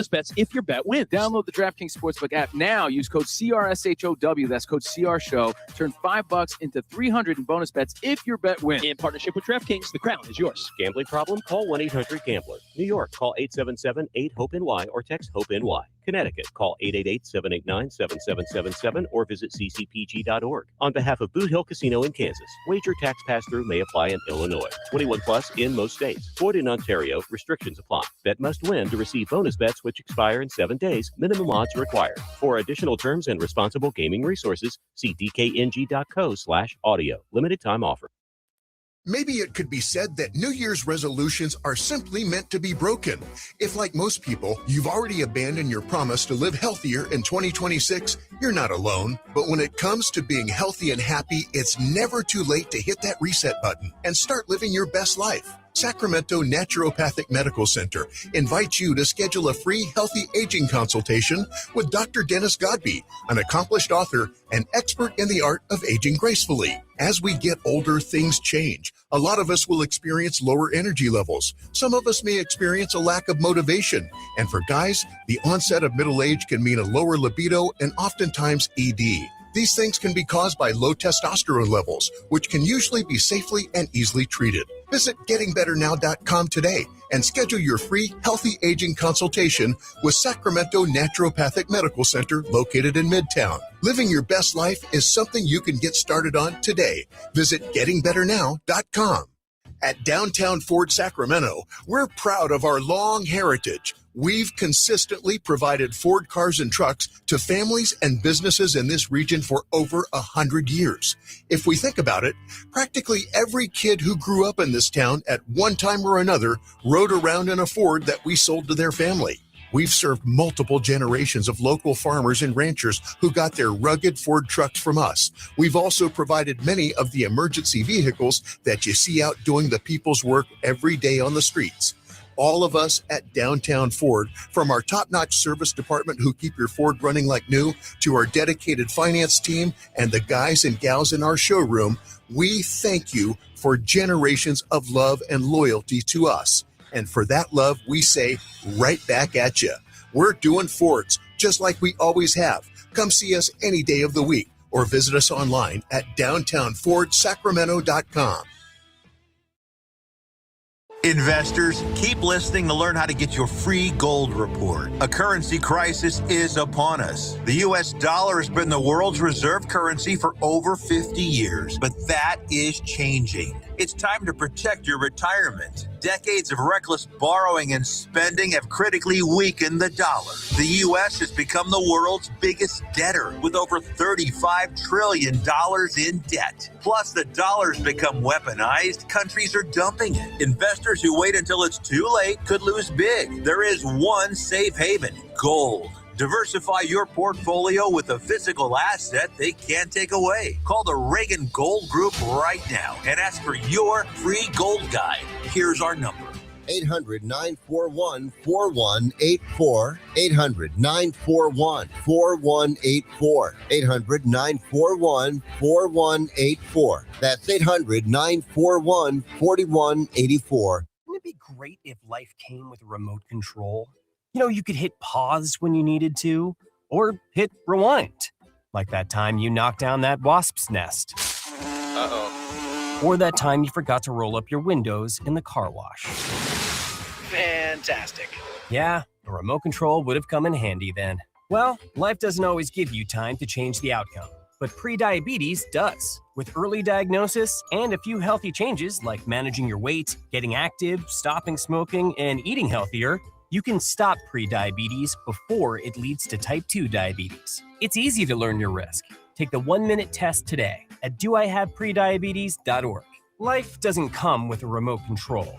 bets if your bet wins. Download the DraftKings Sportsbook app now. Use code CRSHOW. That's code CRSHOW. Turn $5 into $300 in bonus bets if your bet wins. In partnership with DraftKings, the crown is yours. Gambling problem? Call 1-800-GAMBLER. New York, call 877-8-HOPE-NY or text HOPE-NY. Connecticut, call 888-789-7777 or visit ccpg.org. On behalf of Boot Hill Casino in Kansas, wager tax pass-through may apply in Illinois. 21 plus in most states. Void in Ontario. Restrictions apply. Bet must win to receive bonus bets which expire in 7 days. Minimum odds required. For additional terms and responsible gaming resources, see dkng.co/audio. Limited time offer. Maybe it could be said that New Year's resolutions are simply meant to be broken. If, like most people, you've already abandoned your promise to live healthier in 2026, you're not alone. But when it comes to being healthy and happy, it's never too late to hit that reset button and start living your best life. Sacramento Naturopathic Medical Center invites you to schedule a free healthy aging consultation with Dr. Dennis Godby, an accomplished author and expert in the art of aging gracefully. As we get older, things change. A lot of us will experience lower energy levels. Some of us may experience a lack of motivation. And for guys, the onset of middle age can mean a lower libido and oftentimes ED. These things can be caused by low testosterone levels, which can usually be safely and easily treated. Visit gettingbetternow.com today and schedule your free healthy aging consultation with Sacramento Naturopathic Medical Center located in Midtown. Living your best life is something you can get started on today. Visit gettingbetternow.com. At Downtown Ford Sacramento, we're proud of our long heritage. We've consistently provided Ford cars and trucks to families and businesses in this region for over 100 years. If we think about it, practically every kid who grew up in this town at one time or another rode around in a Ford that we sold to their family. We've served multiple generations of local farmers and ranchers who got their rugged Ford trucks from us. We've also provided many of the emergency vehicles that you see out doing the people's work every day on the streets. All of us at Downtown Ford, from our top-notch service department who keep your Ford running like new, to our dedicated finance team and the guys and gals in our showroom, we thank you for generations of love and loyalty to us. And for that love, we say right back at you. We're doing Fords just like we always have. Come see us any day of the week or visit us online at downtownfordsacramento.com. Investors, keep listening to learn how to get your free gold report. A currency crisis is upon us. The U.S. dollar has been the world's reserve currency for over 50 years, but that is changing. It's time to protect your retirement. Decades of reckless borrowing and spending have critically weakened the dollar. The U.S. has become the world's biggest debtor with over $35 trillion in debt. Plus, the dollar's become weaponized. Countries are dumping it. Investors who wait until it's too late could lose big. There is one safe haven: gold. Diversify your portfolio with a physical asset they can't take away. Call the Reagan Gold Group right now and ask for your free gold guide. Here's our number: 800-941-4184. 800-941-4184. 800-941-4184. That's 800-941-4184. Wouldn't it be great if life came with a remote control? You know, you could hit pause when you needed to, or hit rewind. Like that time you knocked down that wasp's nest. Uh-oh. Or that time you forgot to roll up your windows in the car wash. Fantastic. Yeah, a remote control would have come in handy then. Well, life doesn't always give you time to change the outcome, but prediabetes does. With early diagnosis and a few healthy changes like managing your weight, getting active, stopping smoking, and eating healthier, you can stop prediabetes before it leads to type 2 diabetes. It's easy to learn your risk. Take the 1-minute test today at doihaveprediabetes.org. Life doesn't come with a remote control.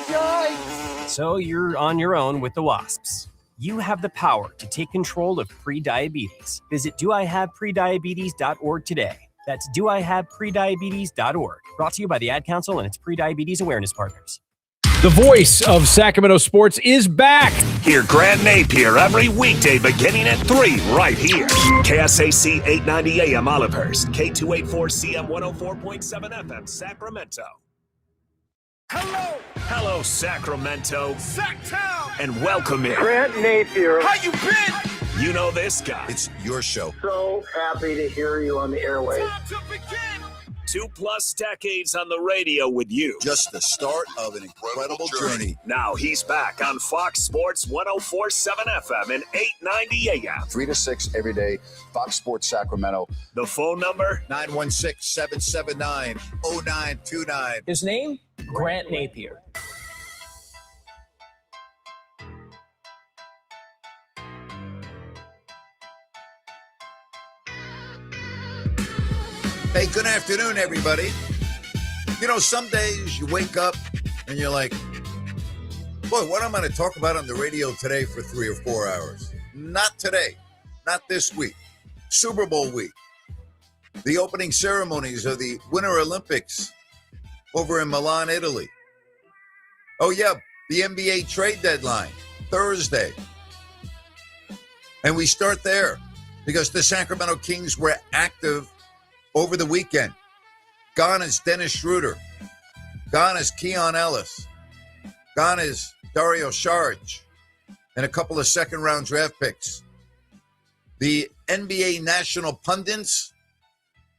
Yikes! So you're on your own with the wasps. You have the power to take control of prediabetes. Visit doihaveprediabetes.org today. That's doihaveprediabetes.org. Brought to you by the Ad Council and its Prediabetes Awareness Partners. The voice of Sacramento sports is back. Hear Grant Napear every weekday beginning at 3 right here. KSAC 890 AM Olivehurst, K284CM 104.7 FM Sacramento. Hello, Sacramento. Sacktown. And welcome in. Grant Napear. How you been? You know this guy. It's your show. So happy to hear you on the airwaves. 2+ decades on the radio with you. Just the start of an incredible journey. Now he's back on Fox Sports 104.7 FM and 890 AM. 3 to 6 every day, Fox Sports Sacramento. The phone number? 916-779-0929. His name? Grant Napear. Hey, good afternoon, everybody. You know, some days you wake up and you're like, boy, what am I going to talk about on the radio today for 3 or 4 hours? Not today. Not this week. Super Bowl week. The opening ceremonies of the Winter Olympics over in Milan, Italy. Oh, yeah, the NBA trade deadline, Thursday. And we start there because the Sacramento Kings were active over the weekend. Gone is Dennis Schroder. Gone is Keon Ellis. Gone is Dario Saric. And a couple of second-round draft picks. The NBA national pundits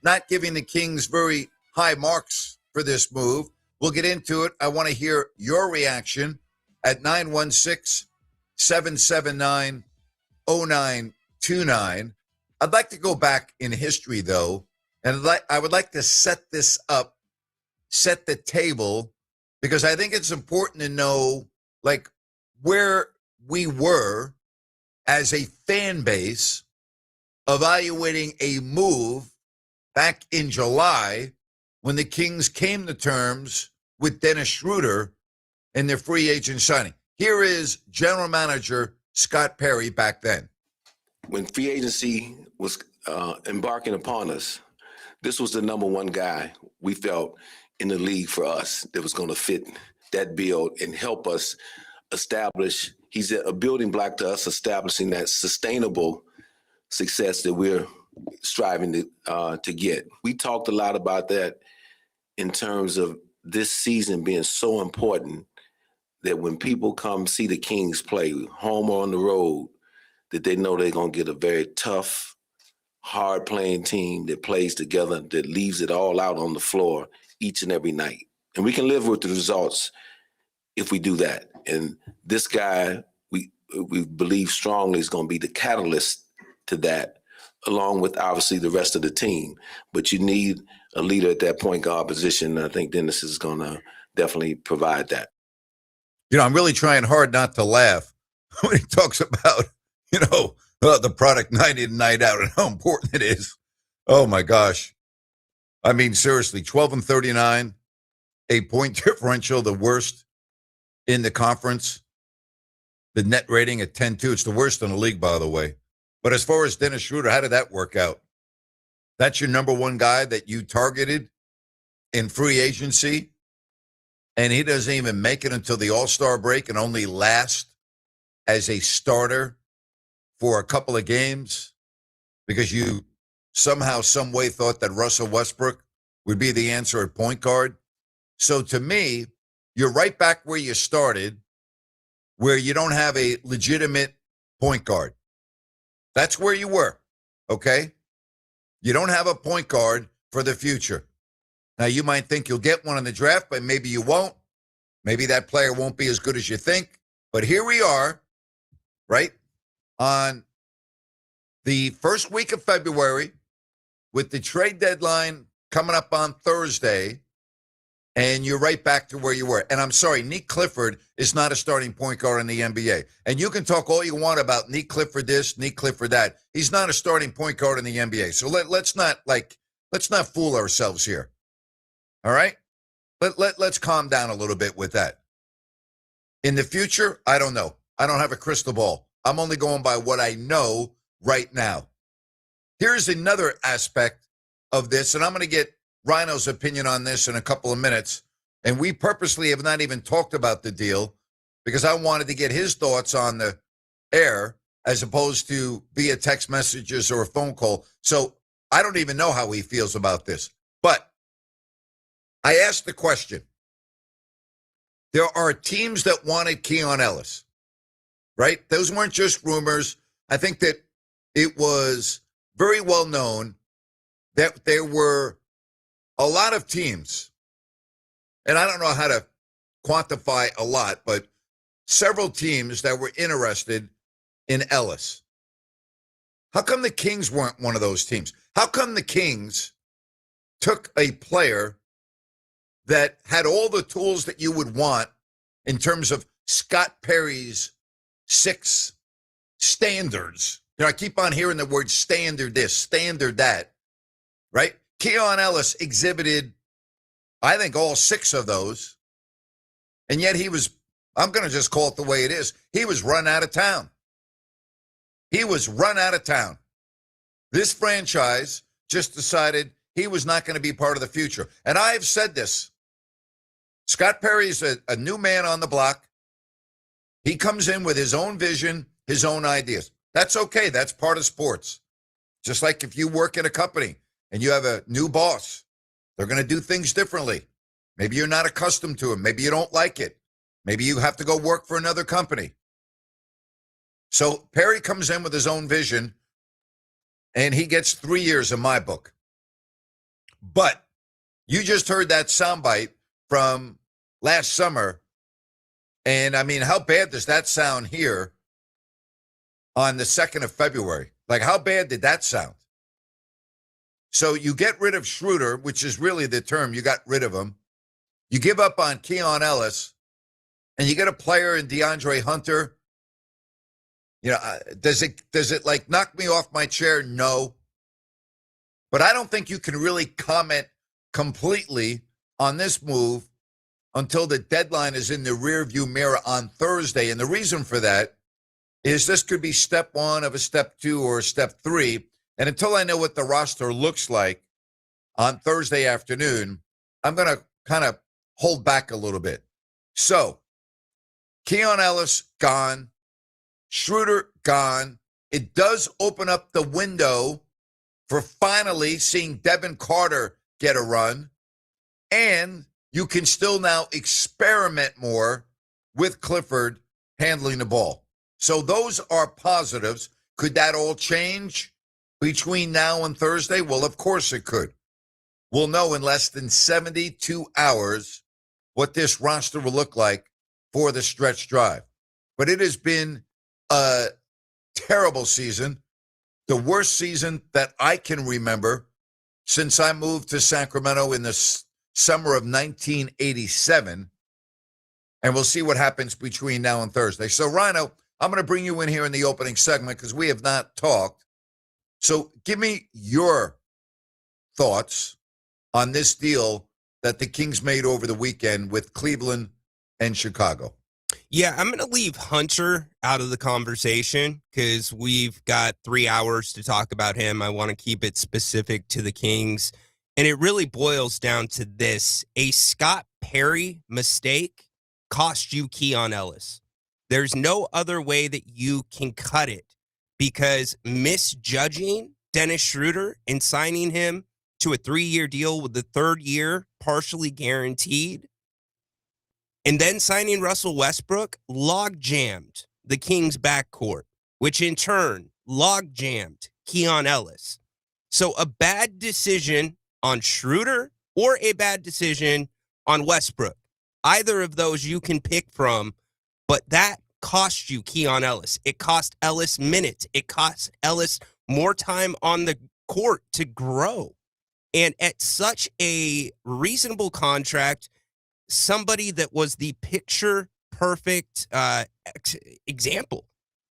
not giving the Kings very high marks for this move. We'll get into it. I want to hear your reaction at 916-779-0929. I'd like to go back in history, though, and I would like to set this up, set the table, because I think it's important to know, like, where we were as a fan base evaluating a move back in July when the Kings came to terms with Dennis Schroder and their free agent signing. Here is General Manager Scott Perry back then. When free agency was embarking upon us, this was the number one guy we felt in the league for us that was going to fit that bill and help us establish. He's a building block to us establishing that sustainable success that we're striving to get. We talked a lot about that in terms of this season being so important that when people come see the Kings play, home or on the road, that they know they're going to get a very tough, hard-playing team that plays together, that leaves it all out on the floor each and every night. And we can live with the results if we do that. And this guy, we believe strongly is going to be the catalyst to that, along with obviously the rest of the team. But you need a leader at that point guard position. And I think Dennis is going to definitely provide that. You know, I'm really trying hard not to laugh when he talks about, the product night in, night out and how important it is. Oh, my gosh. I mean, seriously, 12-39, a point differential, the worst in the conference. The net rating at 10-2. It's the worst in the league, by the way. But as far as Dennis Schroder, how did that work out? That's your number one guy that you targeted in free agency, and he doesn't even make it until the All-Star break and only last as a starter for a couple of games because you somehow, some way thought that Russell Westbrook would be the answer at point guard. So to me, you're right back where you started, where you don't have a legitimate point guard. That's where you were, okay? You don't have a point guard for the future. Now, you might think you'll get one in the draft, but maybe you won't. Maybe that player won't be as good as you think. But here we are, right, on the first week of February with the trade deadline coming up on Thursday, and you're right back to where you were. And I'm sorry, Nick Clifford is not a starting point guard in the NBA. And you can talk all you want about Nick Clifford this, Nick Clifford that. He's not a starting point guard in the NBA. So let's not fool ourselves here. All right? Let's calm down a little bit with that. In the future, I don't know. I don't have a crystal ball. I'm only going by what I know right now. Here's another aspect of this, and I'm going to get Rhino's opinion on this in a couple of minutes. And we purposely have not even talked about the deal because I wanted to get his thoughts on the air as opposed to via text messages or a phone call. So I don't even know how he feels about this. But I asked the question, there are teams that wanted Keon Ellis, right? Those weren't just rumors. I think that it was very well known that there were a lot of teams, and I don't know how to quantify a lot, but several teams that were interested in Ellis. How come the Kings weren't one of those teams? How come the Kings took a player that had all the tools that you would want in terms of Scott Perry's 6 standards? I keep on hearing the word standard this, standard that, right? Keon Ellis exhibited, I think, all 6 of those. And yet he was, I'm going to just call it the way it is, he was run out of town. He was run out of town. This franchise just decided he was not going to be part of the future. And I've said this. Scott Perry's a new man on the block. He comes in with his own vision, his own ideas. That's okay. That's part of sports. Just like if you work in a company and you have a new boss, they're going to do things differently. Maybe you're not accustomed to it. Maybe you don't like it. Maybe you have to go work for another company. So Perry comes in with his own vision, and he gets 3 years in my book. But you just heard that soundbite from last summer, and I mean, how bad does that sound here on the 2nd of February? Like, how bad did that sound? So you get rid of Schroder, which is really the term. You got rid of him. You give up on Keon Ellis, and you get a player in DeAndre Hunter. You know, does it like knock me off my chair? No. But I don't think you can really comment completely on this move until the deadline is in the rearview mirror on Thursday. And the reason for that is this could be step 1 of a step 2 or a step 3. And until I know what the roster looks like on Thursday afternoon, I'm going to kind of hold back a little bit. So, Keon Ellis, gone. Schroder, gone. It does open up the window for finally seeing Devin Carter get a run. And you can still now experiment more with Clifford handling the ball. So those are positives. Could that all change between now and Thursday? Well, of course it could. We'll know in less than 72 hours what this roster will look like for the stretch drive. But it has been a terrible season, the worst season that I can remember since I moved to Sacramento in the summer of 1987. And we'll see what happens between now and Thursday. So, Rhino, I'm going to bring you in here in the opening segment because we have not talked. So give me your thoughts on this deal that the Kings made over the weekend with Cleveland and Chicago. Yeah, I'm going to leave Hunter out of the conversation because we've got 3 hours to talk about him. I want to keep it specific to the Kings. And it really boils down to this. A Scott Perry mistake cost you Keon Ellis. There's no other way that you can cut it because misjudging Dennis Schroder and signing him to a 3-year deal with the 3rd year partially guaranteed, and then signing Russell Westbrook log-jammed the Kings' backcourt, which in turn log-jammed Keon Ellis. So a bad decision on Schroder or a bad decision on Westbrook. Either of those you can pick from, but that cost you Keon Ellis. It cost Ellis minutes. It cost Ellis more time on the court to grow. And at such a reasonable contract, somebody that was the picture perfect example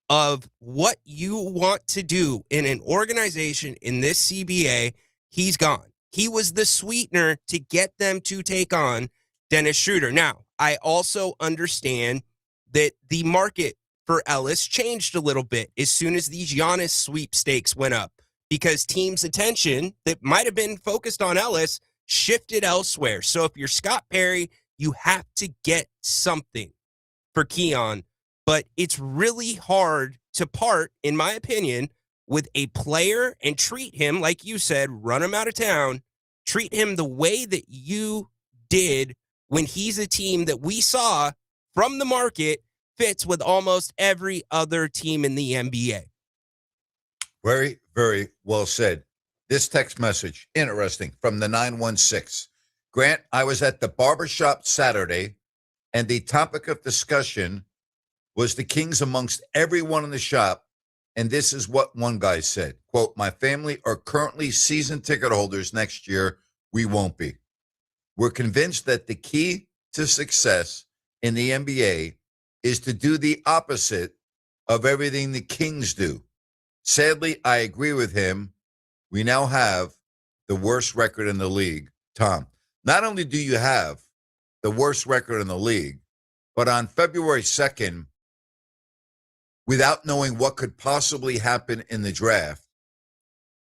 of what you want to do in an organization in this CBA, he's gone. He was the sweetener to get them to take on Dennis Schroder. Now, I also understand that the market for Ellis changed a little bit as soon as these Giannis sweepstakes went up because teams' attention that might have been focused on Ellis shifted elsewhere. So if you're Scott Perry, you have to get something for Keon, but it's really hard to part, in my opinion, with a player and treat him, like you said, run him out of town, treat him the way that you did when he's a team that we saw from the market fits with almost every other team in the NBA. Very, very well said. This text message, interesting, from the 916. Grant, I was at the barbershop Saturday, and the topic of discussion was the Kings amongst everyone in the shop. And this is what one guy said, quote, my family are currently season ticket holders next year. We won't be. We're convinced that the key to success in the NBA is to do the opposite of everything the Kings do. Sadly, I agree with him. We now have the worst record in the league. Tom, not only do you have the worst record in the league, but on February 2nd, without knowing what could possibly happen in the draft,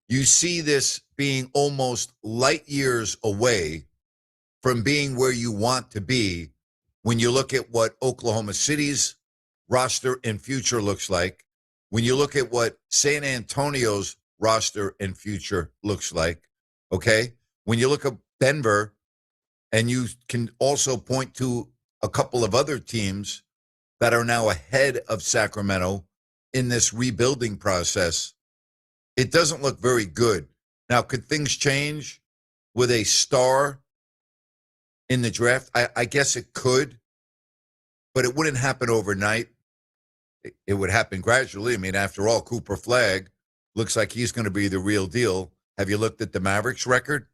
you see this being almost light years away from being where you want to be when you look at what Oklahoma City's roster and future looks like, when you look at what San Antonio's roster and future looks like, okay? When you look at Denver, and you can also point to a couple of other teams that are now ahead of Sacramento in this rebuilding process, it doesn't look very good. Now, could things change with a star in the draft? I guess it could, but it wouldn't happen overnight. It would happen gradually. I mean, after all, Cooper Flagg looks like he's going to be the real deal. Have you looked at the Mavericks record?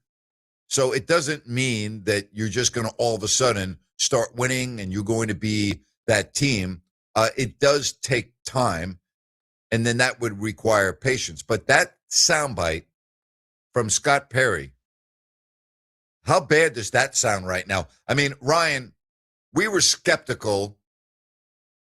So it doesn't mean that you're just going to all of a sudden start winning and you're going to be that team. It does take time, and then that would require patience. But that soundbite from Scott Perry, how bad does that sound right now? I mean, Ryan, we were skeptical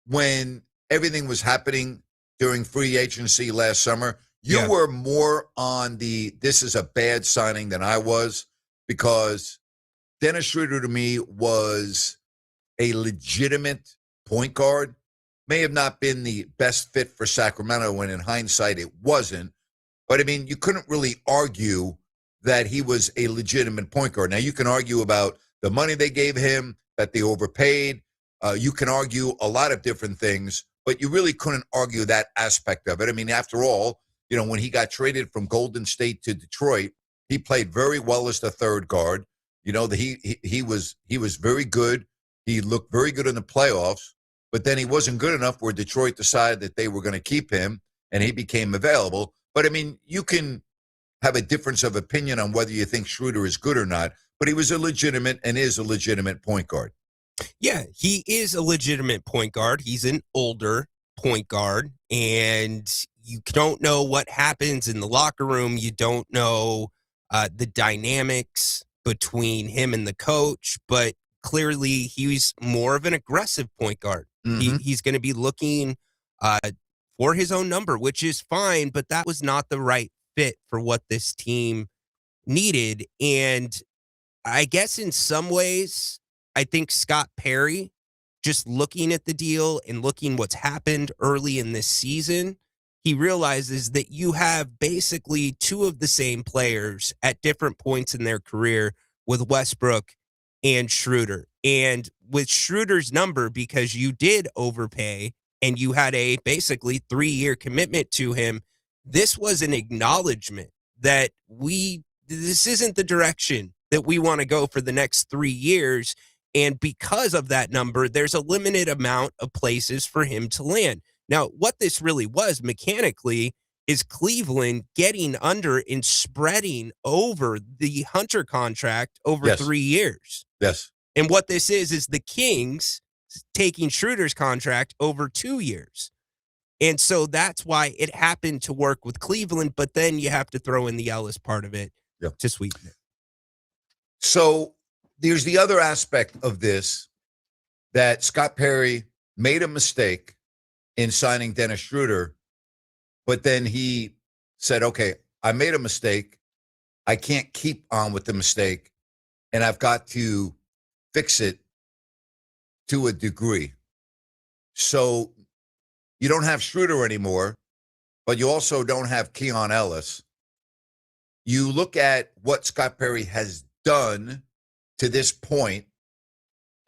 when everything was happening during free agency last summer. You were more on the this is a bad signing than I was, because Dennis Schroder to me was a legitimate point guard. May have not been the best fit for Sacramento, when in hindsight it wasn't. But, I mean, you couldn't really argue that he was a legitimate point guard. Now, you can argue about the money they gave him, that they overpaid. You can argue a lot of different things, but you really couldn't argue that aspect of it. I mean, after all, you know, when he got traded from Golden State to Detroit, he played very well as the third guard. You know, he was very good. He looked very good in the playoffs, but then he wasn't good enough where Detroit decided that they were going to keep him, and he became available. But, I mean, you can have a difference of opinion on whether you think Schroder is good or not, but he was a legitimate and is a legitimate point guard. Yeah, he is a legitimate point guard. He's an older point guard, and you don't know what happens in the locker room. You don't know the dynamics between him and the coach, but clearly he's more of an aggressive point guard. Mm-hmm. He's going to be looking for his own number, which is fine, but that was not the right fit for what this team needed. And I guess in some ways, I think Scott Perry, just looking at the deal and looking what's happened early in this season, he realizes that you have basically two of the same players at different points in their career with Westbrook and Schroder. And with Schroeder's number, because you did overpay and you had a basically 3-year commitment to him, this was an acknowledgement that this isn't the direction that we want to go for the next 3 years. And because of that number, there's a limited amount of places for him to land. Now, what this really was mechanically is Cleveland getting under and spreading over the Hunter contract over 3 years. Yes. And what this is the Kings taking Schroeder's contract over 2 years. And so that's why it happened to work with Cleveland, but then you have to throw in the Ellis part of it to sweeten it. So there's the other aspect of this, that Scott Perry made a mistake in signing Dennis Schroder, but then he said, okay, I made a mistake. I can't keep on with the mistake, and I've got to fix it to a degree. So you don't have Schroder anymore, but you also don't have Keon Ellis. You look at what Scott Perry has done to this point,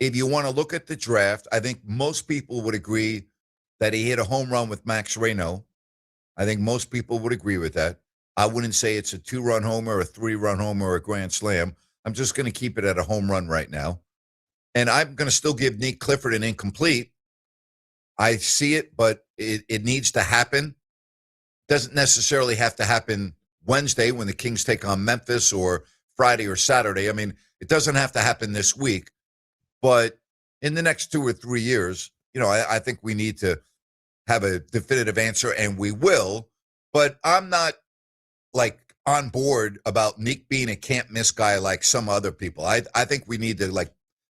if you want to look at the draft, I think most people would agree that he hit a home run with Max Reno. I think most people would agree with that. I wouldn't say it's a 2-run homer, a 3-run homer, or a grand slam. I'm just going to keep it at a home run right now. And I'm going to still give Nick Clifford an incomplete. I see it, but it needs to happen. Doesn't necessarily have to happen Wednesday when the Kings take on Memphis or Friday or Saturday. I mean, it doesn't have to happen this week. But in the next 2 or 3 years, I think we need to have a definitive answer, and we will. But I'm not on board about Nick being a can't miss guy like some other people. I think we need to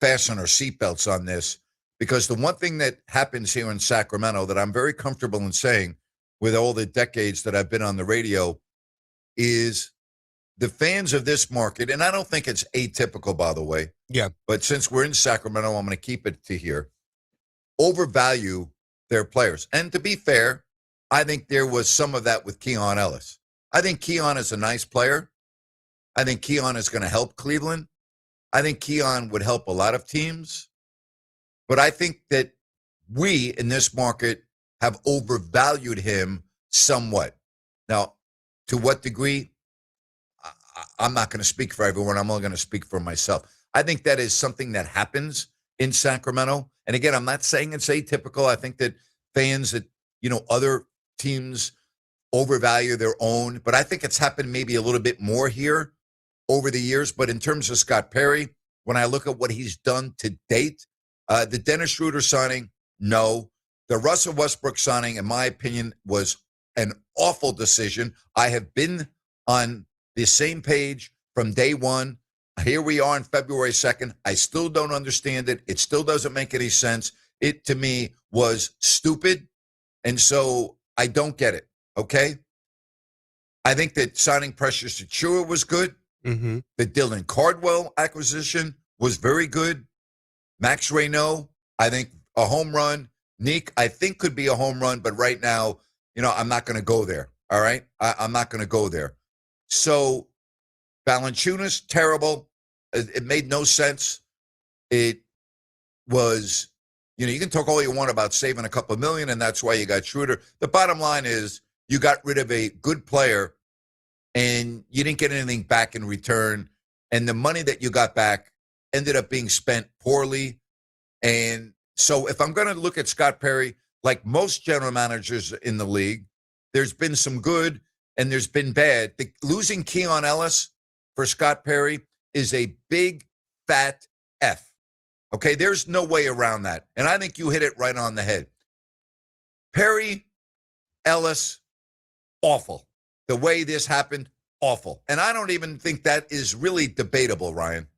fasten our seatbelts on this, because the one thing that happens here in Sacramento that I'm very comfortable in saying with all the decades that I've been on the radio is the fans of this market, and I don't think it's atypical, by the way. Yeah. But since we're in Sacramento, I'm going to keep it to here. Overvalue their players. And to be fair, I think there was some of that with Keon Ellis. I think Keon is a nice player. I think Keon is going to help Cleveland. I think Keon would help a lot of teams. But I think that we in this market have overvalued him somewhat. Now, to what degree? I'm not going to speak for everyone. I'm only going to speak for myself. I think that is something that happens in Sacramento. And again, I'm not saying it's atypical. I think that fans at, other teams overvalue their own. But I think it's happened maybe a little bit more here over the years. But in terms of Scott Perry, when I look at what he's done to date, the Dennis Schroder signing, no. The Russell Westbrook signing, in my opinion, was an awful decision. I have been on the same page from day one. Here we are on February 2nd. I still don't understand it. It still doesn't make any sense. It, to me, was stupid. And so I don't get it, okay? I think that signing Precious Achiuwa was good. Mm-hmm. The Dylan Cardwell acquisition was very good. Max Reno, I think a home run. Nick, I think could be a home run, but right now, I'm not going to go there, all right? I'm not going to go there. So Valanciunas, terrible. It made no sense. It was, you can talk all you want about saving a couple of million, and that's why you got Schroder. The bottom line is you got rid of a good player, and you didn't get anything back in return. And the money that you got back ended up being spent poorly. And so if I'm going to look at Scott Perry, like most general managers in the league, there's been some good and there's been bad. Losing Keon Ellis for Scott Perry is a big, fat F. Okay, there's no way around that. And I think you hit it right on the head. Perry, Ellis, awful. The way this happened, awful. And I don't even think that is really debatable, Ryan.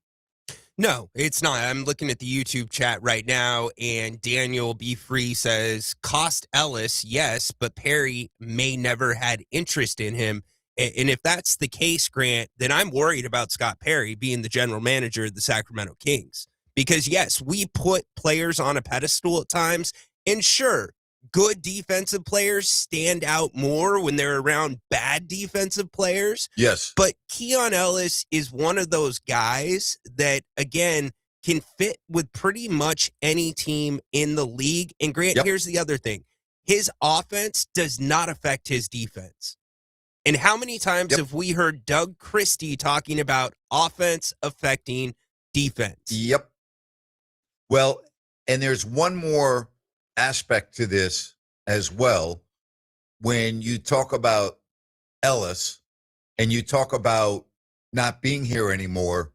No, it's not. I'm looking at the YouTube chat right now, and Daniel B. Free says, cost Ellis, yes, but Perry may never had interest in him. And if that's the case, Grant, then I'm worried about Scott Perry being the general manager of the Sacramento Kings. Because, yes, we put players on a pedestal at times, and sure, good defensive players stand out more when they're around bad defensive players. Yes. But Keon Ellis is one of those guys that, again, can fit with pretty much any team in the league. And Grant, Here's the other thing. His offense does not affect his defense. And how many times have we heard Doug Christie talking about offense affecting defense? Yep. Well, and there's one more aspect to this as well. When you talk about Ellis and you talk about not being here anymore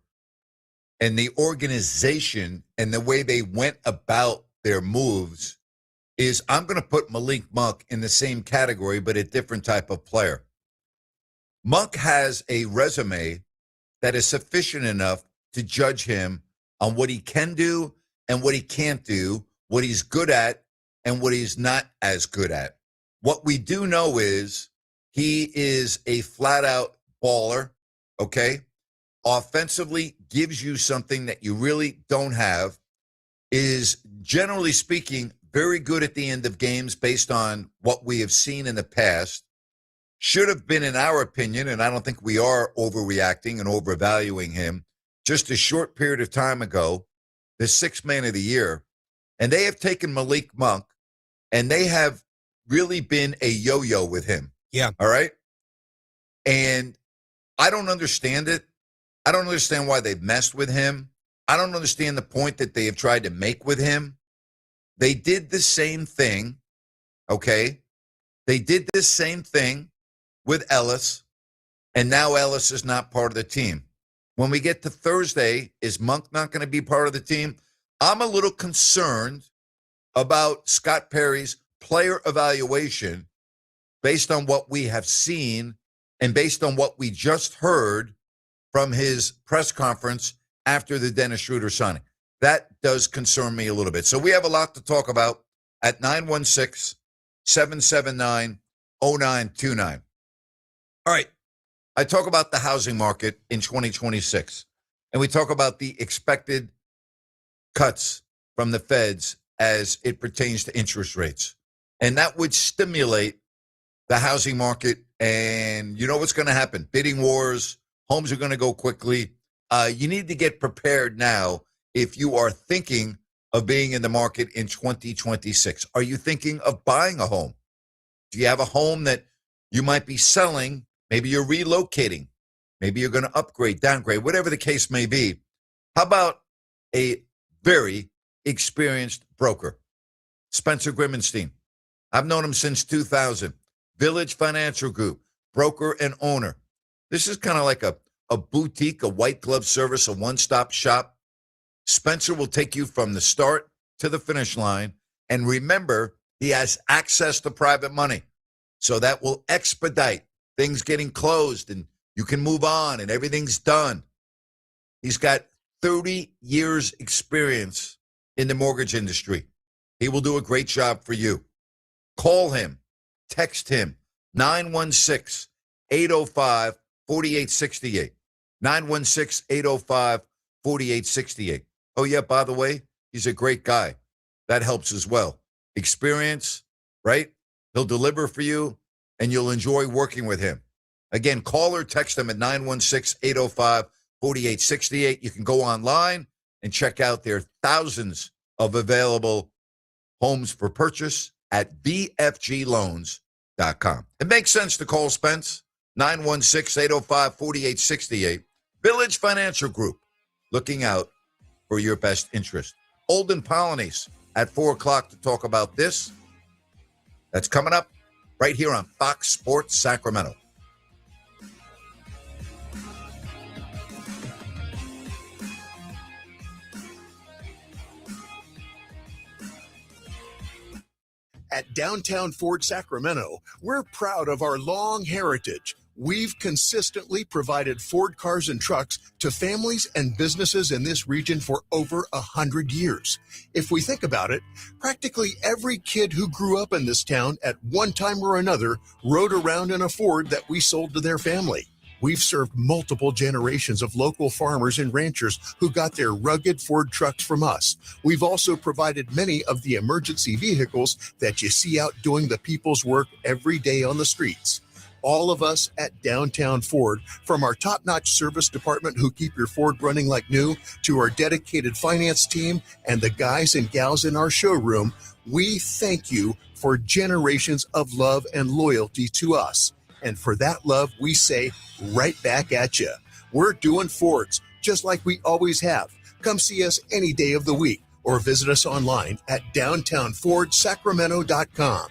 and the organization and the way they went about their moves is I'm going to put Malik Monk in the same category, but a different type of player. Monk has a resume that is sufficient enough to judge him on what he can do and what he can't do, what he's good at and what he's not as good at. What we do know is he is a flat-out baller, okay? Offensively gives you something that you really don't have, is generally speaking very good at the end of games based on what we have seen in the past. Should have been, in our opinion, and I don't think we are overreacting and overvaluing him, just a short period of time ago, the sixth man of the year, and they have taken Malik Monk, and they have really been a yo-yo with him. Yeah. All right? And I don't understand it. I don't understand why they've messed with him. I don't understand the point that they have tried to make with him. They did the same thing, okay? They did the same thing with Ellis, and now Ellis is not part of the team. When we get to Thursday, is Monk not going to be part of the team? I'm a little concerned about Scott Perry's player evaluation based on what we have seen and based on what we just heard from his press conference after the Dennis Schroder signing. That does concern me a little bit. So we have a lot to talk about at 916-779-0929. All right. I talk about the housing market in 2026, and we talk about the expected cuts from the feds as it pertains to interest rates. And that would stimulate the housing market. And you know what's going to happen? Bidding wars, homes are going to go quickly. You need to get prepared now if you are thinking of being in the market in 2026. Are you thinking of buying a home? Do you have a home that you might be selling? Maybe you're relocating. Maybe you're going to upgrade, downgrade, whatever the case may be. How about a very experienced broker, Spencer Grimmenstein? I've known him since 2000. Village Financial Group, broker and owner. This is kind of like a boutique, a white glove service, a one-stop shop. Spencer will take you from the start to the finish line. And remember, he has access to private money. So that will expedite things getting closed and you can move on and everything's done. He's got 30 years experience in the mortgage industry. He will do a great job for you. Call him, text him, 916-805-4868. 916-805-4868. Oh, yeah, by the way, he's a great guy. That helps as well. Experience, right? He'll deliver for you, and you'll enjoy working with him. Again, call or text him at 916-805-4868. You can go online and check out their thousands of available homes for purchase at bfgloans.com. It makes sense to call Spence, 916-805-4868. Village Financial Group, looking out for your best interest. Olden Polonies at 4 o'clock to talk about this. That's coming up right here on Fox Sports Sacramento. At Downtown Ford Sacramento, we're proud of our long heritage. We've consistently provided Ford cars and trucks to families and businesses in this region for over 100 years. If we think about it, practically every kid who grew up in this town at one time or another rode around in a Ford that we sold to their family. We've served multiple generations of local farmers and ranchers who got their rugged Ford trucks from us. We've also provided many of the emergency vehicles that you see out doing the people's work every day on the streets. All of us at Downtown Ford, from our top-notch service department who keep your Ford running like new, to our dedicated finance team and the guys and gals in our showroom, we thank you for generations of love and loyalty to us. And for that love, we say right back at you. We're doing Fords just like we always have. Come see us any day of the week or visit us online at downtownfordsacramento.com.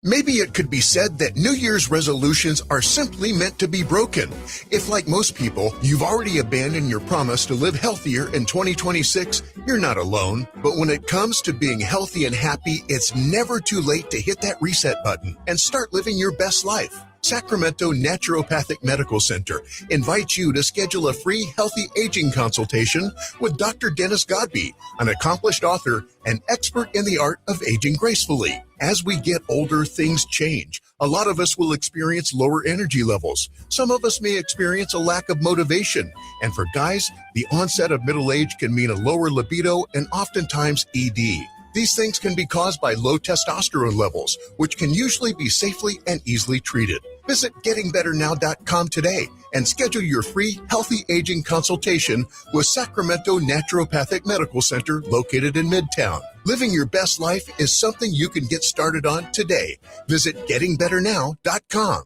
Maybe it could be said that New Year's resolutions are simply meant to be broken. If, like most people, you've already abandoned your promise to live healthier in 2026, you're not alone. But when it comes to being healthy and happy, it's never too late to hit that reset button and start living your best life. Sacramento Naturopathic Medical Center invites you to schedule a free healthy aging consultation with Dr. Dennis Godby, an accomplished author and expert in the art of aging gracefully. As we get older, things change. A lot of us will experience lower energy levels. Some of us may experience a lack of motivation. And for guys, the onset of middle age can mean a lower libido and oftentimes ED. These things can be caused by low testosterone levels, which can usually be safely and easily treated. Visit gettingbetternow.com today and schedule your free healthy aging consultation with Sacramento Naturopathic Medical Center located in Midtown. Living your best life is something you can get started on today. Visit gettingbetternow.com.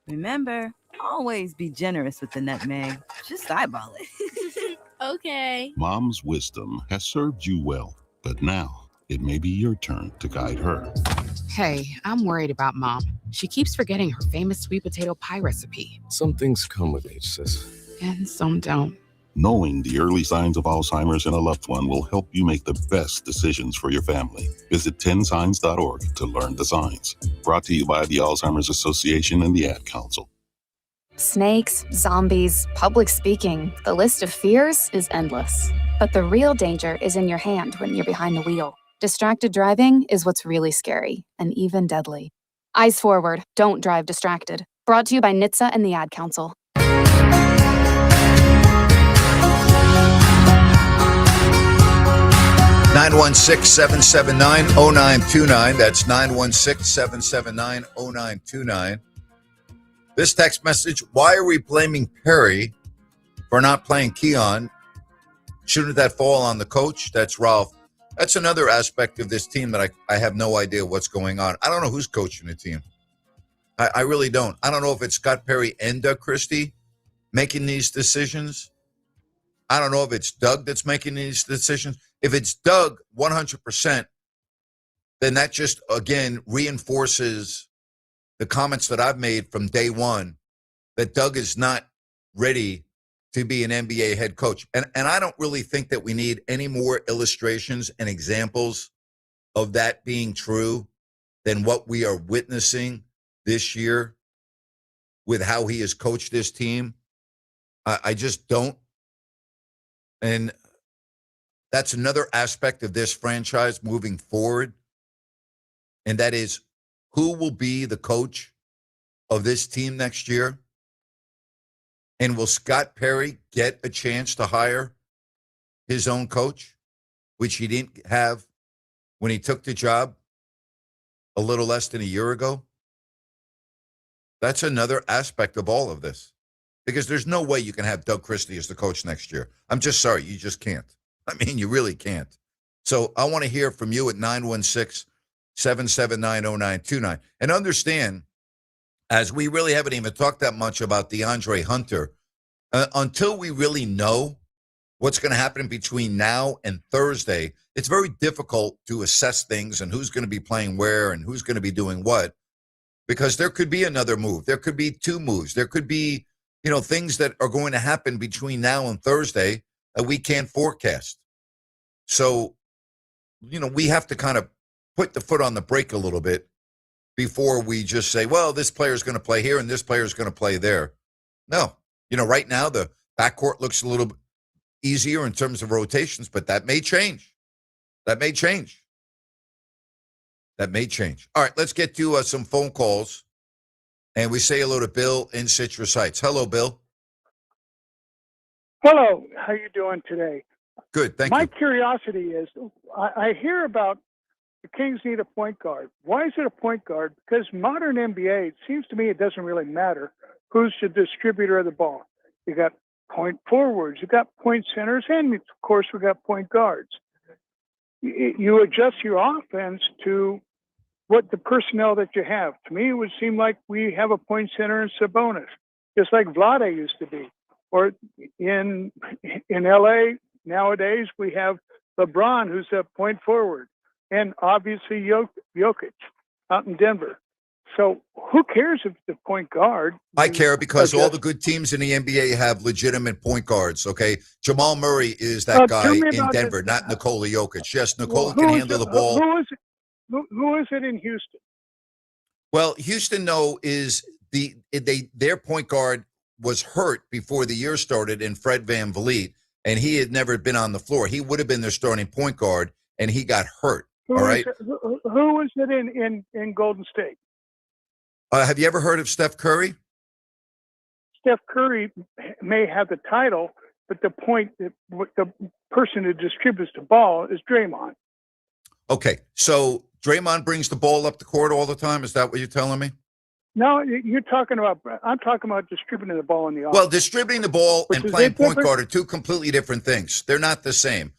Remember, always be generous with the nutmeg. Just eyeball it. Okay. Mom's wisdom has served you well, but now it may be your turn to guide her. Hey, I'm worried about Mom. She keeps forgetting her famous sweet potato pie recipe. Some things come with age, sis. And some don't. Knowing the early signs of Alzheimer's in a loved one will help you make the best decisions for your family. Visit 10signs.org to learn the signs. Brought to you by the Alzheimer's Association and the Ad Council. Snakes, zombies, public speaking, the list of fears is endless. But the real danger is in your hand when you're behind the wheel. Distracted driving is what's really scary and even deadly. Eyes forward, don't drive distracted. Brought to you by NHTSA and the Ad Council. 916-779-0929. That's 916-779-0929. This text message, why are we blaming Perry for not playing Keon? Shouldn't that fall on the coach? That's Ralph. That's another aspect of this team that I have no idea what's going on. I don't know who's coaching the team. I really don't. I don't know if it's Scott Perry and Doug Christie making these decisions. I don't know if it's Doug that's making these decisions. If it's Doug 100%, then that just, again, reinforces the comments that I've made from day one, that Doug is not ready to be an NBA head coach. And I don't really think that we need any more illustrations and examples of that being true than what we are witnessing this year with how he has coached this team. I just don't. And that's another aspect of this franchise moving forward. And that is, who will be the coach of this team next year? And will Scott Perry get a chance to hire his own coach, which he didn't have when he took the job a little less than a year ago? That's another aspect of all of this, because there's no way you can have Doug Christie as the coach next year. I'm just sorry. You just can't. I mean, you really can't. So I want to hear from you at 916-779-0929. And understand, as we really haven't even talked that much about DeAndre Hunter, until we really know what's going to happen between now and Thursday, it's very difficult to assess things and who's going to be playing where and who's going to be doing what, because there could be another move. There could be two moves. There could be, things that are going to happen between now and Thursday that we can't forecast. So, we have to kind of put the foot on the brake a little bit before we just say, well, this player is going to play here and this player is going to play there. No. Right now the backcourt looks a little easier in terms of rotations, but that may change. That may change. All right, let's get to some phone calls. And we say hello to Bill in Citrus Heights. Hello, Bill. Hello. How you doing today? Good, thank you. My curiosity is, I hear about the Kings need a point guard. Why is it a point guard? Because modern NBA, it seems to me it doesn't really matter who's the distributor of the ball. You got point forwards, you got point centers, and of course we got point guards. You adjust your offense to what the personnel that you have. To me, it would seem like we have a point center in Sabonis, just like Vlade used to be. Or in LA nowadays, we have LeBron, who's a point forward, and obviously Jokic out in Denver. So who cares if the point guard? I care, because all the good teams in the NBA have legitimate point guards, okay? Jamal Murray is that guy in Denver, not Nikola Jokic. Yes, Nikola can handle the ball. Who is it in Houston? Well, Houston, though, is their point guard was hurt before the year started in Fred VanVleet, and he had never been on the floor. He would have been their starting point guard, and he got hurt. Who was it in Golden State? Have you ever heard of Steph Curry? Steph Curry may have the title, but the person who distributes the ball is Draymond. Okay, so Draymond brings the ball up the court all the time. Is that what you're telling me? No, you're talking about. I'm talking about distributing the ball in the offense. Well, distributing the ball Which and is playing point different? guard are two completely different things. They're not the same.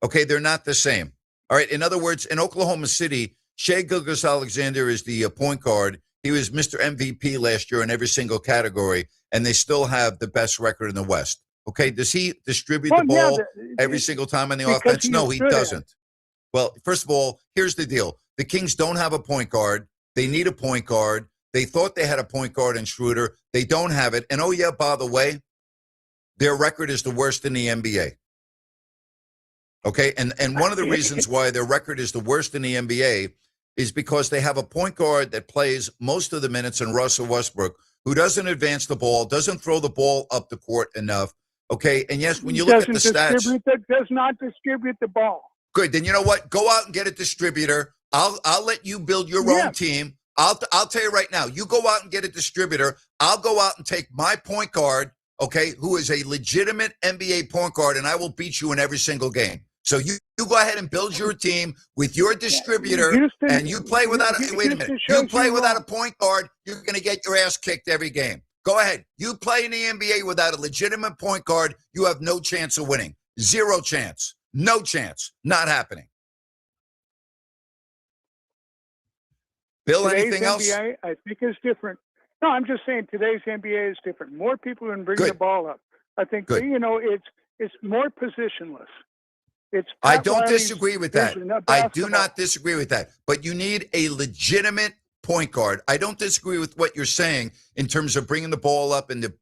Okay, they're not the same. All right. In other words, in Oklahoma City, Shea Gilgeous-Alexander is the point guard. He was Mr. MVP last year in every single category, and they still have the best record in the West. Okay, does he distribute the ball every single time on the offense? No, he doesn't. Well, first of all, here's the deal. The Kings don't have a point guard. They need a point guard. They thought they had a point guard in Schroder. They don't have it. And, oh, yeah, by the way, their record is the worst in the NBA. Okay, and one of the reasons why their record is the worst in the NBA is because they have a point guard that plays most of the minutes in Russell Westbrook, who doesn't advance the ball, doesn't throw the ball up the court enough. Okay, and yes, when you look at the stats, does not distribute the ball. Good. Then you know what? Go out and get a distributor. I'll let you build your own team. I'll tell you right now. You go out and get a distributor. I'll go out and take my point guard, okay, who is a legitimate NBA point guard, and I will beat you in every single game. So you go ahead and build your team with your distributor, and you play without wait a minute. You play without a point guard, you're going to get your ass kicked every game. Go ahead. You play in the NBA without a legitimate point guard, you have no chance of winning. Zero chance. No chance. Not happening. Bill, Today's anything else? NBA, I think, is different. No, I'm just saying today's NBA is different. More people can bring the ball up. I think, it's more positionless. I don't disagree with that. I do not disagree with that. But you need a legitimate point guard. I don't disagree with what you're saying in terms of bringing the ball up, and the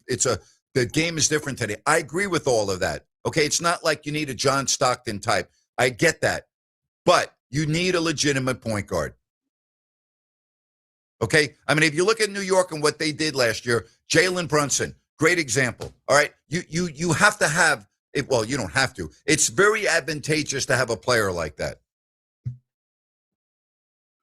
game is different today. I agree with all of that. Okay, it's not like you need a John Stockton type. I get that. But you need a legitimate point guard. Okay? I mean, if you look at New York and what they did last year, Jalen Brunson, great example. All right? You have to have it. Well, you don't have to. It's very advantageous to have a player like that.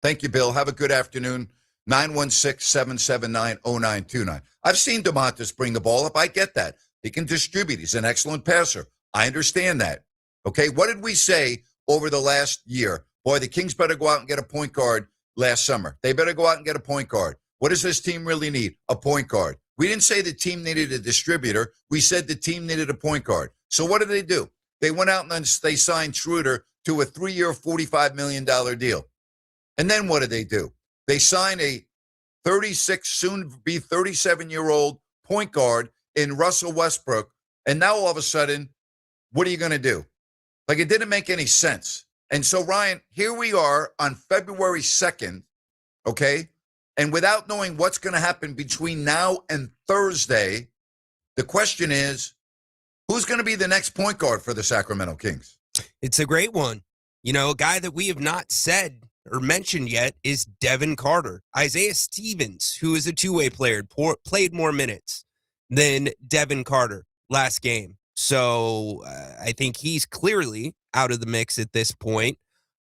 Thank you, Bill. Have a good afternoon. 916-779-0929. I've seen DeMontis bring the ball up. I get that. He can distribute. He's an excellent passer. I understand that. Okay, what did we say over the last year? Boy, the Kings better go out and get a point guard last summer. They better go out and get a point guard. What does this team really need? A point guard. We didn't say the team needed a distributor. We said the team needed a point guard. So what did they do? They went out and then they signed Schroder to a 3-year, $45 million deal. And then what did they do? They signed a 36, soon to be 37-year-old point guard in Russell Westbrook. And now all of a sudden, what are you going to do? Like, it didn't make any sense. And so, Ryan, here we are on February 2nd, okay? And without knowing what's going to happen between now and Thursday, the question is, who's going to be the next point guard for the Sacramento Kings? It's a great one. You know, a guy that we have not said or mentioned yet is Devin Carter. Isaiah Stevens, who is a two-way player, played more minutes than Devin Carter last game. So I think he's clearly out of the mix at this point.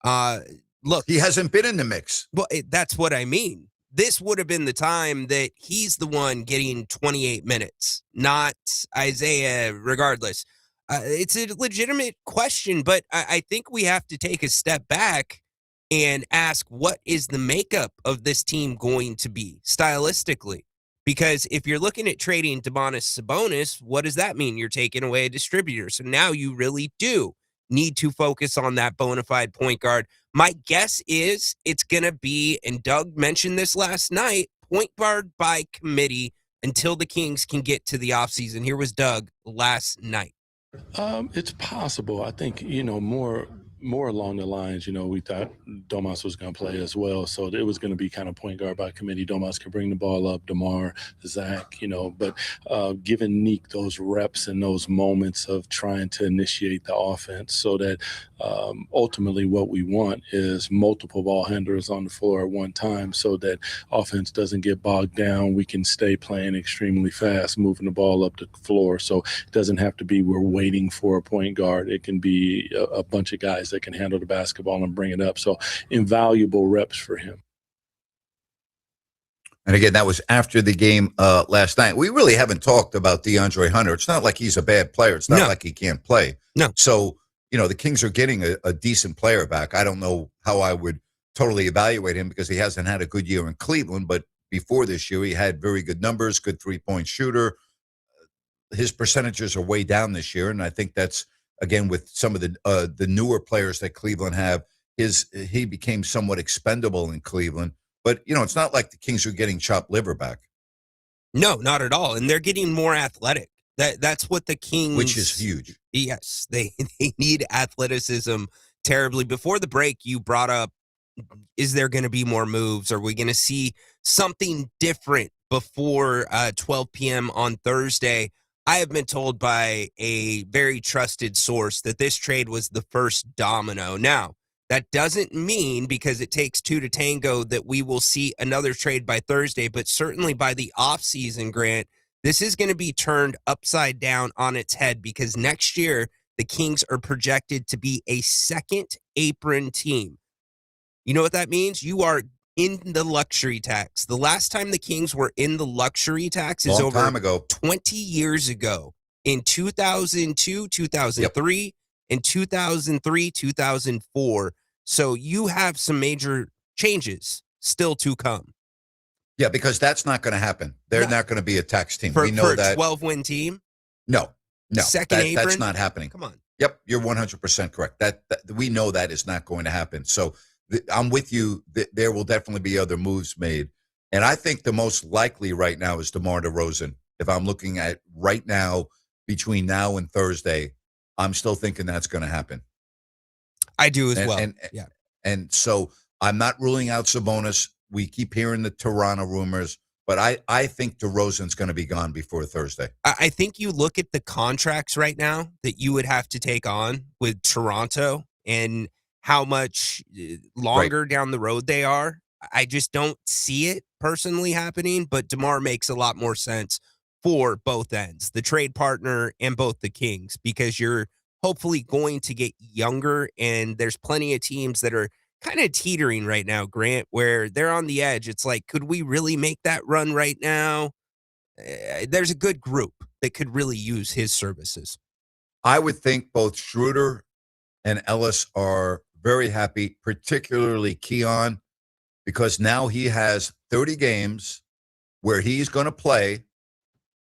Look, he hasn't been in the mix. Well, that's what I mean. This would have been the time that he's the one getting 28 minutes, not Isaiah, regardless. It's a legitimate question, but I think we have to take a step back and ask, what is the makeup of this team going to be stylistically? Because if you're looking at trading Domantas Sabonis, what does that mean? You're taking away a distributor. So now you really do need to focus on that bona fide point guard. My guess is it's going to be, and Doug mentioned this last night, point guard by committee until the Kings can get to the offseason. Here was Doug last night. It's possible. I think, more along the lines, we thought Domas was going to play as well. So it was going to be kind of point guard by committee. Domas could bring the ball up, DeMar, Zach, but giving Neek those reps and those moments of trying to initiate the offense so that ultimately what we want is multiple ball handlers on the floor at one time so that offense doesn't get bogged down. We can stay playing extremely fast, moving the ball up the floor. So it doesn't have to be we're waiting for a point guard. It can be a bunch of guys that can handle the basketball and bring it up. So invaluable reps for him. And again, that was after the game last night. We really haven't talked about DeAndre Hunter. It's not like he's a bad player. It's not like he can't play. No. So, the Kings are getting a decent player back. I don't know how I would totally evaluate him because he hasn't had a good year in Cleveland, but, before this year. He had very good numbers, good three-point shooter. His percentages are way down this year, and I think that's, again, with some of the newer players that Cleveland have, he became somewhat expendable in Cleveland. But, it's not like the Kings are getting chopped liver back. No, not at all. And they're getting more athletic. That's what the Kings... Which is huge. Yes, they need athleticism terribly. Before the break, you brought up, is there going to be more moves? Are we going to see something different before 12 p.m. on Thursday? I have been told by a very trusted source that this trade was the first domino. Now, that doesn't mean, because it takes two to tango, that we will see another trade by Thursday, but certainly by the offseason, Grant, this is going to be turned upside down on its head, because next year the Kings are projected to be a second apron team. You know what that means? You are in the luxury tax. The last time the Kings were in the luxury tax is over 20 years ago, in 2002, 2003, and 2003, 2004. So you have some major changes still to come. Yeah, because that's not going to happen. They're not going to be a tax team. We know that. A 12-win team? No. Second apron? That's not happening. Come on. Yep, you're 100% correct. That we know that is not going to happen. So I'm with you. There will definitely be other moves made. And I think the most likely right now is DeMar DeRozan. If I'm looking at right now, between now and Thursday, I'm still thinking that's going to happen. I do as well. And so I'm not ruling out Sabonis. We keep hearing the Toronto rumors, but I think DeRozan's going to be gone before Thursday. I think you look at the contracts right now that you would have to take on with Toronto and how much longer down the road they are. I just don't see it personally happening, but DeMar makes a lot more sense for both ends, the trade partner and both the Kings, because you're hopefully going to get younger, and there's plenty of teams that are kind of teetering right now, Grant, where they're on the edge. It's like, could we really make that run right now? There's a good group that could really use his services. I would think both Schroder and Ellis are very happy, particularly Keon, because now he has 30 games where he's going to play,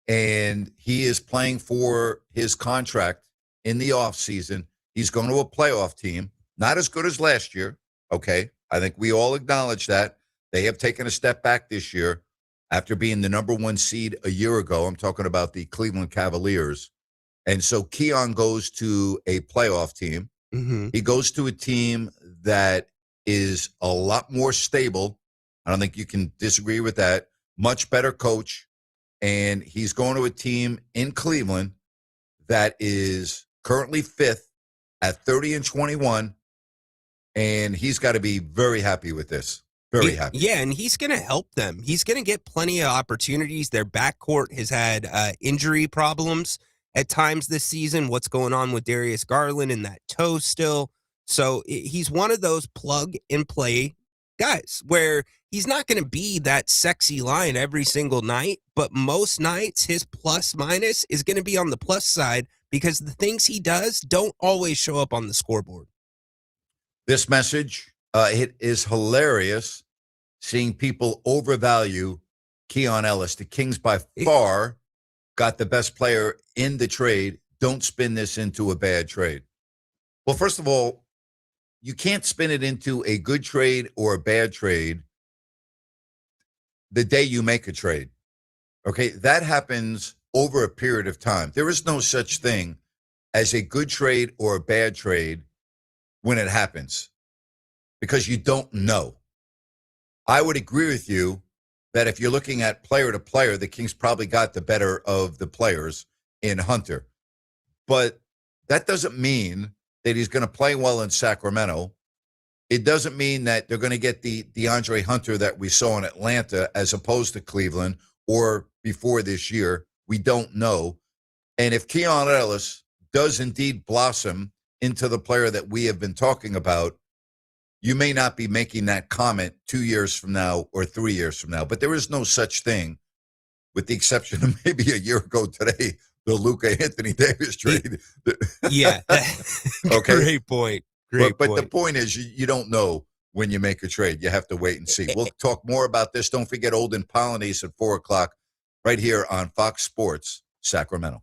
and he is playing for his contract in the offseason. He's going to a playoff team, not as good as last year. Okay, I think we all acknowledge that. They have taken a step back this year after being the number one seed a year ago. I'm talking about the Cleveland Cavaliers. And so Keon goes to a playoff team. Mm-hmm. He goes to a team that is a lot more stable. I don't think you can disagree with that. Much better coach. And he's going to a team in Cleveland that is currently fifth at 30-21. And he's got to be very happy with this. Very happy. Yeah, and he's going to help them. He's going to get plenty of opportunities. Their backcourt has had injury problems at times this season. What's going on with Darius Garland and that toe still? So he's one of those plug-and-play guys where he's not going to be that sexy line every single night, but most nights his plus-minus is going to be on the plus side because the things he does don't always show up on the scoreboard. This message, it is hilarious seeing people overvalue Keon Ellis. The Kings by far got the best player in the trade. Don't spin this into a bad trade. Well, first of all, you can't spin it into a good trade or a bad trade the day you make a trade. Okay, that happens over a period of time. There is no such thing as a good trade or a bad trade when it happens, because you don't know. I would agree with you that if you're looking at player to player, the Kings probably got the better of the players in Hunter. But that doesn't mean that he's going to play well in Sacramento. It doesn't mean that they're going to get the DeAndre Hunter that we saw in Atlanta as opposed to Cleveland or before this year. We don't know. And if Keon Ellis does indeed blossom into the player that we have been talking about, you may not be making that comment 2 years from now or 3 years from now. But there is no such thing, with the exception of maybe a year ago today, the Luka Anthony Davis trade. Yeah. Okay. Great point. Great but point. the point is, you don't know when you make a trade. You have to wait and see. We'll talk more about this. Don't forget Olden Polonese at 4 o'clock right here on Fox Sports Sacramento.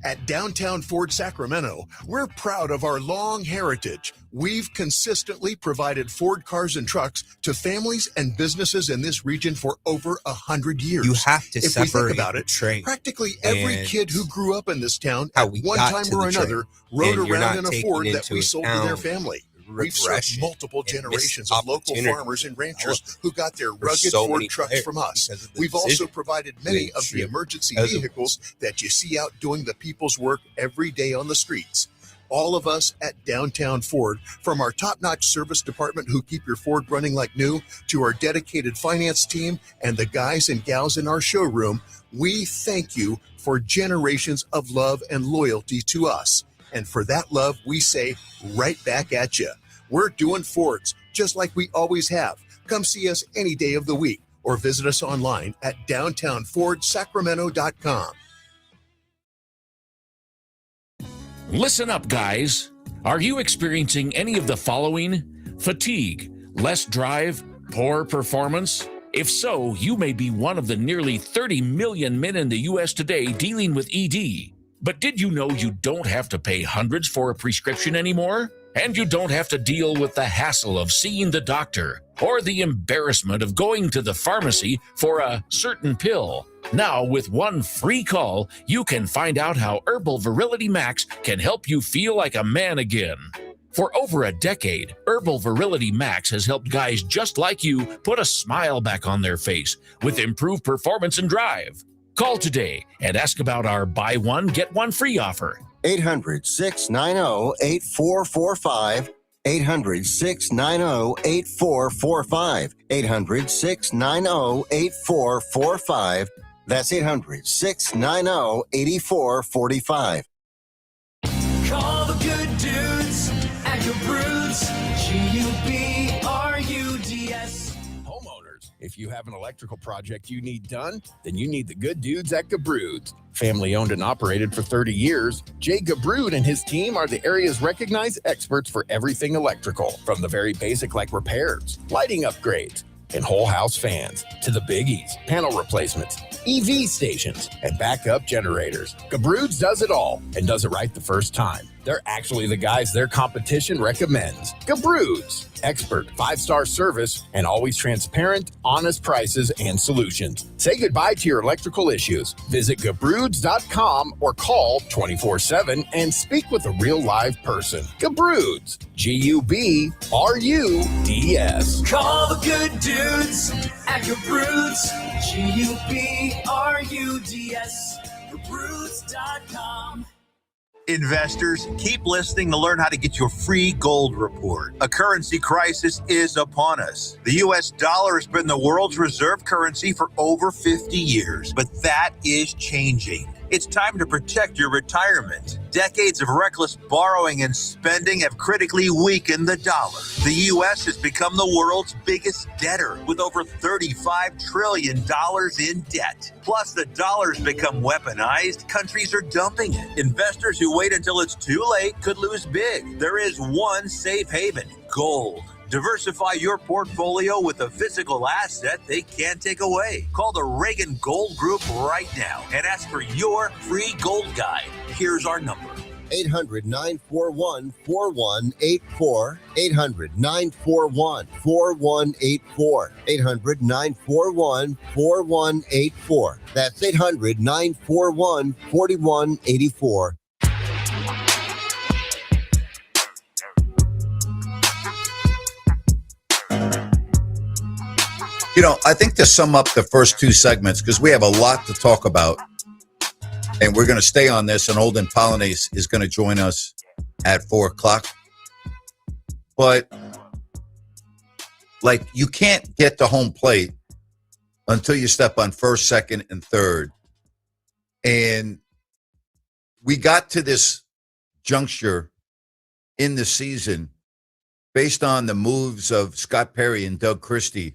At Downtown Ford Sacramento, we're proud of our long heritage. We've consistently provided Ford cars and trucks to families and businesses in this region for over 100 years. You have to if we separate think about it, the trade practically every and kid who grew up in this town how at we one got time to or the trade. another rode And you're around not in a taking Ford that into we sold to their account family. We've served regression multiple and generations missed of local opportunity farmers and to ranchers develop who got their for rugged so Ford many trucks players from us. because of the We've also decision provided to many of the ensure emergency because of- vehicles that you see out doing the people's work every day on the streets. All of us at Downtown Ford, from our top-notch service department who keep your Ford running like new, to our dedicated finance team and the guys and gals in our showroom, we thank you for generations of love and loyalty to us. And for that love, we say right back at you. We're doing Fords just like we always have. Come see us any day of the week or visit us online at downtownfordsacramento.com. Listen up, guys. Are you experiencing any of the following? Fatigue, less drive, poor performance? If so, you may be one of the nearly 30 million men in the U.S. today dealing with ED. But did you know you don't have to pay hundreds for a prescription anymore? And you don't have to deal with the hassle of seeing the doctor or the embarrassment of going to the pharmacy for a certain pill. Now, with one free call, you can find out how Herbal Virility Max can help you feel like a man again. For over a decade, Herbal Virility Max has helped guys just like you put a smile back on their face with improved performance and drive. Call today and ask about our buy one, get one free offer. 800-690-8445. 800-690-8445. 800-690-8445. That's 800-690-8445. Call the good dudes at Gabrudes. G-U-B-R-U-D-S. Homeowners, if you have an electrical project you need done, then you need the good dudes at Gabrudes. Family owned and operated for 30 years, Jay Gabrude and his team are the area's recognized experts for everything electrical, from the very basic like repairs, lighting upgrades, and whole house fans, to the biggies, panel replacements, EV stations, and backup generators. Gabrudes does it all and does it right the first time. They're actually the guys their competition recommends. Gabrudes, expert 5-star service and always transparent, honest prices and solutions. Say goodbye to your electrical issues. Visit Gabrudes.com or call 24/7 and speak with a real live person. Gabrudes, G-U-B-R-U-D-S. Call the good dudes at Gabrudes. G-U-B-R-U-D-S. Gabrudes.com. Investors, keep listening to learn how to get your free gold report. A currency crisis is upon us. The U.S. dollar has been the world's reserve currency for over 50 years, but that is changing. It's time to protect your retirement. Decades of reckless borrowing and spending have critically weakened the dollar. The U.S. has become the world's biggest debtor with over $35 trillion in debt. Plus, the dollar's become weaponized. Countries are dumping it. Investors who wait until it's too late could lose big. There is one safe haven: gold. Diversify your portfolio with a physical asset they can't take away. Call the Reagan Gold Group right now and ask for your free gold guide. Here's our number. 800-941-4184. 800-941-4184. 800-941-4184. That's 800-941-4184. You know, I think to sum up the first two segments, because we have a lot to talk about, and we're going to stay on this, and Olden Polonese is going to join us at 4 o'clock. But, like, you can't get to home plate until you step on first, second, and third. And we got to this juncture in the season based on the moves of Scott Perry and Doug Christie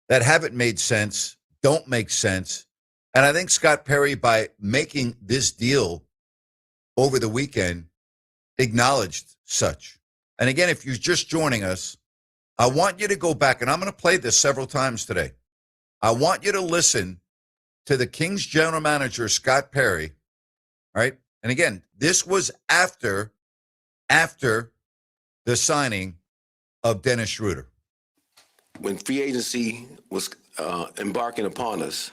that haven't made sense, don't make sense. And I think Scott Perry, by making this deal over the weekend, acknowledged such. And again, if you're just joining us, I want you to go back, and I'm going to play this several times today. I want you to listen to the Kings general manager, Scott Perry, right? And again, this was after the signing of Dennis Schroder. When free agency was embarking upon us,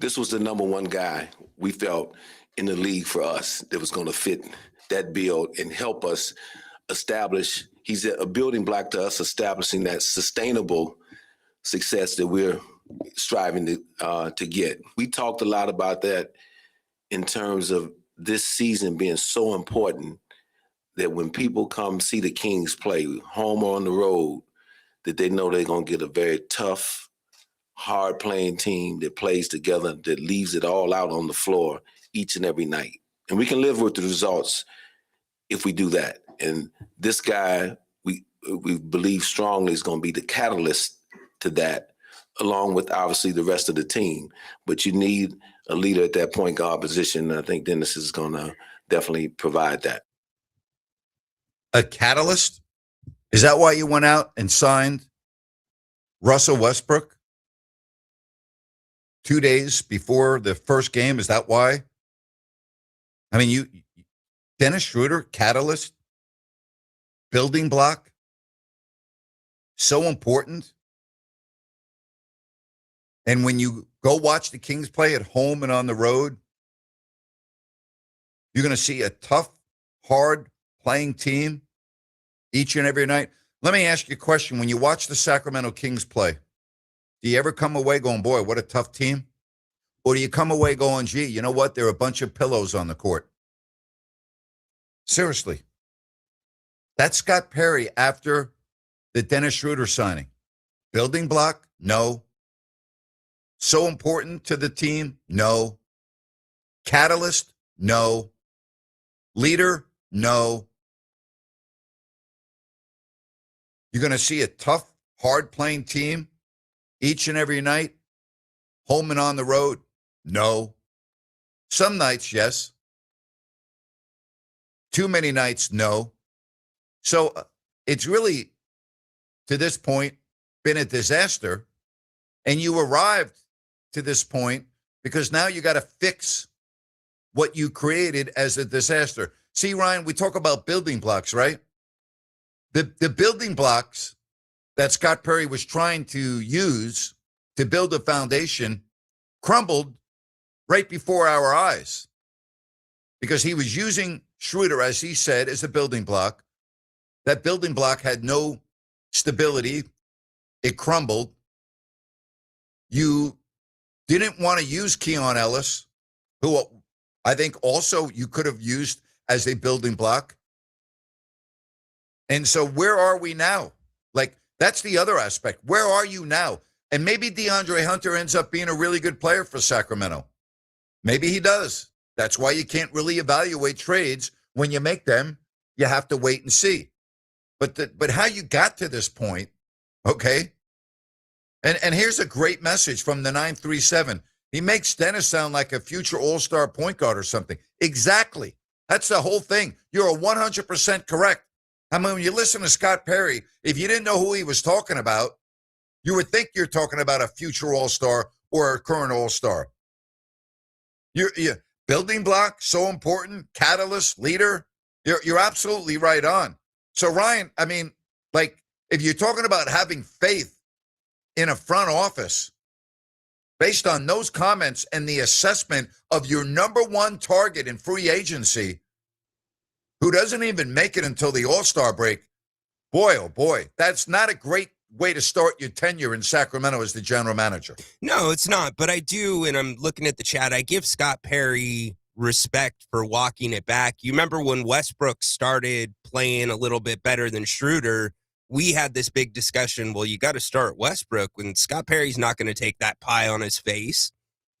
this was the number one guy we felt in the league for us that was going to fit that build and help us establish. He's a building block to us establishing that sustainable success that we're striving to get. We talked a lot about that in terms of this season being so important that when people come see the Kings play, home or on the road, that they know they're going to get a very tough, hard-playing team that plays together, that leaves it all out on the floor each and every night. And we can live with the results if we do that. And this guy, we believe strongly is going to be the catalyst to that, along with obviously the rest of the team. But you need a leader at that point guard position. And I think Dennis is going to definitely provide that. A catalyst? Is that why you went out and signed Russell Westbrook 2 days before the first game? Is that why? I mean, Dennis Schroder, catalyst, building block, so important. And when you go watch the Kings play at home and on the road, you're going to see a tough, hard playing team each and every night. Let me ask you a question. When you watch the Sacramento Kings play, do you ever come away going, boy, what a tough team? Or do you come away going, gee, you know what? There are a bunch of pillows on the court. Seriously. That's Scott Perry after the Dennis Schroder signing. Building block? No. So important to the team? No. Catalyst? No. Leader? No. You're going to see a tough, hard-playing team each and every night, home and on the road? No. Some nights, yes. Too many nights, no. So it's really, to this point, been a disaster. And you arrived to this point because now you got to fix what you created as a disaster. See, Ryan, we talk about building blocks, right? The building blocks that Scott Perry was trying to use to build a foundation crumbled right before our eyes because he was using Schroder, as he said, as a building block. That building block had no stability. It crumbled. You didn't want to use Keon Ellis, who I think also you could have used as a building block. And so where are we now? Like, that's the other aspect. Where are you now? And maybe DeAndre Hunter ends up being a really good player for Sacramento. Maybe he does. That's why you can't really evaluate trades when you make them. You have to wait and see. But how you got to this point, okay? And here's a great message from the 937. He makes Dennis sound like a future all-star point guard or something. Exactly. That's the whole thing. You're 100% correct. I mean, when you listen to Scott Perry, if you didn't know who he was talking about, you would think you're talking about a future all-star or a current all-star. You're building block, so important, catalyst, leader. You're absolutely right on. So, Ryan, I mean, like, if you're talking about having faith in a front office, based on those comments and the assessment of your number one target in free agency, who doesn't even make it until the All-Star break, boy, oh boy, that's not a great way to start your tenure in Sacramento as the general manager. No, it's not. But I do, and I'm looking at the chat, I give Scott Perry respect for walking it back. You remember when Westbrook started playing a little bit better than Schroder, we had this big discussion, well, you got to start Westbrook, when Scott Perry's not going to take that pie on his face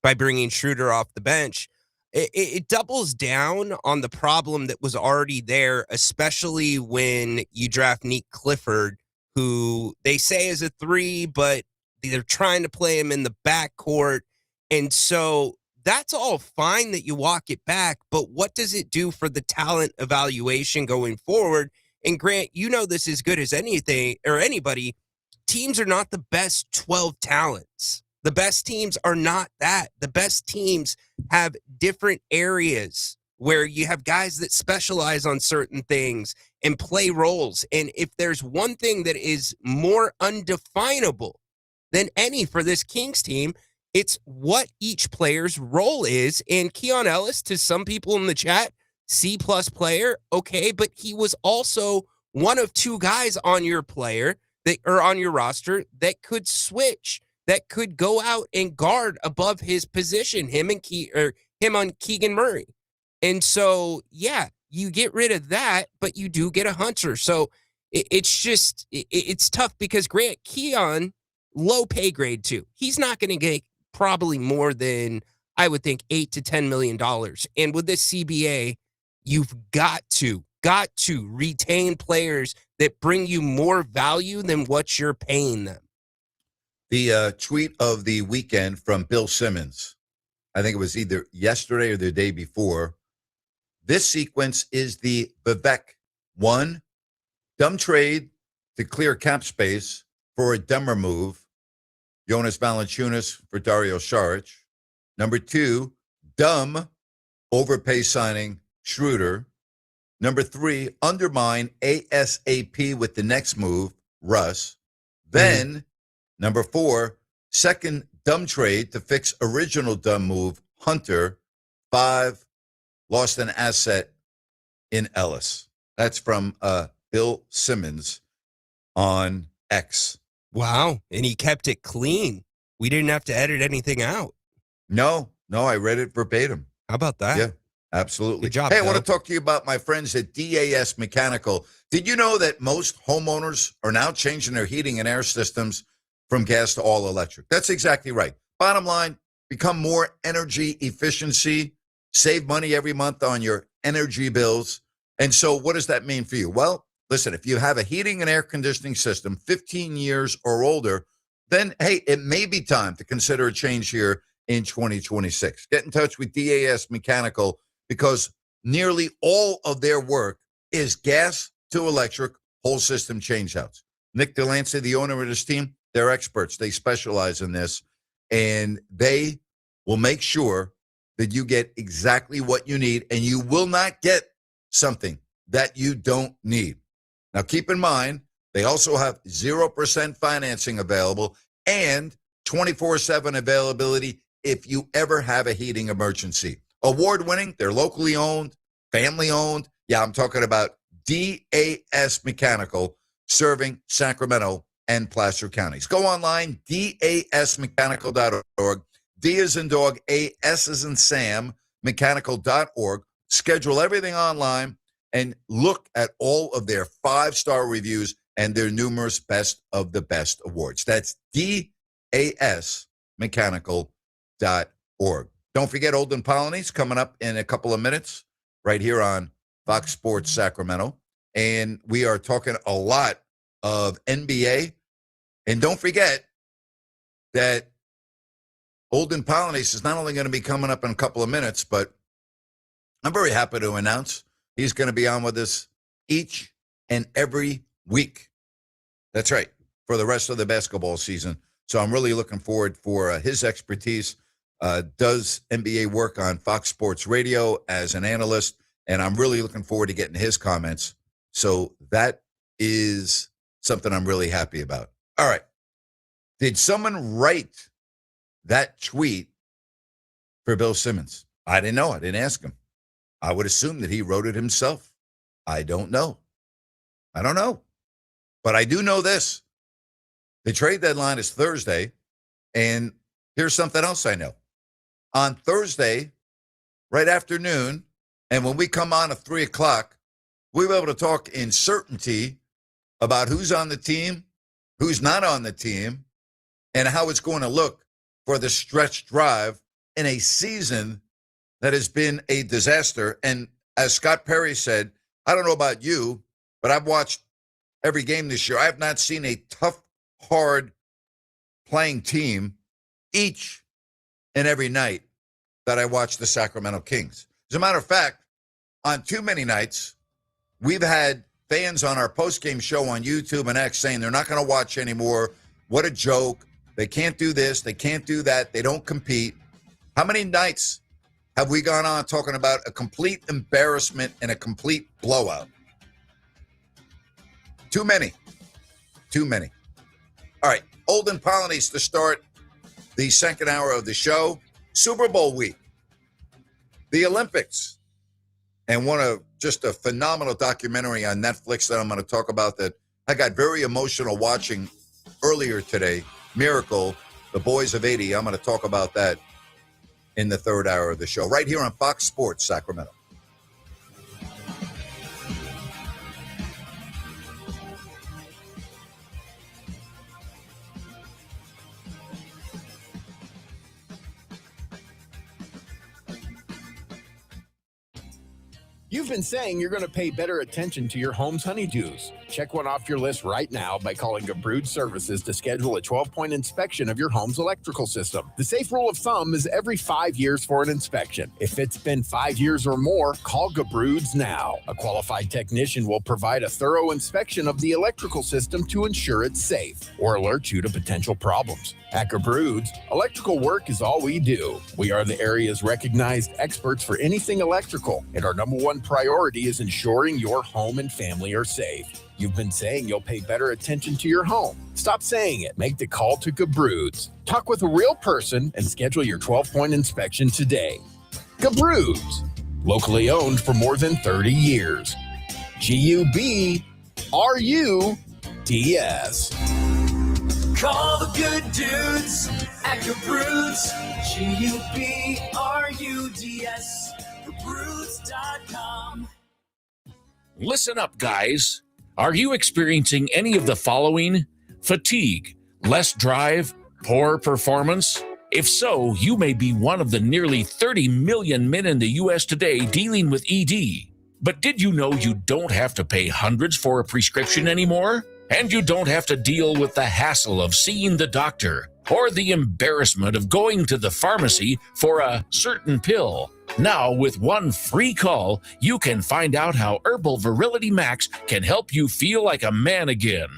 by bringing Schroder off the bench. It doubles down on the problem that was already there, especially when you draft Nick Clifford, who they say is a 3, but they're trying to play him in the backcourt. And so that's all fine that you walk it back, but what does it do for the talent evaluation going forward? And Grant, you know this as good as anything or anybody. Teams are not the best 12 talents. The best teams are not that. The best teams have different areas where you have guys that specialize on certain things and play roles. And if there's one thing that is more undefinable than any for this Kings team, it's what each player's role is. And Keon Ellis, to some people in the chat, C+ player, okay, but he was also one of two guys on your on your roster that could switch, that could go out and guard above his position, him on Keegan Murray. And so, yeah, you get rid of that, but you do get a Hunter. So it's tough because Grant, Keon, low pay grade too. He's not going to get probably more than, I would think, $8 to $10 million. And with this CBA, you've got to retain players that bring you more value than what you're paying them. The tweet of the weekend from Bill Simmons, I think it was either yesterday or the day before. This sequence is the Vivek. 1, dumb trade to clear cap space for a dumber move, Jonas Valanciunas for Dario Saric. Number 2, dumb overpay signing Schroder. Number 3, undermine ASAP with the next move, Russ. Then, number 4, second dumb trade to fix original dumb move, Hunter. 5, lost an asset in Ellis. That's from Bill Simmons on X. Wow. And he kept it clean. We didn't have to edit anything out. No, I read it verbatim. How about that? Yeah, absolutely. Good job, Hey, Bill. I want to talk to you about my friends at DAS Mechanical. Did you know that most homeowners are now changing their heating and air systems from gas to all electric? That's exactly right. Bottom line, become more energy efficiency, save money every month on your energy bills. And so what does that mean for you? Well, listen, if you have a heating and air conditioning system 15 years or older, then, hey, it may be time to consider a change here in 2026. Get in touch with DAS Mechanical because nearly all of their work is gas to electric whole system changeouts. Nick Delancey, the owner of this team, they're experts. They specialize in this, and they will make sure that you get exactly what you need, and you will not get something that you don't need. Now, keep in mind, they also have 0% financing available and 24/7 availability if you ever have a heating emergency. Award-winning, they're locally owned, family-owned. Yeah, I'm talking about DAS Mechanical, serving Sacramento and Placer counties. Go online, dasmechanical.org. D as in dog, A, S as in Sam, mechanical.org. Schedule everything online and look at all of their 5-star reviews and their numerous best of the best awards. That's dasmechanical.org. Don't forget Olden Polonies coming up in a couple of minutes right here on Fox Sports Sacramento. And we are talking a lot of NBA. And don't forget that Olden Polonies is not only going to be coming up in a couple of minutes, but I'm very happy to announce he's going to be on with us each and every week. That's right, for the rest of the basketball season. So I'm really looking forward for his expertise. Does NBA work on Fox Sports Radio as an analyst, and I'm really looking forward to getting his comments. So that is something I'm really happy about. All right. Did someone write that tweet for Bill Simmons? I didn't know. I didn't ask him. I would assume that he wrote it himself. I don't know. But I do know this. The trade deadline is Thursday, and here's something else I know. On Thursday, right afternoon, and when we come on at 3 o'clock, we'll be able to talk in certainty about who's on the team, who's not on the team, and how it's going to look for the stretch drive in a season that has been a disaster. And as Scott Perry said, I don't know about you, but I've watched every game this year. I have not seen a tough, hard playing team each and every night that I watch the Sacramento Kings. As a matter of fact, on too many nights, we've had fans on our post-game show on YouTube and X saying they're not going to watch anymore. What a joke. They can't do this. They can't do that. They don't compete. How many nights have we gone on talking about a complete embarrassment and a complete blowout? Too many. Too many. All right, Olden Polonies to start the second hour of the show. Super Bowl week, the Olympics, and just a phenomenal documentary on Netflix that I'm going to talk about that I got very emotional watching earlier today. Miracle, The Boys of 80. I'm going to talk about that in the third hour of the show, right here on Fox Sports Sacramento. You've been saying you're going to pay better attention to your home's honeydews. Check one off your list right now by calling Gabrude Services to schedule a 12-point inspection of your home's electrical system. The safe rule of thumb is every 5 years for an inspection. If it's been 5 years or more, call Gabrude's now. A qualified technician will provide a thorough inspection of the electrical system to ensure it's safe or alert you to potential problems. At Gabrude's, electrical work is all we do. We are the area's recognized experts for anything electrical, and our number one priority is ensuring your home and family are safe. You've been saying you'll pay better attention to your home. Stop saying it. Make the call to Gabrude's. Talk with a real person and schedule your 12-point inspection today. Gabrude's, locally owned for more than 30 years. Gubruds. Call the good dudes at Gabruds. Gubruds. Gabruds.com. Listen up, guys. Are you experiencing any of the following? Fatigue, less drive, poor performance? If so, you may be one of the nearly 30 million men in the U.S. today dealing with ED. But did you know you don't have to pay hundreds for a prescription anymore? And you don't have to deal with the hassle of seeing the doctor or the embarrassment of going to the pharmacy for a certain pill. Now, with one free call, you can find out how Herbal Virility Max can help you feel like a man again.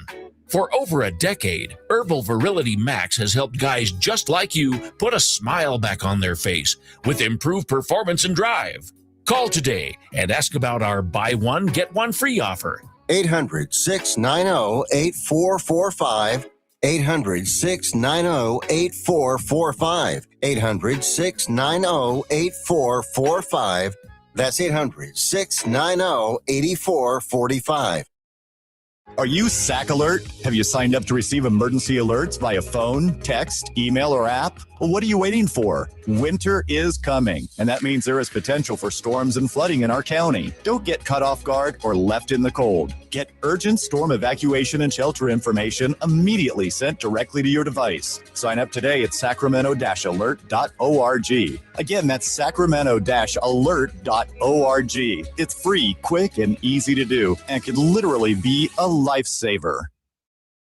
For over a decade, Herbal Virility Max has helped guys just like you put a smile back on their face with improved performance and drive. Call today and ask about our buy one, get one free offer. 800-690-8445. 800-690-8445. 800-690-8445. That's 800-690-8445. Are you SAC Alert? Have you signed up to receive emergency alerts via phone, text, email, or app? Well, what are you waiting for? Winter is coming, and that means there is potential for storms and flooding in our county. Don't get caught off guard or left in the cold. Get urgent storm evacuation and shelter information immediately sent directly to your device. Sign up today at sacramento-alert.org. Again, that's sacramento-alert.org. It's free, quick, and easy to do, and can literally be a lifesaver.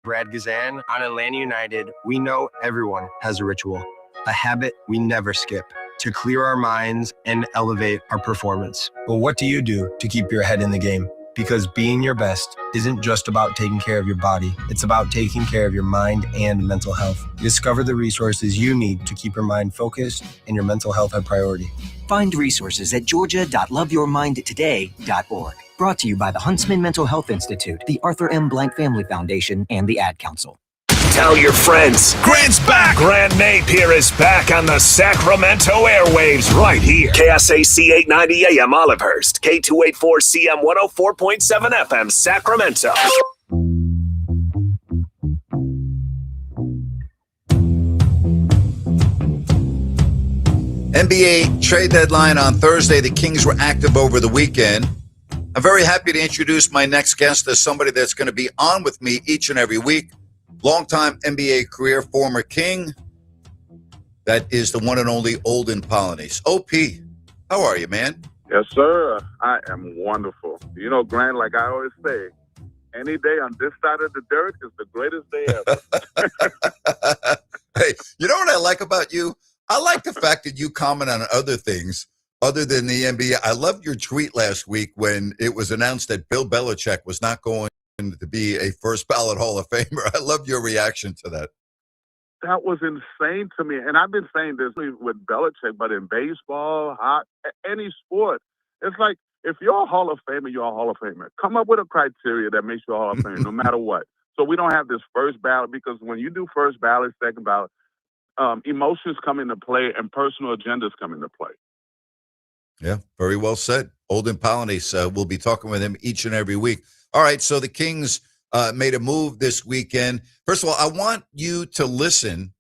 Brad Gazan, on Atlanta United, we know everyone has a ritual, a habit we never skip to clear our minds and elevate our performance. But what do you do to keep your head in the game? Because being your best isn't just about taking care of your body. It's about taking care of your mind and mental health. Discover the resources you need to keep your mind focused and your mental health a priority. Find resources at georgia.loveyourmindtoday.org. Brought to you by the Huntsman Mental Health Institute, the Arthur M. Blank Family Foundation, and the Ad Council. Tell your friends. Grant's back. Grant Napear is back on the Sacramento airwaves right here. KSAC 890 AM Olivehurst. K284CM 104.7 FM Sacramento. NBA trade deadline on Thursday. The Kings were active over the weekend. I'm very happy to introduce my next guest as somebody that's going to be on with me each and every week. Longtime NBA career, former King. That is the one and only Olden Polonies. OP, how are you, man? Yes, sir. I am wonderful. You know, Grant, like I always say, any day on this side of the dirt is the greatest day ever. Hey, you know what I like about you? I like the fact that you comment on other things other than the NBA. I loved your tweet last week when it was announced that Bill Belichick was not going to be a first ballot Hall of Famer. I loved your reaction to that. That was insane to me. And I've been saying this with Belichick, but in baseball, any sport, it's like if you're a Hall of Famer, you're a Hall of Famer. Come up with a criteria that makes you a Hall of Famer, no matter what. So we don't have this first ballot, because when you do first ballot, second ballot, emotions come into play and personal agendas come into play. Yeah, very well said. Olden Polynice, we'll be talking with him each and every week. All right, so the Kings made a move this weekend. First of all, I want you to listen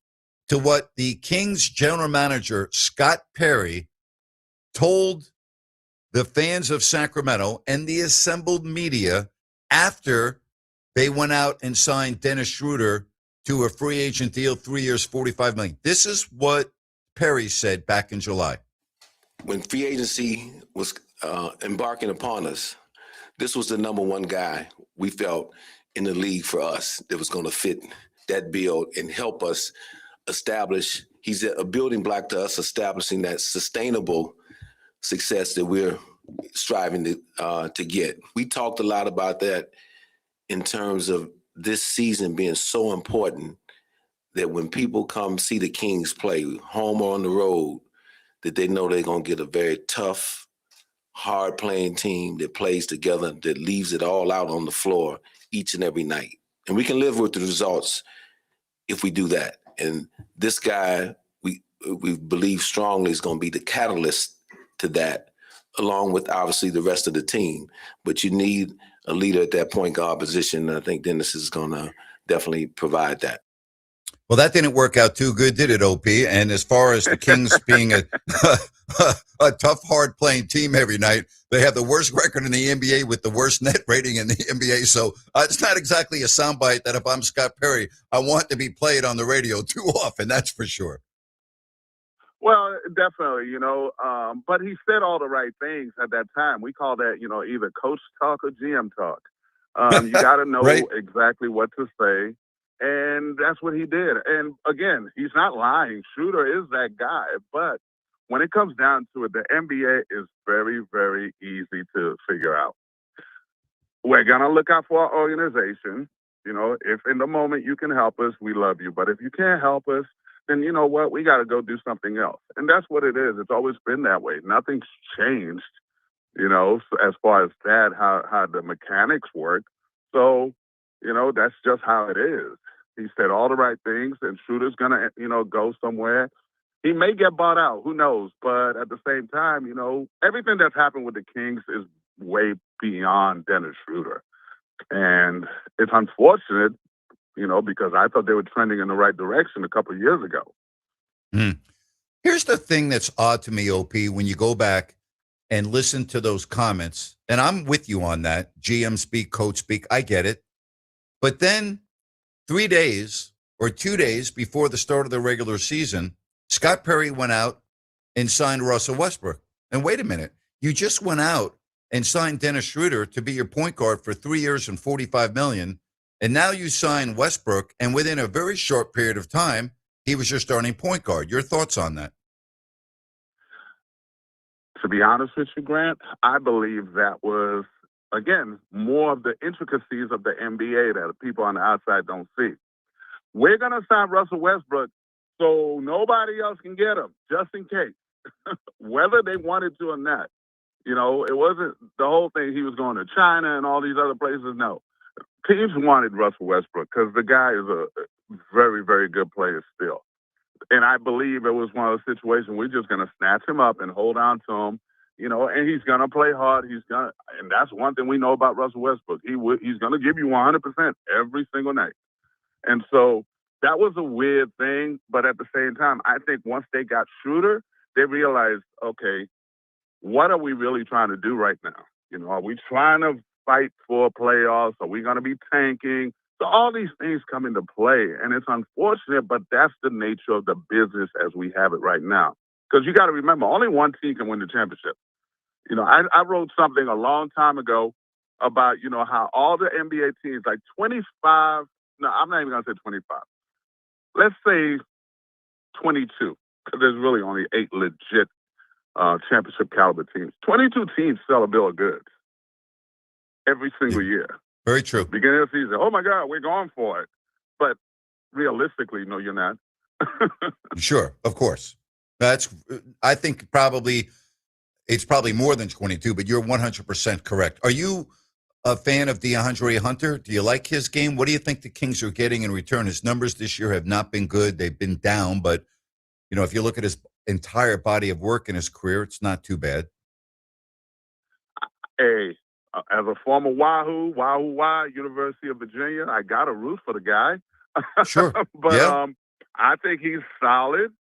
to what the Kings general manager, Scott Perry, told the fans of Sacramento and the assembled media after they went out and signed Dennis Schroder to a free agent deal, 3 years, $45 million. This is what Perry said back in July. When free agency was embarking upon us, this was the number one guy we felt in the league for us that was going to fit that bill and help us establish. He's a building block to us establishing that sustainable success that we're striving to get. We talked a lot about that in terms of this season being so important that when people come see the Kings play, home or on the road, that they know they're going to get a very tough, hard-playing team that plays together, that leaves it all out on the floor each and every night. And we can live with the results if we do that. And this guy, we believe strongly, is going to be the catalyst to that, along with, obviously, the rest of the team. But you need a leader at that point guard position, and I think Dennis is going to definitely provide that. Well, that didn't work out too good, did it, OP? And as far as the Kings being a tough, hard-playing team every night, they have the worst record in the NBA with the worst net rating in the NBA. So it's not exactly a soundbite that if I'm Scott Perry, I want to be played on the radio too often, that's for sure. Well, definitely, but he said all the right things at that time. We call that, either coach talk or GM talk. You got to know right. exactly what to say. And that's what he did. And again, he's not lying. Schroder is that guy. But when it comes down to it, the NBA is very, very easy to figure out. We're going to look out for our organization. If in the moment you can help us, we love you. But if you can't help us, then you know what? We got to go do something else. And that's what it is. It's always been that way. Nothing's changed, as far as that, how the mechanics work. So, that's just how it is. He said all the right things, and Schroder's going to, go somewhere. He may get bought out. Who knows? But at the same time, everything that's happened with the Kings is way beyond Dennis Schroder. And it's unfortunate, because I thought they were trending in the right direction a couple of years ago. Here's the thing that's odd to me, OP, when you go back and listen to those comments, and I'm with you on that, GM speak, coach speak, I get it. But then 3 days or 2 days before the start of the regular season, Scott Perry went out and signed Russell Westbrook. And wait a minute, you just went out and signed Dennis Schroder to be your point guard for 3 years and $45 million. And now you sign Westbrook, and within a very short period of time, he was your starting point guard. Your thoughts on that? To be honest with you, Grant, I believe that was, again, more of the intricacies of the NBA that people on the outside don't see. We're going to sign Russell Westbrook so nobody else can get him, just in case, whether they wanted to or not. It wasn't the whole thing he was going to China and all these other places. No. Teams wanted Russell Westbrook because the guy is a very, very good player still. And I believe it was one of those situations we're just going to snatch him up and hold on to him, and he's going to play hard. And that's one thing we know about Russell Westbrook. He's going to give you 100% every single night. And so that was a weird thing. But at the same time, I think once they got Schroder, they realized, okay, what are we really trying to do right now? Are we trying to fight for playoffs? Are we going to be tanking? So all these things come into play, and it's unfortunate, but that's the nature of the business as we have it right now. Because you got to remember, only one team can win the championship. I wrote something a long time ago about, how all the NBA teams, like 25, no, I'm not even going to say 25. Let's say 22, because there's really only 8 legit championship caliber teams. 22 teams sell a bill of goods every single year. Very true. Beginning of the season, oh my God, we're going for it. But realistically, no, you're not. Sure, of course. I think it's probably more than 22, but you're 100% correct. Are you a fan of DeAndre Hunter? Do you like his game? What do you think the Kings are getting in return? His numbers this year have not been good. They've been down, but if you look at his entire body of work in his career, it's not too bad. Hey, as a former Wahoo, University of Virginia, I got to root for the guy. Sure. But yeah. I think he's solid.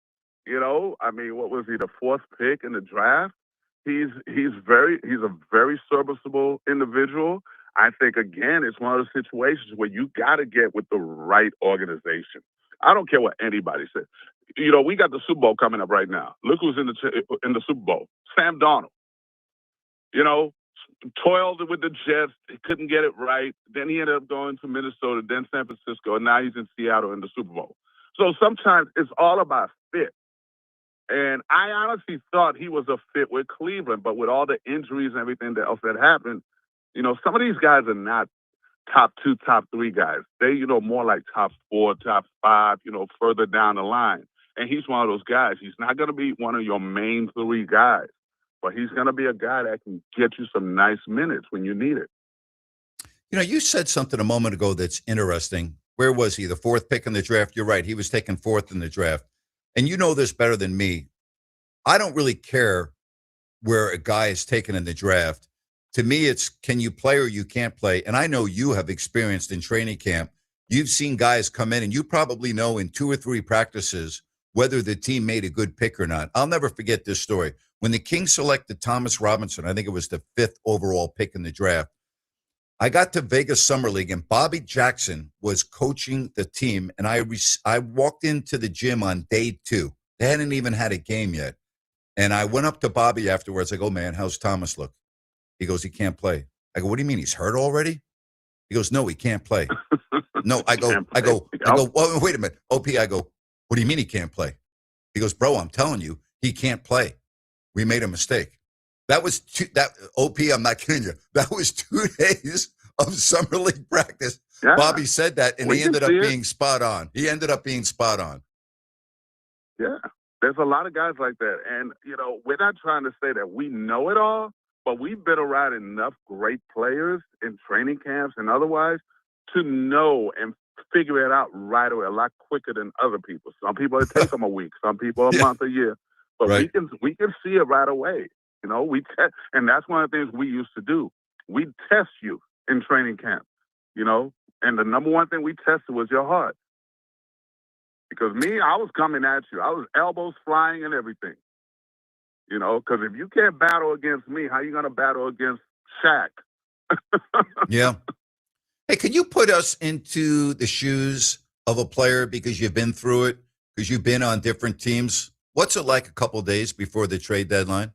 What was he, the fourth pick in the draft? He's a very serviceable individual. I think, again, it's one of those situations where you got to get with the right organization. I don't care what anybody says. We got the Super Bowl coming up right now. Look who's in the Super Bowl. Sam Darnold. Toiled with the Jets. He couldn't get it right. Then he ended up going to Minnesota, then San Francisco, and now he's in Seattle in the Super Bowl. So sometimes it's all about fit. And I honestly thought he was a fit with Cleveland, but with all the injuries and everything else that happened, some of these guys are not top 2, top 3 guys. They, more like top 4, top 5, further down the line. And he's one of those guys. He's not going to be one of your main 3 guys, but he's going to be a guy that can get you some nice minutes when you need it. You said something a moment ago that's interesting. Where was he? The 4th pick in the draft? You're right. He was taken 4th in the draft. And you know this better than me. I don't really care where a guy is taken in the draft. To me, it's can you play or you can't play. And I know you have experienced in training camp. You've seen guys come in, and you probably know in 2 or 3 practices whether the team made a good pick or not. I'll never forget this story. When the Kings selected Thomas Robinson, I think it was the 5th overall pick in the draft, I got to Vegas Summer League, and Bobby Jackson was coaching the team, and I walked into the gym on day 2. They hadn't even had a game yet. And I went up to Bobby afterwards. I go, man, how's Thomas look? He goes, he can't play. I go, what do you mean? He's hurt already? He goes, no, he can't play. No, I go, well, wait a minute. OP, I go, what do you mean he can't play? He goes, bro, I'm telling you, he can't play. We made a mistake. That was OP, I'm not kidding you. That was 2 days of summer league practice. Yeah. Bobby said that, and he ended up being spot on. Yeah. There's a lot of guys like that. And, we're not trying to say that we know it all, but we've been around enough great players in training camps and otherwise to know and figure it out right away a lot quicker than other people. Some people, it takes them a week. Some people, a month, a year. But we can see it right away. And that's one of the things we used to do. We test you in training camp, and the number one thing we tested was your heart. Because I was coming at you. I was elbows flying and everything. Because if you can't battle against me, how are you going to battle against Shaq? Yeah. Hey, can you put us into the shoes of a player because you've been through it, because you've been on different teams? What's it like a couple of days before the trade deadline?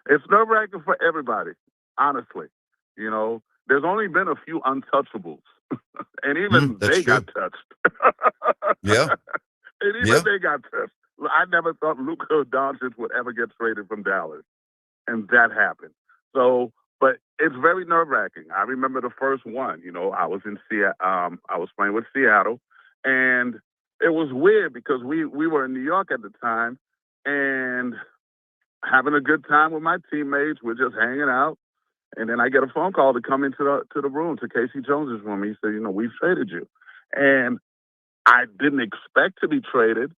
It's nerve-wracking for everybody, honestly. There's only been a few untouchables, and even they got touched. Yeah. And even they got touched. I never thought Luka Doncic would ever get traded from Dallas, and that happened. So, but it's very nerve-wracking. I remember the first one. I was in Seattle. I was playing with Seattle, and it was weird because we were in New York at the time, and having a good time with my teammates. We're just hanging out. And then I get a phone call to come into the room, to Casey Jones's room. He said, we've traded you. And I didn't expect to be traded.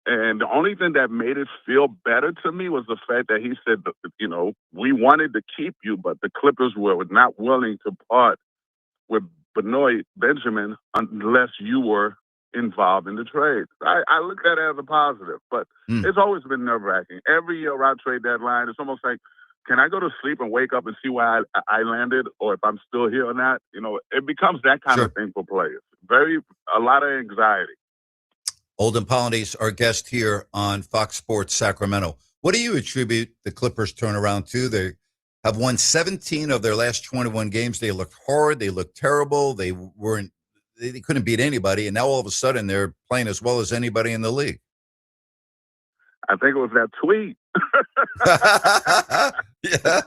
And the only thing that made it feel better to me was the fact that he said, we wanted to keep you, but the Clippers were not willing to part with Benoit Benjamin unless you were involved in the trade. I look at it as a positive, but it's always been nerve-wracking. Every year around trade deadline, it's almost like, can I go to sleep and wake up and see where I landed, or if I'm still here or not? It becomes that kind of thing for players. A lot of anxiety. Olden Polynice, our guest here on Fox Sports Sacramento. What do you attribute the Clippers turnaround to? They have won 17 of their last 21 games. They looked hard. They looked terrible. They weren't they couldn't beat anybody, and now all of a sudden they're playing as well as anybody in the league. I think it was that tweet. Yeah.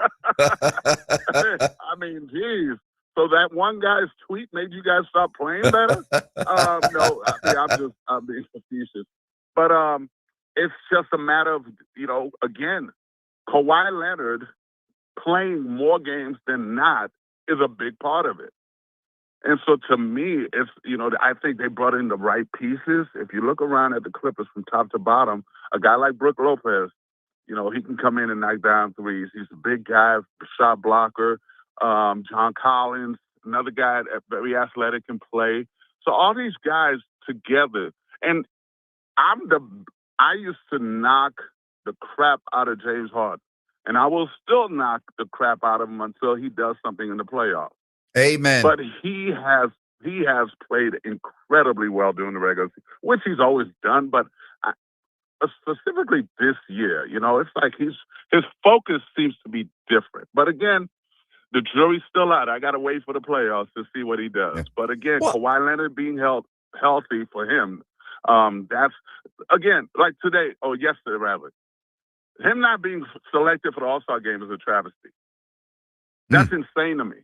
I mean, geez. So that one guy's tweet made you guys stop playing better? No, I'm being facetious. But it's just a matter of, again, Kawhi Leonard playing more games than not is a big part of it. And so to me, it's, I think they brought in the right pieces. If you look around at the Clippers from top to bottom, a guy like Brook Lopez, he can come in and knock down threes. He's a big guy, shot blocker. John Collins, another guy, very athletic, can play. So all these guys together, and I used to knock the crap out of James Harden, and I will still knock the crap out of him until he does something in the playoffs. Amen. But he has played incredibly well during the regular season, which he's always done. But specifically this year, it's like his focus seems to be different. But again, the jury's still out. I got to wait for the playoffs to see what he does. Yeah. But again, Kawhi Leonard being healthy for him, that's, again, like yesterday rather, him not being selected for the All-Star game is a travesty. That's insane to me.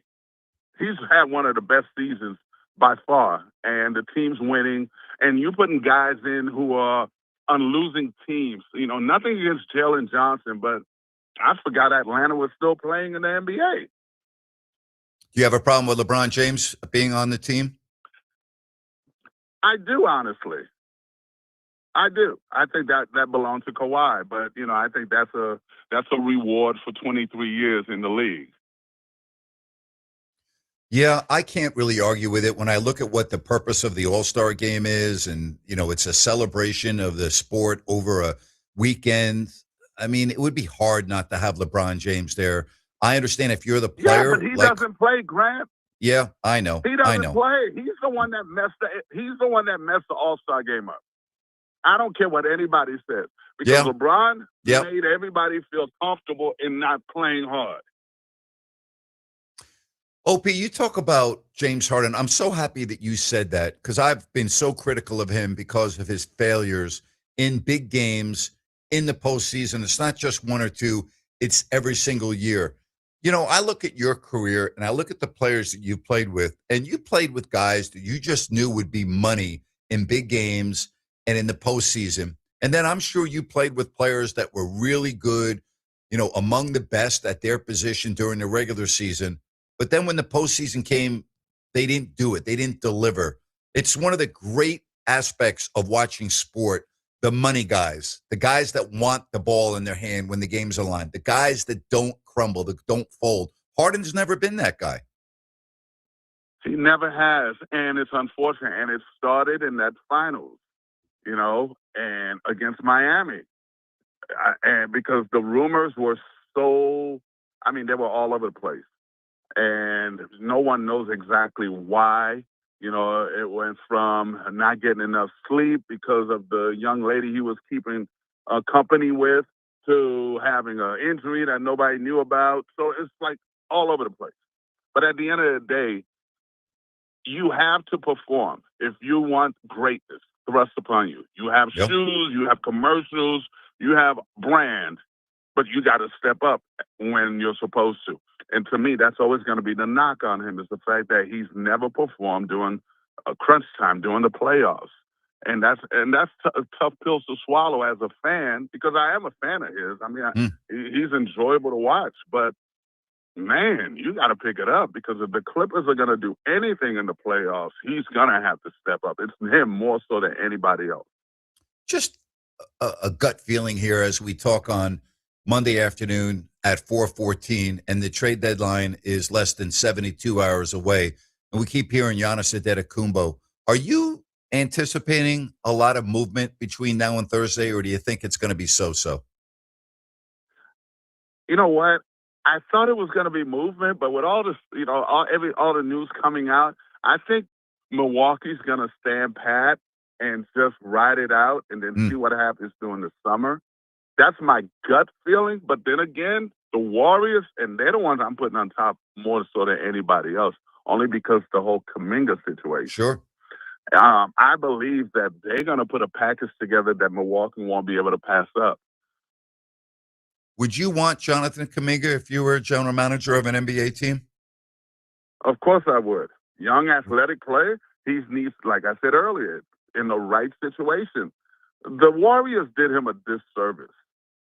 He's had one of the best seasons by far, and the team's winning, and you're putting guys in who are on losing teams. Nothing against Jalen Johnson, but I forgot Atlanta was still playing in the NBA. Do you have a problem with LeBron James being on the team? I do, honestly. I do. I think that belongs to Kawhi, but I think that's a reward for 23 years in the league. Yeah, I can't really argue with it when I look at what the purpose of the All-Star game is, and it's a celebration of the sport over a weekend. I mean, it would be hard not to have LeBron James there. I understand if you're the player. Yeah, but he doesn't play, Grant. Yeah, I know. He doesn't play. He's the one that messed the All-Star game up. I don't care what anybody says. Because LeBron made everybody feel comfortable in not playing hard. OP, you talk about James Harden. I'm so happy that you said that because I've been so critical of him because of his failures in big games in the postseason. It's not just one or two. It's every single year. I look at your career and I look at the players that you played with, and you played with guys that you just knew would be money in big games and in the postseason. And then I'm sure you played with players that were really good, among the best at their position during the regular season. But then when the postseason came, they didn't do it. They didn't deliver. It's one of the great aspects of watching sport, the money guys, the guys that want the ball in their hand when the game's aligned, the guys that don't crumble, that don't fold. Harden's never been that guy. He never has, and it's unfortunate. And it started in that finals, and against Miami. And because the rumors were they were all over the place. And no one knows exactly why. It went from not getting enough sleep because of the young lady he was keeping company with to having an injury that nobody knew about. So it's like all over the place. But at the end of the day, you have to perform if you want greatness thrust upon you. You have shoes, you have commercials, you have brand, but you got to step up when you're supposed to. And to me, that's always going to be the knock on him, is the fact that he's never performed during a crunch time, during the playoffs. And that's tough pills to swallow as a fan, because I am a fan of his. I mean, he's enjoyable to watch, but man, you got to pick it up, because if the Clippers are going to do anything in the playoffs, he's going to have to step up. It's him more so than anybody else. Just a gut feeling here as we talk on Monday afternoon at 4:14, and the trade deadline is less than 72 hours away. And we keep hearing Giannis Antetokounmpo. Are you anticipating a lot of movement between now and Thursday, or do you think it's going to be so-so? You know what? I thought it was going to be movement, but with all this, all the news coming out, I think Milwaukee's going to stand pat and just ride it out and then see what happens during the summer. That's my gut feeling. But then again, the Warriors, and they're the ones I'm putting on top more so than anybody else, only because the whole Kuminga situation. Sure. I believe that they're going to put a package together that Milwaukee won't be able to pass up. Would you want Jonathan Kuminga if you were a general manager of an NBA team? Of course I would. Young, athletic player. He needs, like I said earlier, in the right situation. The Warriors did him a disservice.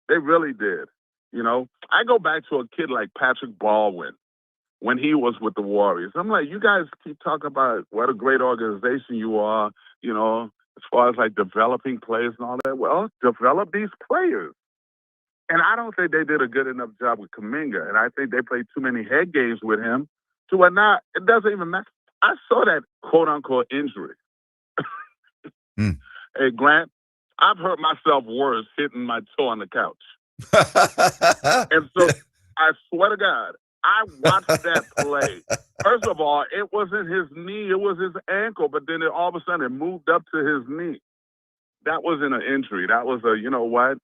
They really did. You know, I go back to a kid like Patrick Baldwin when he was with the Warriors. I'm like, you guys keep talking about what a great organization you are, you know, as far as like developing players and all that. Well, develop these players. And I don't think they did a good enough job with Kuminga. And I think they played too many head games with him to where now it doesn't even matter. I saw that quote unquote injury. Hey, Grant, I've hurt myself worse hitting my toe on the couch. And so I swear to God, I watched that play. First of all, it wasn't his knee, it was his ankle, but then all of a sudden it moved up to his knee. That wasn't an injury. That was a, you know what?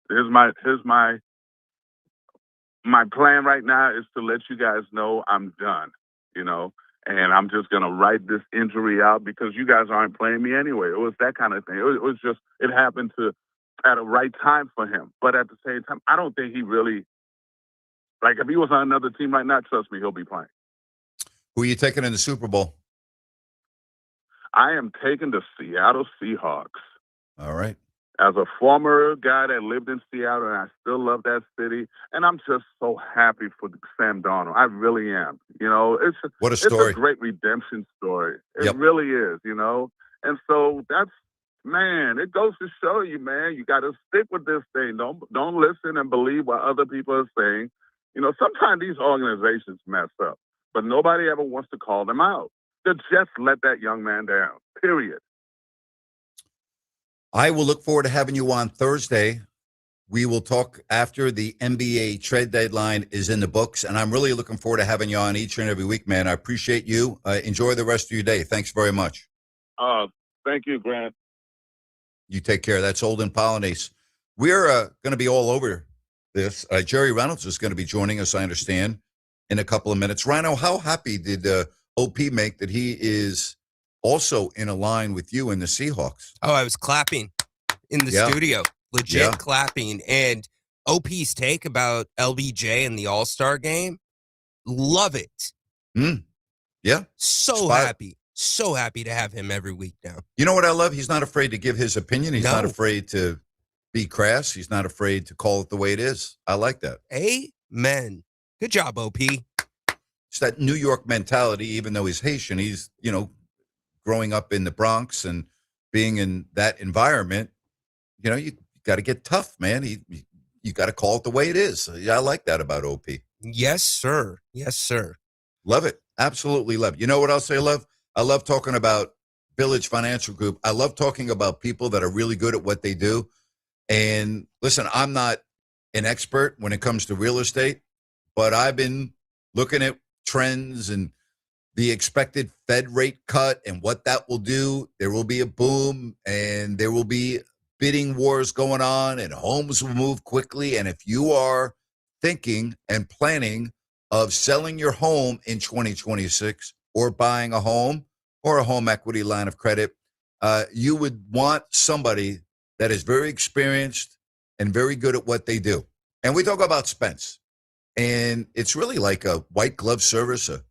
Here's my plan right now is to let you guys know I'm done, you know, and I'm just going to write this injury out because you guys aren't playing me anyway. It was that kind of thing. It was just, it happened at a right time for him. But at the same time, I don't think he really, like if he was on another team right now, trust me, he'll be playing. Who are you taking in the Super Bowl? I am taking the Seattle Seahawks. All right. As a former guy that lived in Seattle, and I still love that city, and I'm just so happy for Sam Darnold. I really am. You know, What a story. It's a great redemption story. It really is, you know. And so that's, man, it goes to show you, man, you got to stick with this thing. Don't listen and believe what other people are saying. You know, sometimes these organizations mess up, but nobody ever wants to call them out. They just let that young man down, period. I will look forward to having you on Thursday. We will talk after the NBA trade deadline is in the books, and I'm really looking forward to having you on each and every week, man. I appreciate you. Enjoy the rest of your day. Thanks very much. Thank you, Grant. You take care. That's Olden Polynice. We're going to be all over this. Jerry Reynolds is going to be joining us, I understand, in a couple of minutes. Rhino, how happy did OP make that he is also in a line with you and the Seahawks? Oh, I was clapping in the studio, legit clapping. And OP's take about LBJ and the All-Star game, love it. Yeah. So happy to have him every week now. You know what I love? He's not afraid to give his opinion. He's not afraid to be crass. He's not afraid to call it the way it is. I like that. Amen. Good job, OP. It's that New York mentality, even though he's Haitian. He's, you know, growing up in the Bronx and being in that environment, you know, you got to get tough, man. You got to call it the way it is. I like that about OP. Yes, sir. Yes, sir. Love it. Absolutely love it. You know what else I love? I love talking about Village Financial Group. I love talking about people that are really good at what they do. And listen, I'm not an expert when it comes to real estate, but I've been looking at trends and the expected Fed rate cut and what that will do. There will be a boom and there will be bidding wars going on and homes will move quickly. And if you are thinking and planning of selling your home in 2026 or buying a home or a home equity line of credit, you would want somebody that is very experienced and very good at what they do. And we talk about Spence. And it's really like a white glove service, a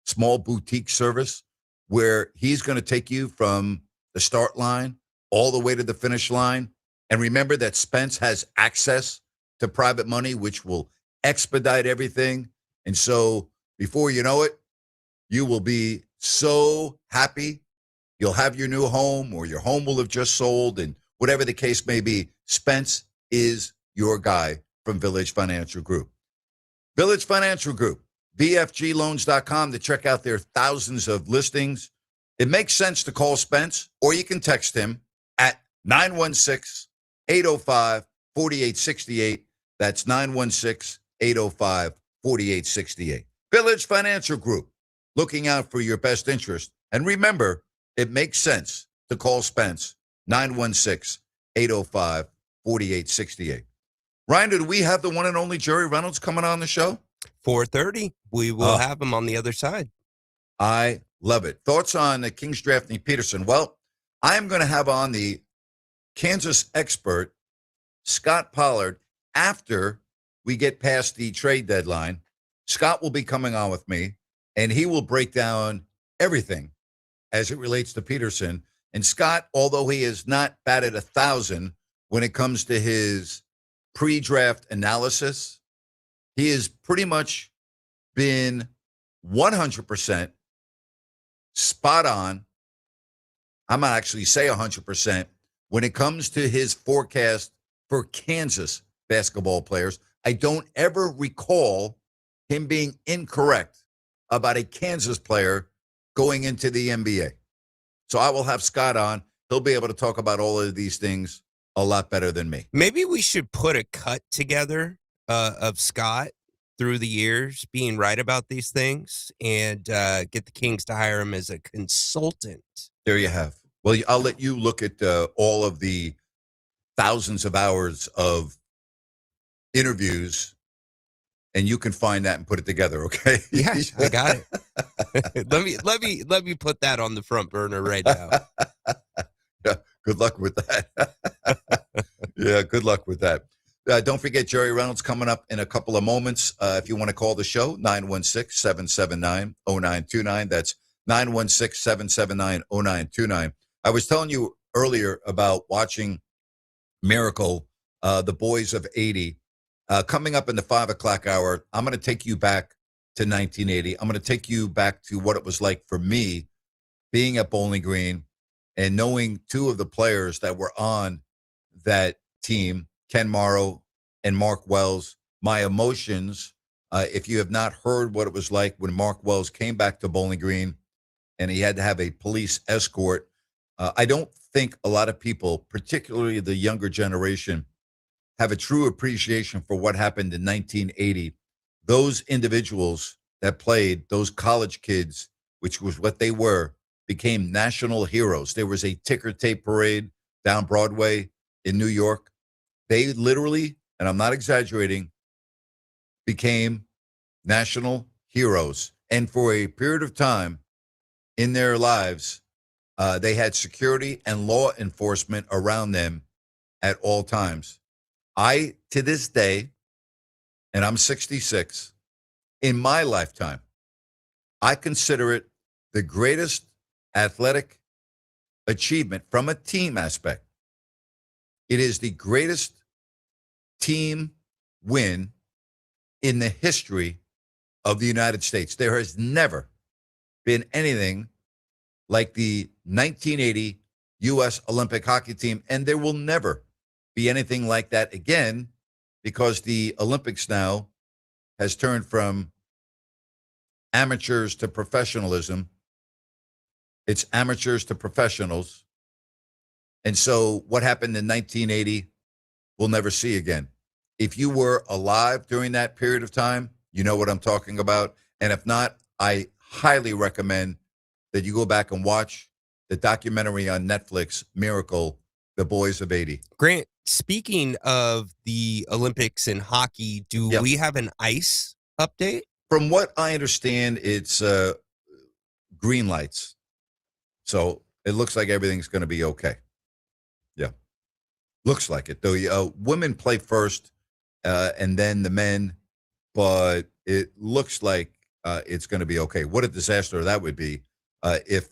small boutique service where he's going to take you from the start line all the way to the finish line. And remember that Spence has access to private money, which will expedite everything. And so before you know it, you will be so happy. You'll have your new home or your home will have just sold, and whatever the case may be, Spence is your guy from Village Financial Group. Village Financial Group, VFGloans.com to check out their thousands of listings. It makes sense to call Spence, or you can text him at 916-805-4868. That's 916-805-4868. Village Financial Group, looking out for your best interest. And remember, it makes sense to call Spence, 916-805-4868. Ryan, do we have the one and only Jerry Reynolds coming on the show? 4:30. We will have him on the other side. I Love it. Thoughts on the Kings draft Nate Peterson? Well, I'm going to have on the Kansas expert, Scott Pollard, after we get past the trade deadline. Scott will be coming on with me, and he will break down everything as it relates to Peterson. And Scott, although he has not batted 1,000 when it comes to his pre-draft analysis, he has pretty much been 100% spot on. I might actually say 100% when it comes to his forecast for Kansas basketball players. I don't ever recall him being incorrect about a Kansas player going into the NBA. So I will have Scott on. He'll be able to talk about all of these things a lot better than me. Maybe we should put a cut together of Scott through the years being right about these things and get the Kings to hire him as a consultant. There you have. Well, I'll let you look at all of the thousands of hours of interviews, and you can find that and put it together, okay? Yeah, I got it. let me put that on the front burner right now. Yeah, good luck with that. Yeah, good luck with that. Don't forget Jerry Reynolds coming up in a couple of moments. If you want to call the show, 916-779-0929. That's 916-779-0929. I was telling you earlier about watching Miracle, the Boys of 80. Coming up in the 5 o'clock hour, I'm going to take you back to 1980. I'm going to take you back to what it was like for me being at Bowling Green and knowing two of the players that were on that team, Ken Morrow and Mark Wells. My emotions, if you have not heard what it was like when Mark Wells came back to Bowling Green and he had to have a police escort, I don't think a lot of people, particularly the younger generation, have a true appreciation for what happened in 1980. Those individuals that played, those college kids, which was what they were, became national heroes. There was a ticker tape parade down Broadway in New York. They literally, and I'm not exaggerating, became national heroes. And for a period of time in their lives, they had security and law enforcement around them at all times. I, to this day, and I'm 66, in my lifetime, I consider it the greatest athletic achievement from a team aspect. It is the greatest team win in the history of the United States. There has never been anything like the 1980 U.S. Olympic hockey team, and there will never be anything like that again, because the Olympics now has turned from amateurs to professionalism. It's amateurs to professionals. And so what happened in 1980, we'll never see again. If you were alive during that period of time, you know what I'm talking about. And if not, I highly recommend that you go back and watch the documentary on Netflix, Miracle, The Boys of 80. Grant, speaking of the Olympics in hockey, do we have an ice update? From what I understand, it's green lights. So it looks like everything's going to be okay. Yeah. Looks like it. Though women play first and then the men, but it looks like it's going to be okay. What a disaster that would be if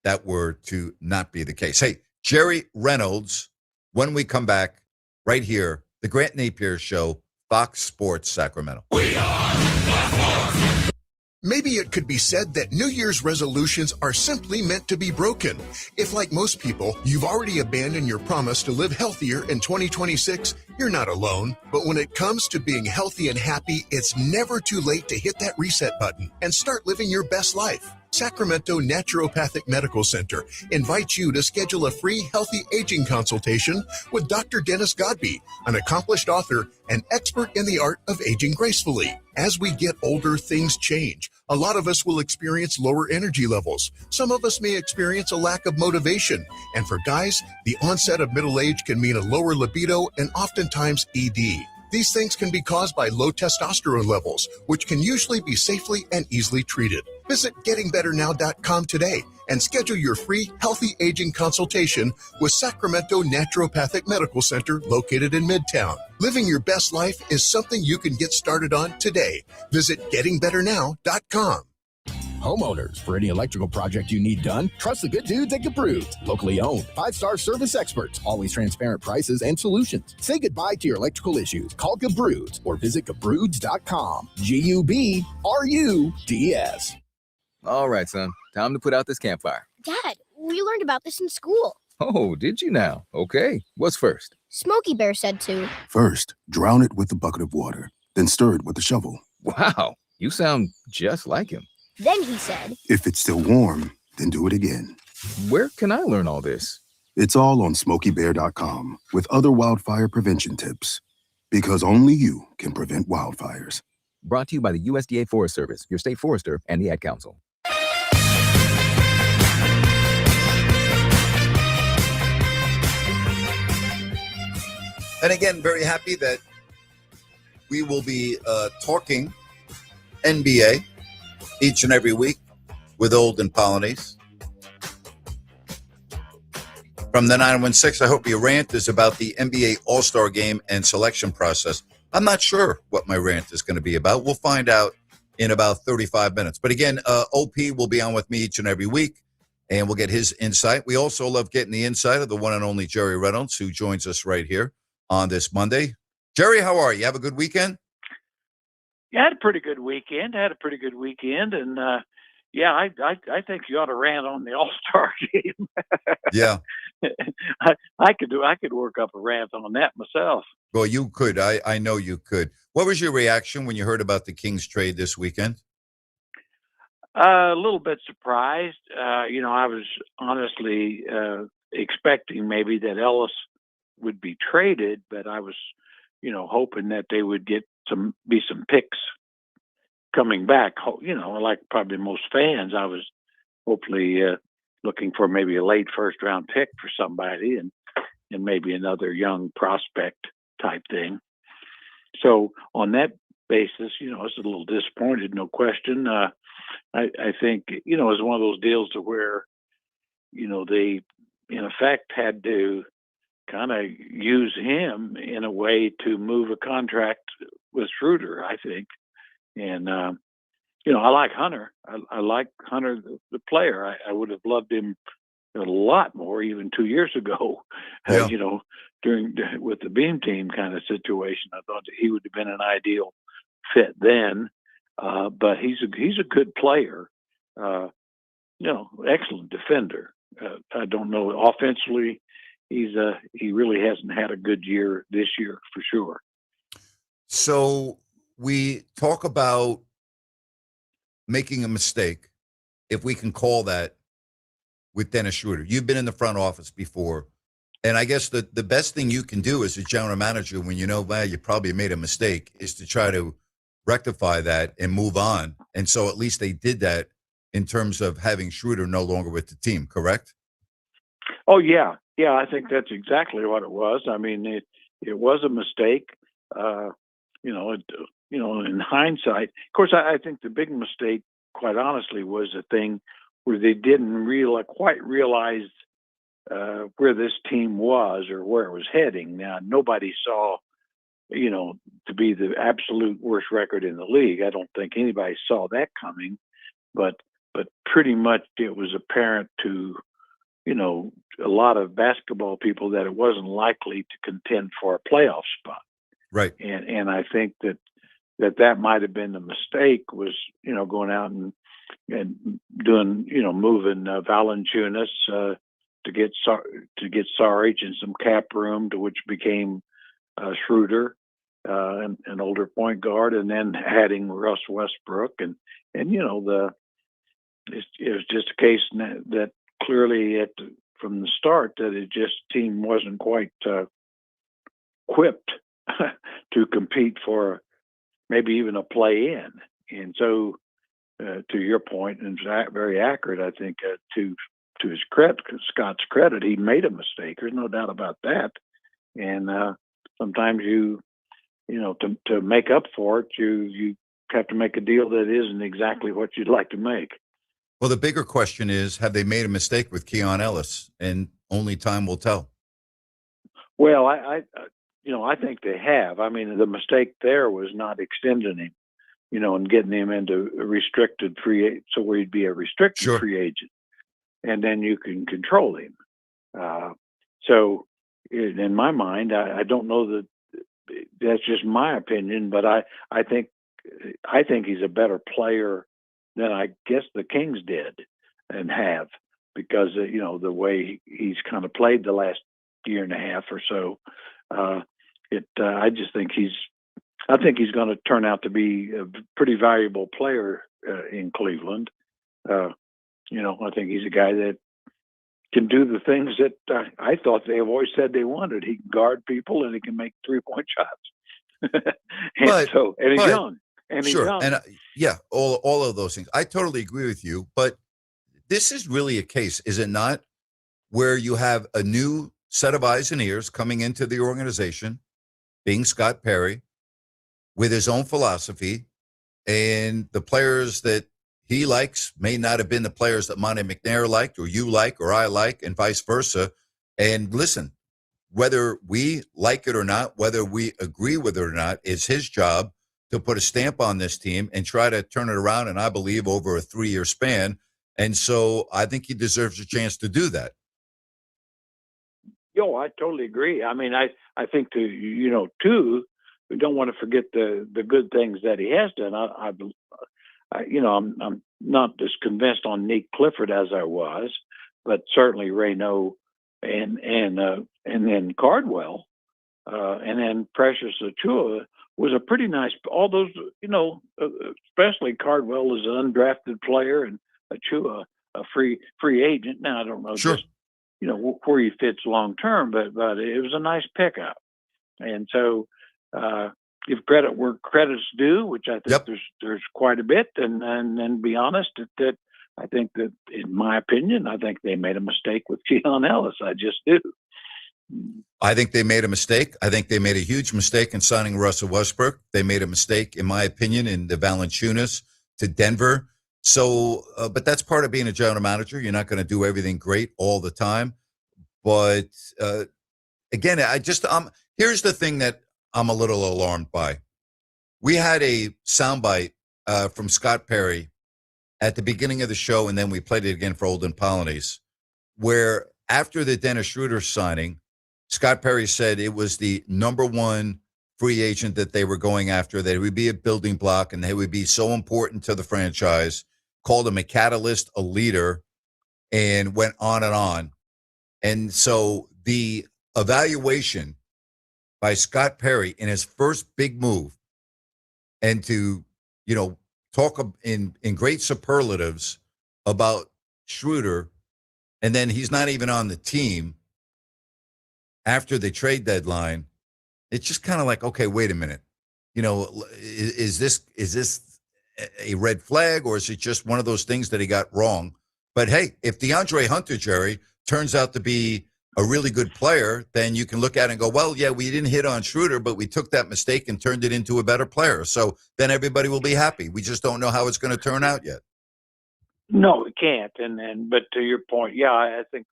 that were to not be the case. Hey, Jerry Reynolds, when we come back right here, the Grant Napear Show, Fox Sports Sacramento. Maybe it could be said that New Year's resolutions are simply meant to be broken. If, like most people, you've already abandoned your promise to live healthier in 2026, you're not alone. But when it comes to being healthy and happy, it's never too late to hit that reset button and start living your best life. Sacramento Naturopathic Medical Center invites you to schedule a free healthy aging consultation with Dr. Dennis Godby, an accomplished author and expert in the art of aging gracefully. As we get older, things change. A lot of us will experience lower energy levels. Some of us may experience a lack of motivation. And for guys, the onset of middle age can mean a lower libido and oftentimes ED. These things can be caused by low testosterone levels, which can usually be safely and easily treated. Visit gettingbetternow.com today and schedule your free healthy aging consultation with Sacramento Naturopathic Medical Center located in Midtown. Living your best life is something you can get started on today. Visit gettingbetternow.com. Homeowners, for any electrical project you need done, trust the good dudes at Gabrew's. Locally owned, 5-star service experts, always transparent prices and solutions. Say goodbye to your electrical issues. Call Gabrew's or visit Gabrew's.com. Gubruds. All right, son. Time to put out this campfire. Dad, we learned about this in school. Oh, did you now? Okay. What's first? Smokey Bear said to. First, drown it with a bucket of water, then stir it with a shovel. Wow, you sound just like him. Then he said, If it's still warm, then do it again. Where can I learn all this? It's all on SmokeyBear.com with other wildfire prevention tips. Because only you can prevent wildfires. Brought to you by the USDA Forest Service, your state forester, and the Ad Council. And again, very happy that we will be talking NBA each and every week with Old and Polonese. From the 916, I hope your rant is about the NBA All-Star Game and selection process. I'm not sure what my rant is going to be about. We'll find out in about 35 minutes. But again, OP will be on with me each and every week, and we'll get his insight. We also love getting the insight of the one and only Jerry Reynolds, who joins us right here on this Monday. Jerry, how are you? Have a good weekend? Yeah, I had a pretty good weekend. And yeah, I think you ought to rant on the All-Star game. Yeah, I could work up a rant on that myself. well, you could. I know you could. What was your reaction when you heard about the Kings trade this weekend? A little bit surprised. I was honestly expecting maybe that Ellis would be traded, but I was, hoping that they would get some picks coming back. Like probably most fans, I was hopefully looking for maybe a late first round pick for somebody and maybe another young prospect type thing. So on that basis, I was a little disappointed, no question. I think, it was one of those deals to where, they in effect had to kind of use him in a way to move a contract with Schroder, I think. And, I like Hunter. I like Hunter, the player. I would have loved him a lot more even 2 years ago, Yeah. with the Beam team kind of situation. I thought that he would have been an ideal fit then. But he's a good player, excellent defender. I don't know offensively. He really hasn't had a good year this year for sure. So we talk about making a mistake, if we can call that, with Dennis Schroder. You've been in the front office before. And I guess the best thing you can do as a general manager when you know, well, you probably made a mistake, is to try to rectify that and move on. And so at least they did that in terms of having Schroder no longer with the team, correct? Oh, yeah. Yeah, I think that's exactly what it was. I mean, it was a mistake. In hindsight, of course, I think the big mistake, quite honestly, was a thing where they didn't quite realize where this team was or where it was heading. Now, nobody saw, to be the absolute worst record in the league. I don't think anybody saw that coming, but pretty much it was apparent to, a lot of basketball people that it wasn't likely to contend for a playoff spot. Right. And I think that might have been the mistake was, going out and doing, moving Valanciunas to get Saric and some cap room, to which became Schroder, an older point guard, and then adding Russ Westbrook, and it was just a case that clearly from the start that team wasn't quite equipped to compete for maybe even a play-in. And so, to your point, and very accurate, I think, to his credit, Scott's credit, he made a mistake. There's no doubt about that. And sometimes to make up for it, you have to make a deal that isn't exactly what you'd like to make. Well, the bigger question is, have they made a mistake with Keon Ellis? And only time will tell. Well, I think they have. I mean, the mistake there was not extending him, and getting him into a restricted free, so where he'd be a restricted free agent, and then you can control him. So, in my mind, I don't know that that's just my opinion, but I think he's a better player than I guess the Kings did and have, because the way he's kind of played the last year and a half or so. I just think he's going to turn out to be a pretty valuable player in Cleveland. I think he's a guy that can do the things that I thought they have always said they wanted. He can guard people and he can make 3-point shots. and he's young. And he's young. And all of those things. I totally agree with you. But this is really a case, is it not, where you have a new set of eyes and ears coming into the organization, being Scott Perry, with his own philosophy, and the players that he likes may not have been the players that Monte McNair liked, or you like, or I like, and vice versa. And listen, whether we like it or not, whether we agree with it or not, it's his job to put a stamp on this team and try to turn it around, and I believe over a 3-year span. And so I think he deserves a chance to do that. I totally agree. I mean, I think too, we don't want to forget the good things that he has done. I'm not as convinced on Nick Clifford as I was, but certainly Rayno and then Cardwell, and then Precious Achua was a pretty nice. All those, especially Cardwell is an undrafted player, and Achua a free agent. Now I don't know just where he fits long term, but it was a nice pickup, and so. Give credit where credit's due, which I think there's quite a bit, and be honest that I think that, in my opinion, I think they made a mistake with Keon Ellis. I just do. I think they made a mistake. I think they made a huge mistake in signing Russell Westbrook. They made a mistake, in my opinion, in the Valanciunas to Denver. So, but that's part of being a general manager. You're not going to do everything great all the time. But again, here's the thing that I'm a little alarmed by. We had a soundbite from Scott Perry at the beginning of the show, and then we played it again for Olden Polonies, where after the Dennis Schroder signing, Scott Perry said it was the number one free agent that they were going after, that it would be a building block and they would be so important to the franchise, called him a catalyst, a leader, and went on and on. And so the evaluation by Scott Perry in his first big move, and to, talk in great superlatives about Schroder, and then he's not even on the team after the trade deadline. It's just kind of like, okay, wait a minute. Is this a red flag, or is it just one of those things that he got wrong? But hey, if DeAndre Hunter, Jerry, turns out to be a really good player, then you can look at it and go, well, yeah, we didn't hit on Schroder, but we took that mistake and turned it into a better player. So then everybody will be happy. We just don't know how it's going to turn out yet. No, it can't. But to your point, I think,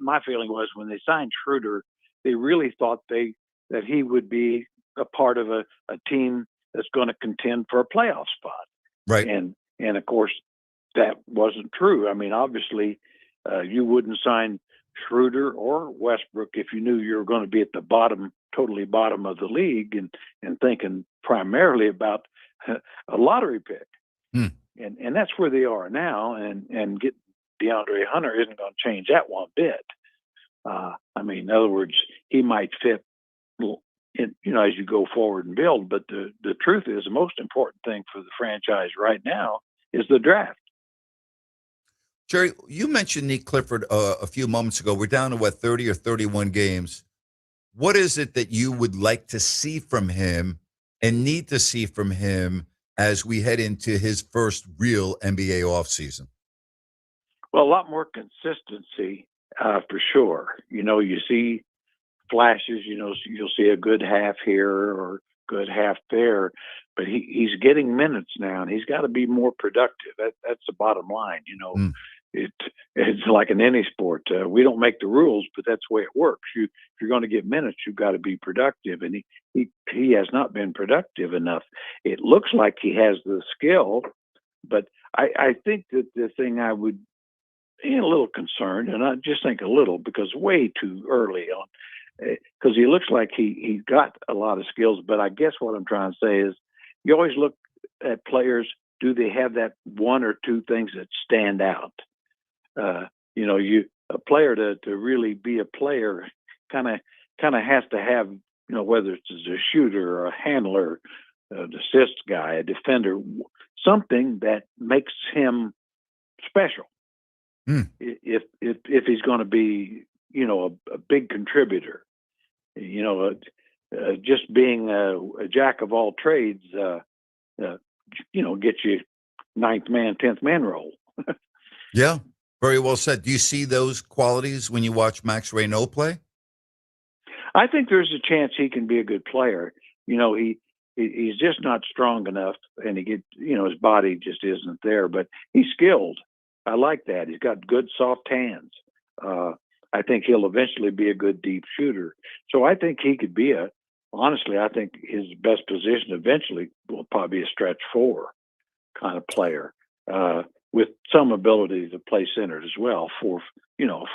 my feeling was when they signed Schroder, they really thought that he would be a part of a team that's going to contend for a playoff spot. Right. And of course, that wasn't true. I mean, obviously, you wouldn't sign Schroder or Westbrook if you knew you were going to be at the totally bottom of the league, and thinking primarily about a lottery pick. And that's where they are now, and get DeAndre Hunter isn't going to change that one bit. I mean, in other words, he might fit, as you go forward and build, but the truth is the most important thing for the franchise right now is the draft. Jerry, you mentioned Nick Clifford a few moments ago. We're down to 30 or 31 games. What is it that you would like to see from him and need to see from him as we head into his first real NBA offseason? Well, a lot more consistency, for sure. You see flashes, you'll see a good half here or good half there, but he's getting minutes now, and he's got to be more productive. That's the bottom line. It's like in any sport. We don't make the rules, but that's the way it works. If you're going to get minutes, you've got to be productive, and he has not been productive enough. It looks like he has the skill, but I think that the thing I would be a little concerned, and I just think a little because way too early on, because he looks like he got a lot of skills. But I guess what I'm trying to say is, you always look at players. Do they have that one or two things that stand out? A player to really be a player kind of has to have, whether it's a shooter or a handler, an assist guy, a defender, something that makes him special. If he's going to be, a big contributor, just being a jack of all trades, get you ninth man, 10th man role. Yeah, very well said. Do you see those qualities when you watch Max Reynaud play? I think there's a chance he can be a good player. He's just not strong enough, and his body just isn't there. But he's skilled. I like that. He's got good soft hands. I think he'll eventually be a good deep shooter. So I think he could be honestly, I think his best position eventually will probably be a stretch 4 kind of player, with some ability to play center as well, 4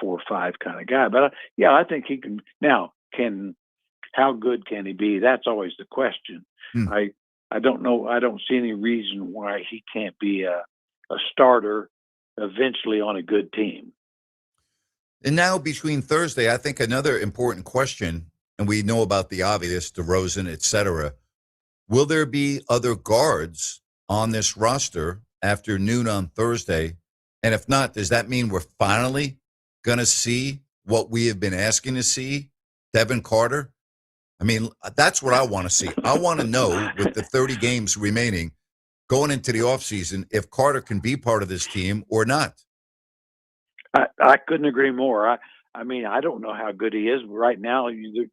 or 5 kind of guy. But I think he can. Now, how good can he be? That's always the question. I don't know. I don't see any reason why he can't be a starter eventually on a good team. And now between Thursday, I think another important question, and we know about the obvious, DeRozan, et cetera. Will there be other guards on this roster after noon on Thursday? And if not, does that mean we're finally going to see what we have been asking to see, Devin Carter? I mean, that's what I want to see. I want to know, with the 30 games remaining going into the offseason, if Carter can be part of this team or not. I couldn't agree more. I mean, I don't know how good he is. Right now, you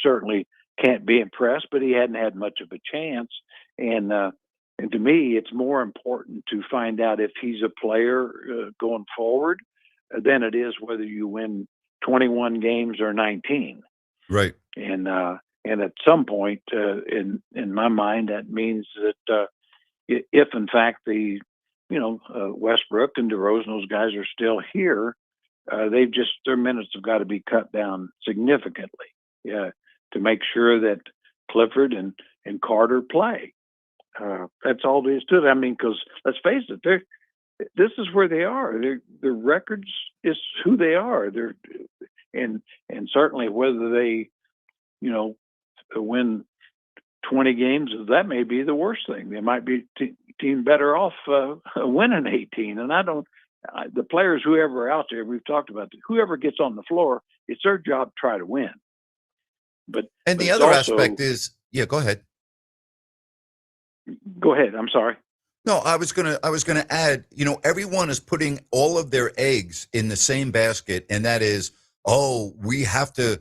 certainly can't be impressed, but he hadn't had much of a chance. And to me, it's more important to find out if he's a player going forward than it is whether you win 21 games or 19. Right. And at some point, in my mind, that means that if in fact Westbrook and DeRozan, those guys are still here, their minutes have got to be cut down significantly, to make sure that Clifford and Carter play. That's all there is to it. I mean, because let's face it, this is where they are. Their records is who they are. And certainly whether they, win 20 games, that may be the worst thing. They might be team better off winning 18. And the players, whoever are out there, we've talked about, whoever gets on the floor, it's their job to try to win. But the other aspect is, go ahead. Go ahead. I'm sorry. No, I was gonna add, everyone is putting all of their eggs in the same basket, and that is, we have to,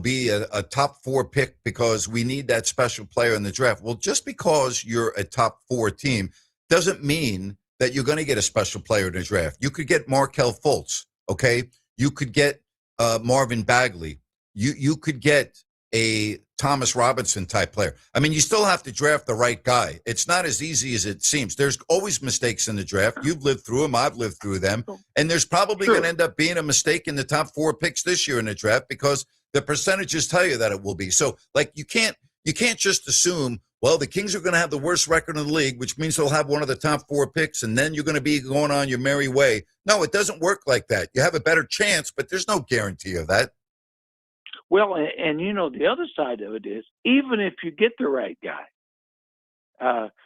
be a top 4 pick because we need that special player in the draft. Well, just because you're a top 4 team doesn't mean that you're going to get a special player in the draft. You could get Markelle Fultz, okay? You could get Marvin Bagley. You could get a Thomas Robinson type player. I mean, you still have to draft the right guy. It's not as easy as it seems. There's always mistakes in the draft. You've lived through them. I've lived through them. And there's probably going to end up being a mistake in the top 4 picks this year in the draft because the percentages tell you that it will be. So, you can't just assume, well, the Kings are going to have the worst record in the league, which means they'll have one of the top 4 picks, and then you're going to be going on your merry way. No, it doesn't work like that. You have a better chance, but there's no guarantee of that. Well, and the other side of it is, even if you get the right guy,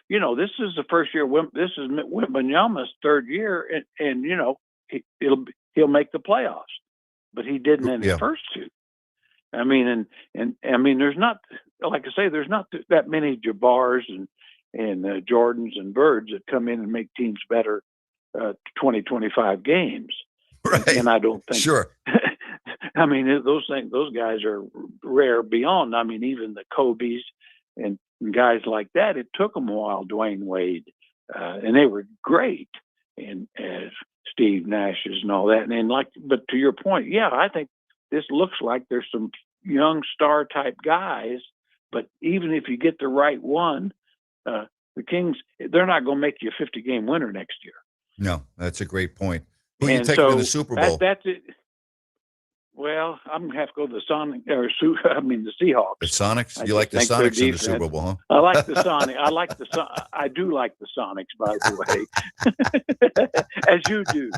this is the first year. This is Wembanyama's 3rd year, and he'll make the playoffs, but he didn't in the first 2. I mean, and I mean, there's not, like I say, there's not that many Jabbars and Jordans and Birds that come in and make teams better 20, 25 games. Right. And I don't think. Sure. I mean, those guys are rare beyond. I mean, even the Kobe's and guys like that. It took them a while. Dwayne Wade, and they were great, and Steve Nash's and all that. And but to your point, yeah, I think this looks like there's some young star type guys. But even if you get the right one, the Kings, they're not going to make you a 50-game winner next year. No, that's a great point. Who are you And taking so in the Super Bowl? That's it. Well, I'm going to have to go to the the Seahawks. The Sonics? I You like the just think their Sonics in the defense- Super Bowl, huh? I like the Sonic. I do like the Sonics, by the way, as you do.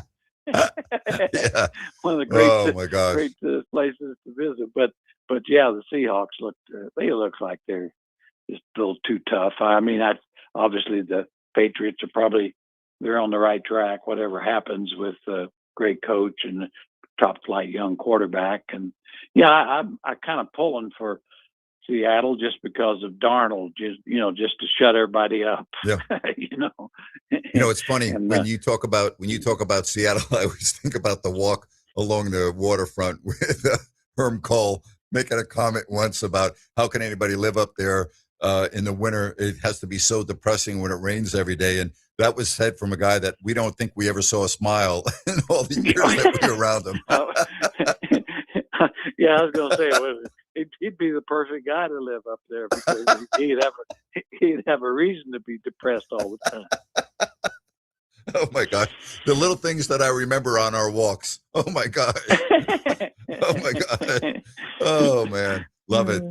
Yeah. One of the great, Oh, my gosh. great places to visit. But yeah, the Seahawks they look like they're just a little too tough. I mean, obviously the Patriots they're on the right track. Whatever happens with a great coach and top flight young quarterback, and yeah, I kind of pulling for Seattle just because of Darnold, just to shut everybody up. Yeah. It's funny And, when you talk about Seattle. I always think about the walk along the waterfront with Herm Cole making a comment once about how can anybody live up there in the winter. It has to be so depressing when it rains every day. And that was said from a guy that we don't think we ever saw a smile in all the years that we were around him. Yeah, I was going to say, he'd be the perfect guy to live up there because he'd have a reason to be depressed all the time. Oh my gosh. The little things that I remember on our walks. Oh my gosh. Oh my God. Oh man. Love it.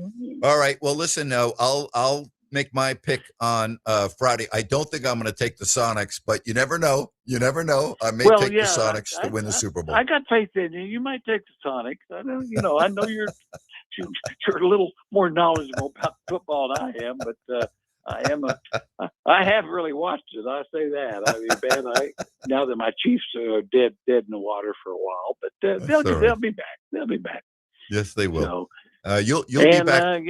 All right. Well, listen, now I'll make my pick on Friday. I don't think I'm going to take the Sonics, but you never know. You never know. I may take the Sonics to win the Super Bowl. I got faith in you. You might take the Sonics. I don't, I know you're a little more knowledgeable about football than I am, but I haven't really watched it. I say that. I mean, now that my Chiefs are dead in the water for a while, but they'll be back. They'll be back. Yes, they will. So, you'll be back.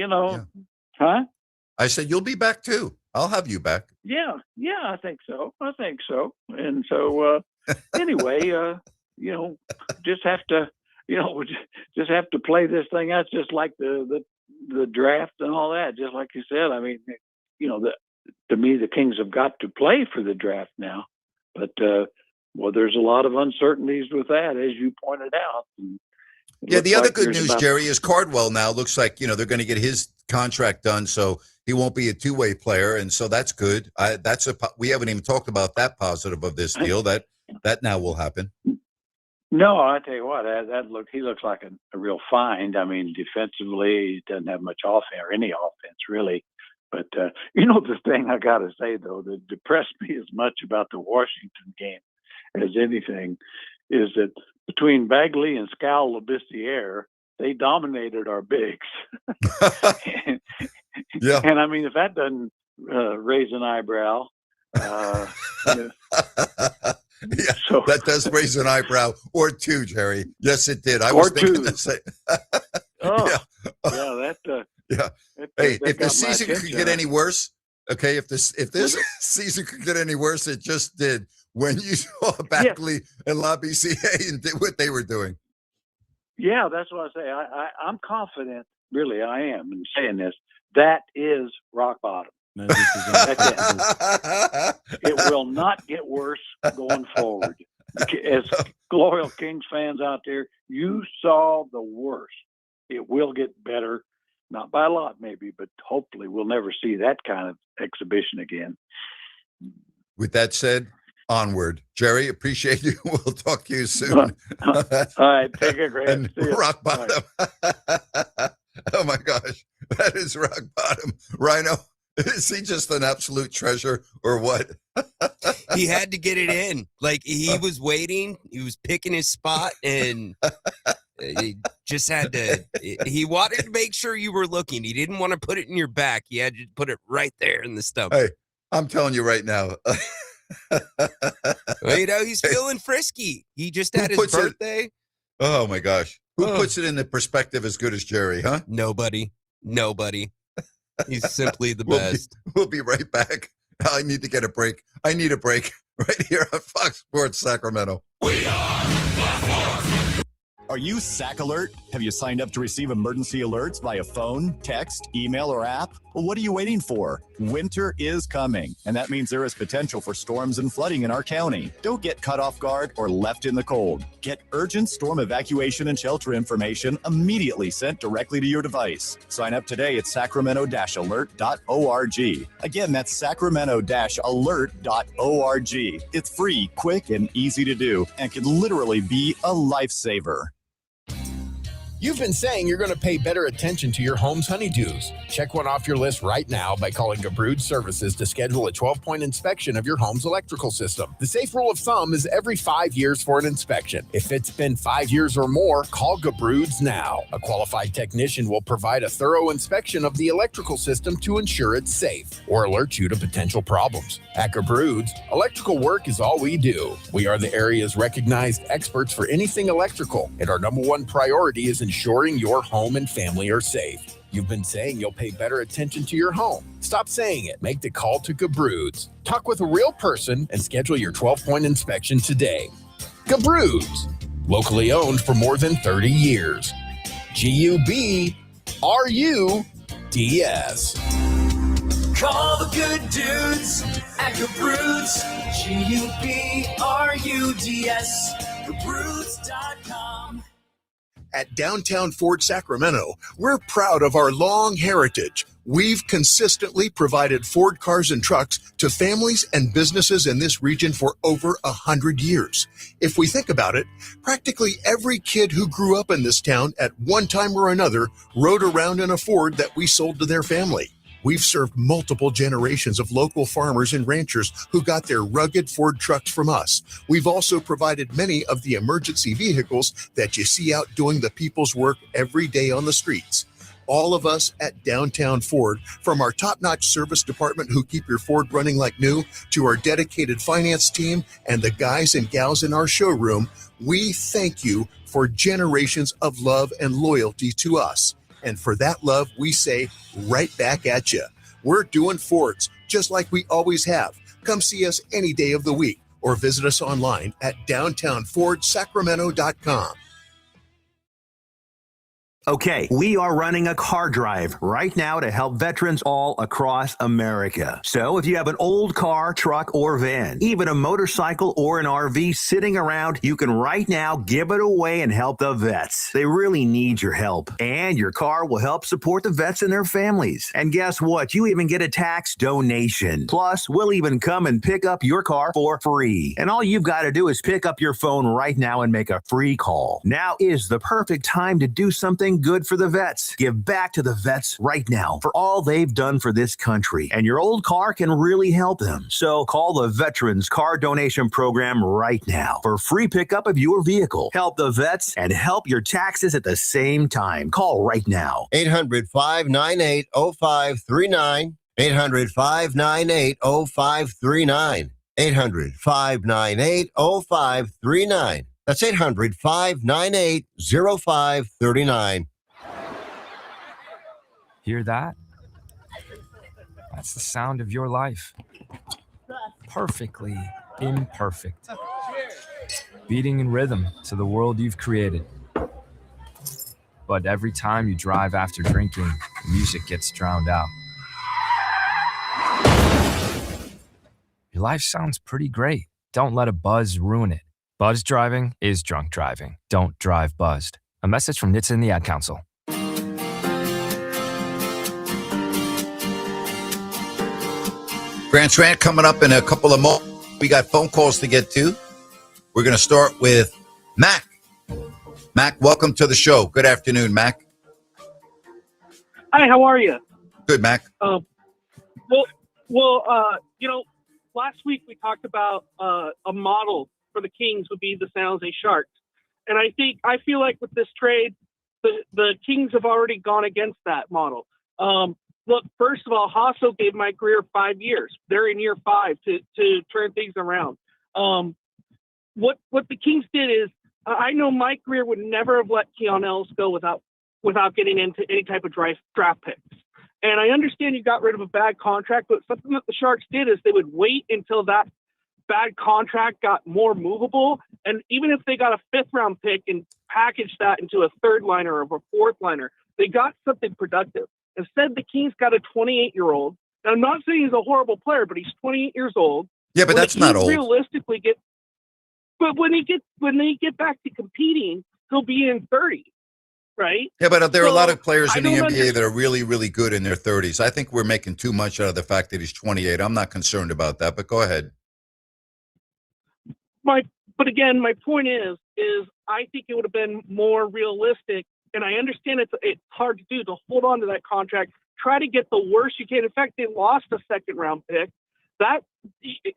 Huh? I said you'll be back too. I'll have you back. Yeah, I think so. And so anyway, just have to play this thing out, just like the draft and all that. Just like you said, I mean, to me, the Kings have got to play for the draft now. But there's a lot of uncertainties with that, as you pointed out. And the other good news, Jerry, is Cardwell now looks like they're going to get his contract done, so he won't be a two-way player, and so that's good. We haven't even talked about that positive of this deal. That now will happen. No, I tell you what, he looks like a real find. I mean, defensively, he doesn't have much offense or any offense really. But the thing I got to say though that depressed me as much about the Washington game as anything is that between Bagley and Scal Labissiere, they dominated our bigs. Yeah. And I mean, if that doesn't raise an eyebrow, yeah, so that does raise an eyebrow or two, Jerry. Yes, it did. I was thinking the same. Yeah. Hey, if the season could get any worse, okay. If this season could get any worse, it just did when you saw Bagley and Labissiere and did what they were doing. Yeah, that's what I say. I'm confident, really, I am in saying this. That is rock bottom. That's it. It will not get worse going forward. As loyal Kings fans out there, you saw the worst. It will get better, not by a lot maybe, but hopefully we'll never see that kind of exhibition again. With that said, onward. Jerry, appreciate you. We'll talk to you soon. All right, take it, Grant. And rock bottom. Oh my gosh, that is rock bottom. Rhino, is he just an absolute treasure or what? He had to get it in. Like he was waiting, he was picking his spot, and he just had to. He wanted to make sure you were looking. He didn't want to put it in your back. He had to put it right there in the stomach. Hey, I'm telling you right now. Well, he's feeling frisky. He just had his birthday. Oh my gosh. Who puts it in the perspective as good as Jerry, huh? Nobody. He's simply the best. We'll be right back. I need to get a break. I need a break right here on Fox Sports Sacramento. Are you SAC Alert? Have you signed up to receive emergency alerts via phone, text, email, or app? Well, what are you waiting for? Winter is coming, and that means there is potential for storms and flooding in our county. Don't get caught off guard or left in the cold. Get urgent storm evacuation and shelter information immediately sent directly to your device. Sign up today at sacramento-alert.org. Again, that's sacramento-alert.org. It's free, quick, and easy to do, and can literally be a lifesaver. You've been saying you're going to pay better attention to your home's honeydews. Check one off your list right now by calling Gabrud Services to schedule a 12-point inspection of your home's electrical system. The safe rule of thumb is every 5 years for an inspection. If it's been 5 years or more, call Gabrud's now. A qualified technician will provide a thorough inspection of the electrical system to ensure it's safe or alert you to potential problems. At Gabrud's, electrical work is all we do. We are the area's recognized experts for anything electrical, and our number one priority is ensuring your home and family are safe. You've been saying you'll pay better attention to your home. Stop saying it. Make the call to Gabrud's. Talk with a real person and schedule your 12-point inspection today. Gabrud's, locally owned for more than 30 years. G-U-B-R-U-D-S. Call the good dudes at Gabrud's. G-U-B-R-U-D-S. Gabrud's.com. At Downtown Ford Sacramento, we're proud of our long heritage. We've consistently provided Ford cars and trucks to families and businesses in this region for over 100 years. If we think about it, practically every kid who grew up in this town at one time or another rode around in a Ford that we sold to their family. We've served multiple generations of local farmers and ranchers who got their rugged Ford trucks from us. We've also provided many of the emergency vehicles that you see out doing the people's work every day on the streets. All of us at Downtown Ford, from our top-notch service department who keep your Ford running like new, to our dedicated finance team and the guys and gals in our showroom, we thank you for generations of love and loyalty to us. And for that love, we say right back at you. We're doing Fords just like we always have. Come see us any day of the week or visit us online at downtownfordsacramento.com. Okay, we are running a car drive right now to help veterans all across America. So if you have an old car, truck, or van, even a motorcycle or an RV sitting around, you can right now give it away and help the vets. They really need your help. And your car will help support the vets and their families. And guess what? You even get a tax donation. Plus, we'll even come and pick up your car for free. And all you've got to do is pick up your phone right now and make a free call. Now is the perfect time to do something good for the vets. Give back to the vets right now for all they've done for this country. And your old car can really help them. So call the Veterans Car Donation Program right now for free pickup of your vehicle. Help the vets and help your taxes at the same time. Call right now. 800-598-0539. 800-598-0539. 800-598-0539. That's 800-598-0539. Hear that? That's the sound of your life. Perfectly imperfect. Beating in rhythm to the world you've created. But every time you drive after drinking, the music gets drowned out. Your life sounds pretty great. Don't let a buzz ruin it. Buzz driving is drunk driving. Don't drive buzzed. A message from NHTSA and the Ad Council. Grant's Rant coming up in a couple of moments. We got phone calls to get to. We're going to start with Mac. Mac, welcome to the show. Good afternoon, Mac. Hi, how are you? Good, Mac. Last week we talked about a model for the Kings would be the San Jose Sharks. And I feel like with this trade, the Kings have already gone against that model. Look, first of all, Hasso gave my career 5 years. They're in year 5 to turn things around. What the Kings did is, I know my career would never have let Keon Ellis go without getting into any type of draft picks. And I understand you got rid of a bad contract, but something that the Sharks did is they would wait until that bad contract got more movable. And even if they got a 5th-round pick and packaged that into a 3rd liner or a 4th liner, they got something productive. Instead, the Kings got a 28-year-old. And I'm not saying he's a horrible player, but he's 28 years old. Yeah, but that's not old. Realistically, but when they get back to competing, he'll be in 30, right? Yeah, but there are a lot of players in the NBA understand. that are really, really good in their 30s. I think we're making too much out of the fact that he's 28. I'm not concerned about that, but go ahead. But again, my point is I think it would have been more realistic, and I understand it's hard to do, to hold on to that contract, try to get the worst you can. In fact, they lost a 2nd-round pick. That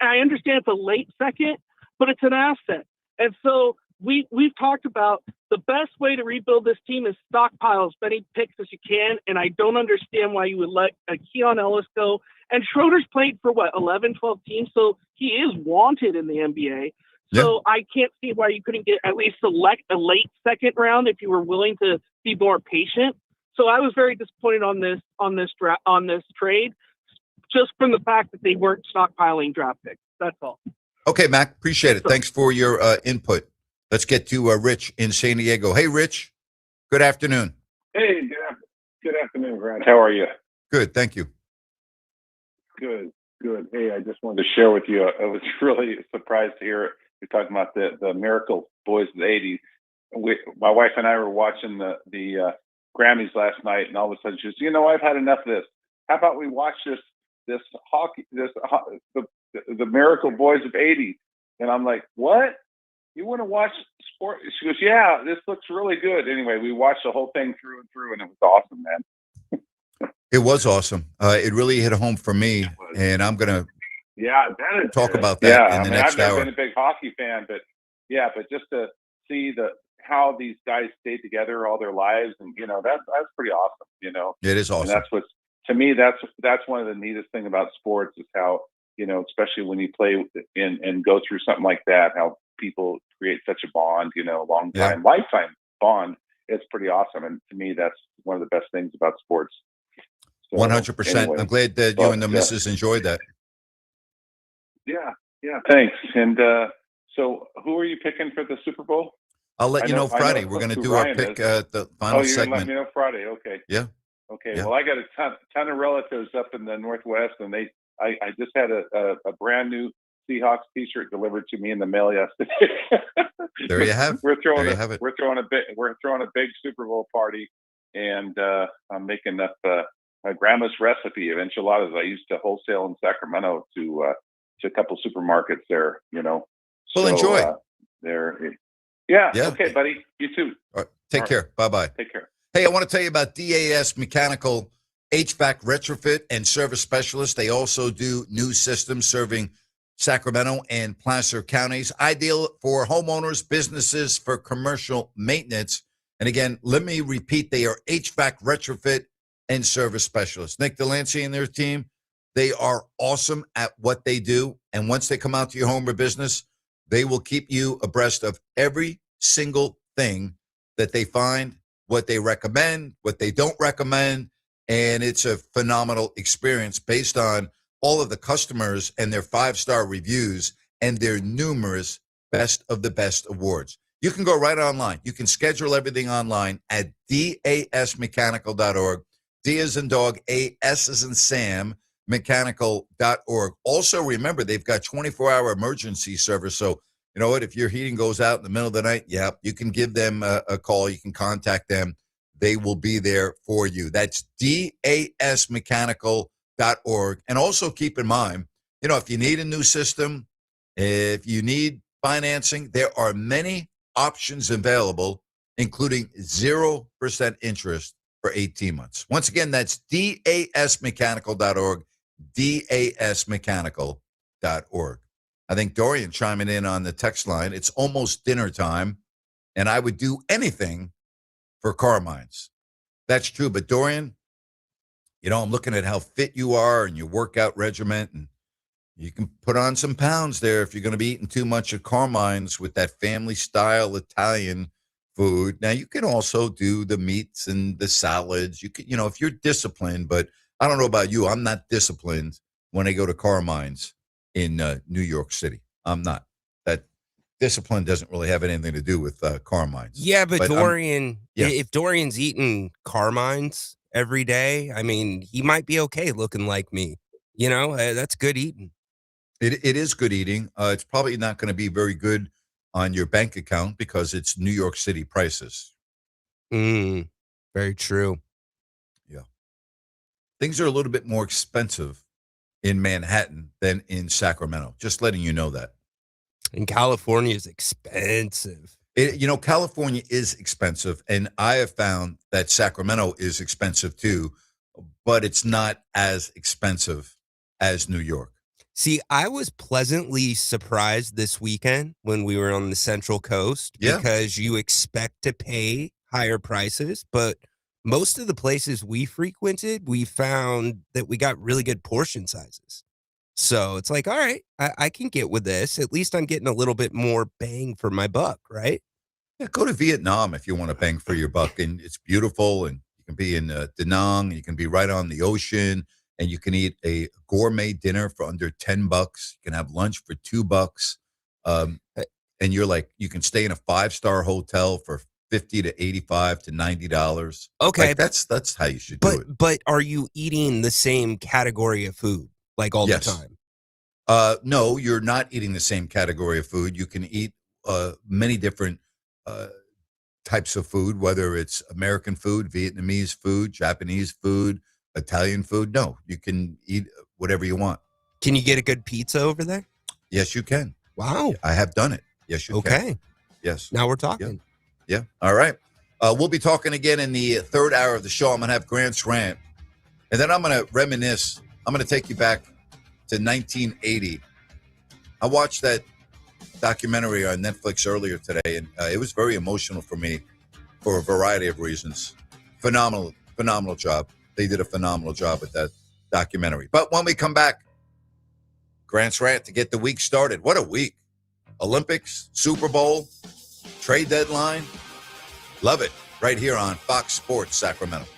I understand it's a late second, but it's an asset. And so we've talked about the best way to rebuild this team is stockpile as many picks as you can, and I don't understand why you would let Keon Ellis go. And Schroeder's played for, 11, 12 teams, so he is wanted in the NBA. So I can't see why you couldn't get at least select a late 2nd round if you were willing to be more patient. So I was very disappointed on this trade, just from the fact that they weren't stockpiling draft picks. That's all. Okay, Mac, appreciate it. Thanks for your input. Let's get to Rich in San Diego. Hey, Rich. Good afternoon. Hey, good afternoon, Grant. How are you? Good, thank you. Good. Hey, I just wanted to share with you. I was really surprised to hear you're talking about the Miracle Boys of the '80s. My wife and I were watching the Grammys last night, and all of a sudden she says, I've had enough of this. How about we watch the Miracle Boys of '80s? And I'm like, what? You want to watch sport? She goes, yeah, this looks really good. Anyway, we watched the whole thing through and through, and it was awesome, man. It was awesome. It really hit home for me, and I'm going to talk about that in the next hour. I've never been a big hockey fan, but just to see how these guys stayed together all their lives, and that's pretty awesome. It is awesome. And that's what's, to me, that's one of the neatest thing about sports is how especially when you play and go through something like that, how people create such a bond, long time, lifetime bond. It's pretty awesome, and to me, that's one of the best things about sports. 100%. Anyway, I'm glad that you and the missus enjoyed that. Yeah, thanks. And so who are you picking for the Super Bowl? I'll let you know Friday. We're going to do our pick at the final you're segment. Going to let me know Friday. Okay. Yeah. Okay. Yeah. Well, I got a ton of relatives up in the Northwest, and I just had a brand new Seahawks T-shirt delivered to me in the mail yesterday. There you have. We're throwing a big Super Bowl party, and I'm making up my grandma's recipe of enchiladas. I used to wholesale in Sacramento to a couple supermarkets there. Well, enjoy. Yeah. Okay, buddy. You too. All right. Take care. Bye-bye. Take care. Hey, I want to tell you about DAS Mechanical HVAC Retrofit and Service Specialist. They also do new systems serving Sacramento and Placer counties, ideal for homeowners, businesses, for commercial maintenance. And again, let me repeat, they are HVAC Retrofit and Service Specialists. Nick Delancey and their team, they are awesome at what they do. And once they come out to your home or business, they will keep you abreast of every single thing that they find, what they recommend, what they don't recommend. And it's a phenomenal experience based on all of the customers and their 5-star reviews and their numerous Best of the Best awards. You can go right online. You can schedule everything online at dasmechanical.org. D as in dog, A, S as in Sam, mechanical.org. Also, remember, they've got 24-hour emergency service. So, you know what? If your heating goes out in the middle of the night, you can give them a call. You can contact them. They will be there for you. That's dasmechanical.org. And also keep in mind, if you need a new system, if you need financing, there are many options available, including 0% interest for 18 months. Once again, that's dasmechanical.org, dasmechanical.org. I think Dorian chiming in on the text line. It's almost dinner time, and I would do anything for Carmine's. That's true. But Dorian, I'm looking at how fit you are and your workout regimen, and you can put on some pounds there if you're going to be eating too much at Carmine's with that family-style Italian food. Now, you can also do the meats and the salads. You can, if you're disciplined, but I don't know about you. I'm not disciplined when I go to Carmine's in New York City. I'm not. That discipline doesn't really have anything to do with Carmine's. Yeah, but Dorian, yeah. if Dorian's eating Carmine's every day, I mean, he might be okay looking like me. You know, that's good eating. It is good eating. It's probably not going to be very good on your bank account because it's New York City prices. Very true. Yeah. Things are a little bit more expensive in Manhattan than in Sacramento. Just letting you know that. And California is expensive. California is expensive, and I have found that Sacramento is expensive too, but it's not as expensive as New York. See, I was pleasantly surprised this weekend when we were on the Central Coast because you expect to pay higher prices, but most of the places we frequented, we found that we got really good portion sizes. So it's like, all right, I can get with this. At least I'm getting a little bit more bang for my buck, right? Yeah, go to Vietnam if you want to bang for your buck, and it's beautiful, and you can be in Da Nang, you can be right on the ocean, and you can eat a gourmet dinner for under $10. You can have lunch for $2. And you're like, you can stay in a 5-star hotel for $50 to $85 to $90. Okay, like, that's how you should do it. But are you eating the same category of food like all the time? No, you're not eating the same category of food. You can eat many different types of food, whether it's American food, Vietnamese food, Japanese food, Italian food. No, you can eat whatever you want. Can you get a good pizza over there? Yes, you can. Wow. I have done it. Yes, you can. Okay. Yes. Now we're talking. Yeah. All right. We'll be talking again in the third hour of the show. I'm going to have Grant's rant, and then I'm going to reminisce. I'm going to take you back to 1980. I watched that documentary on Netflix earlier today, and it was very emotional for me for a variety of reasons. Phenomenal job. They did a phenomenal job with that documentary. But when we come back, Grant's rant to get the week started. What a week. Olympics, Super Bowl, trade deadline. Love it. Right here on Fox Sports Sacramento.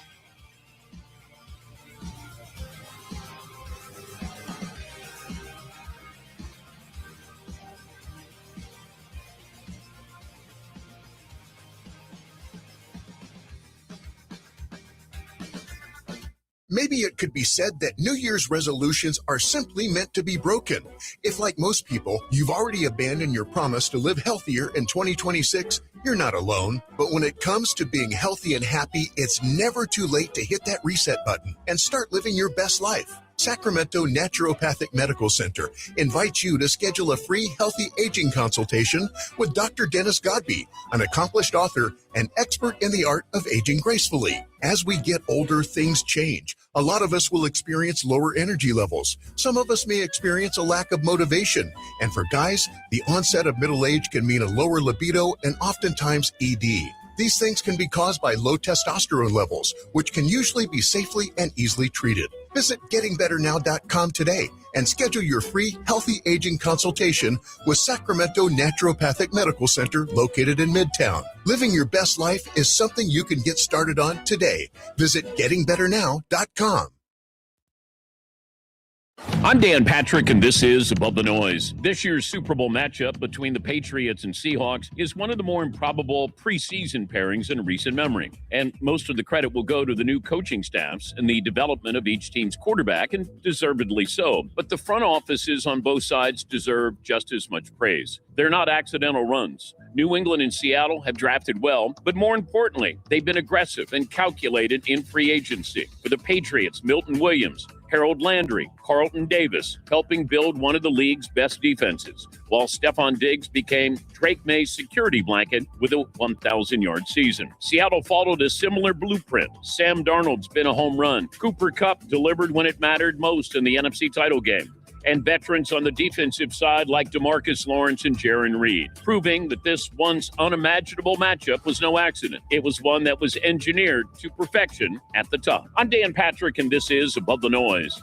Maybe it could be said that New Year's resolutions are simply meant to be broken. If, like most people, you've already abandoned your promise to live healthier in 2026, you're not alone. But when it comes to being healthy and happy, it's never too late to hit that reset button and start living your best life. Sacramento Naturopathic Medical Center invites you to schedule a free healthy aging consultation with Dr. Dennis Godby, an accomplished author and expert in the art of aging gracefully. As we get older, things change. A lot of us will experience lower energy levels. Some of us may experience a lack of motivation. And for guys, the onset of middle age can mean a lower libido and oftentimes ED. These things can be caused by low testosterone levels, which can usually be safely and easily treated. Visit gettingbetternow.com today and schedule your free healthy aging consultation with Sacramento Naturopathic Medical Center located in Midtown. Living your best life is something you can get started on today. Visit gettingbetternow.com. I'm Dan Patrick, and this is Above the Noise. This year's Super Bowl matchup between the Patriots and Seahawks is one of the more improbable preseason pairings in recent memory. And most of the credit will go to the new coaching staffs and the development of each team's quarterback, and deservedly so. But the front offices on both sides deserve just as much praise. They're not accidental runs. New England and Seattle have drafted well, but more importantly, they've been aggressive and calculated in free agency. For the Patriots, Milton Williams, Harold Landry, Carlton Davis, helping build one of the league's best defenses, while Stephon Diggs became Drake May's security blanket with a 1,000-yard season. Seattle followed a similar blueprint. Sam Darnold's been a home run. Cooper Kupp delivered when it mattered most in the NFC title game. And veterans on the defensive side like DeMarcus Lawrence and Jaron Reed, proving that this once unimaginable matchup was no accident. It was one that was engineered to perfection at the top. I'm Dan Patrick, and this is Above the Noise.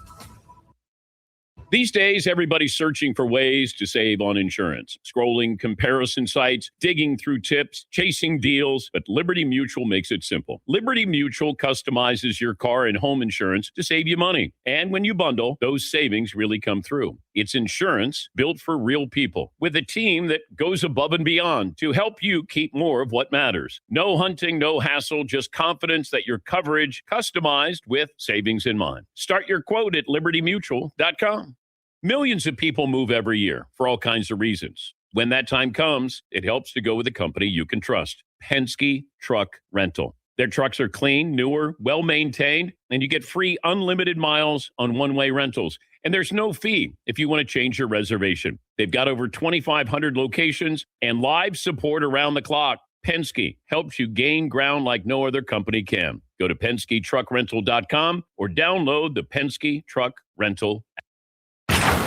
These days, everybody's searching for ways to save on insurance, scrolling comparison sites, digging through tips, chasing deals, but Liberty Mutual makes it simple. Liberty Mutual customizes your car and home insurance to save you money. And when you bundle, those savings really come through. It's insurance built for real people with a team that goes above and beyond to help you keep more of what matters. No hunting, no hassle, just confidence that your coverage customized with savings in mind. Start your quote at libertymutual.com. Millions of people move every year for all kinds of reasons. When that time comes, it helps to go with a company you can trust. Penske Truck Rental. Their trucks are clean, newer, well-maintained, and you get free unlimited miles on one-way rentals. And there's no fee if you want to change your reservation. They've got over 2,500 locations and live support around the clock. Penske helps you gain ground like no other company can. Go to PenskeTruckRental.com or download the Penske Truck Rental app.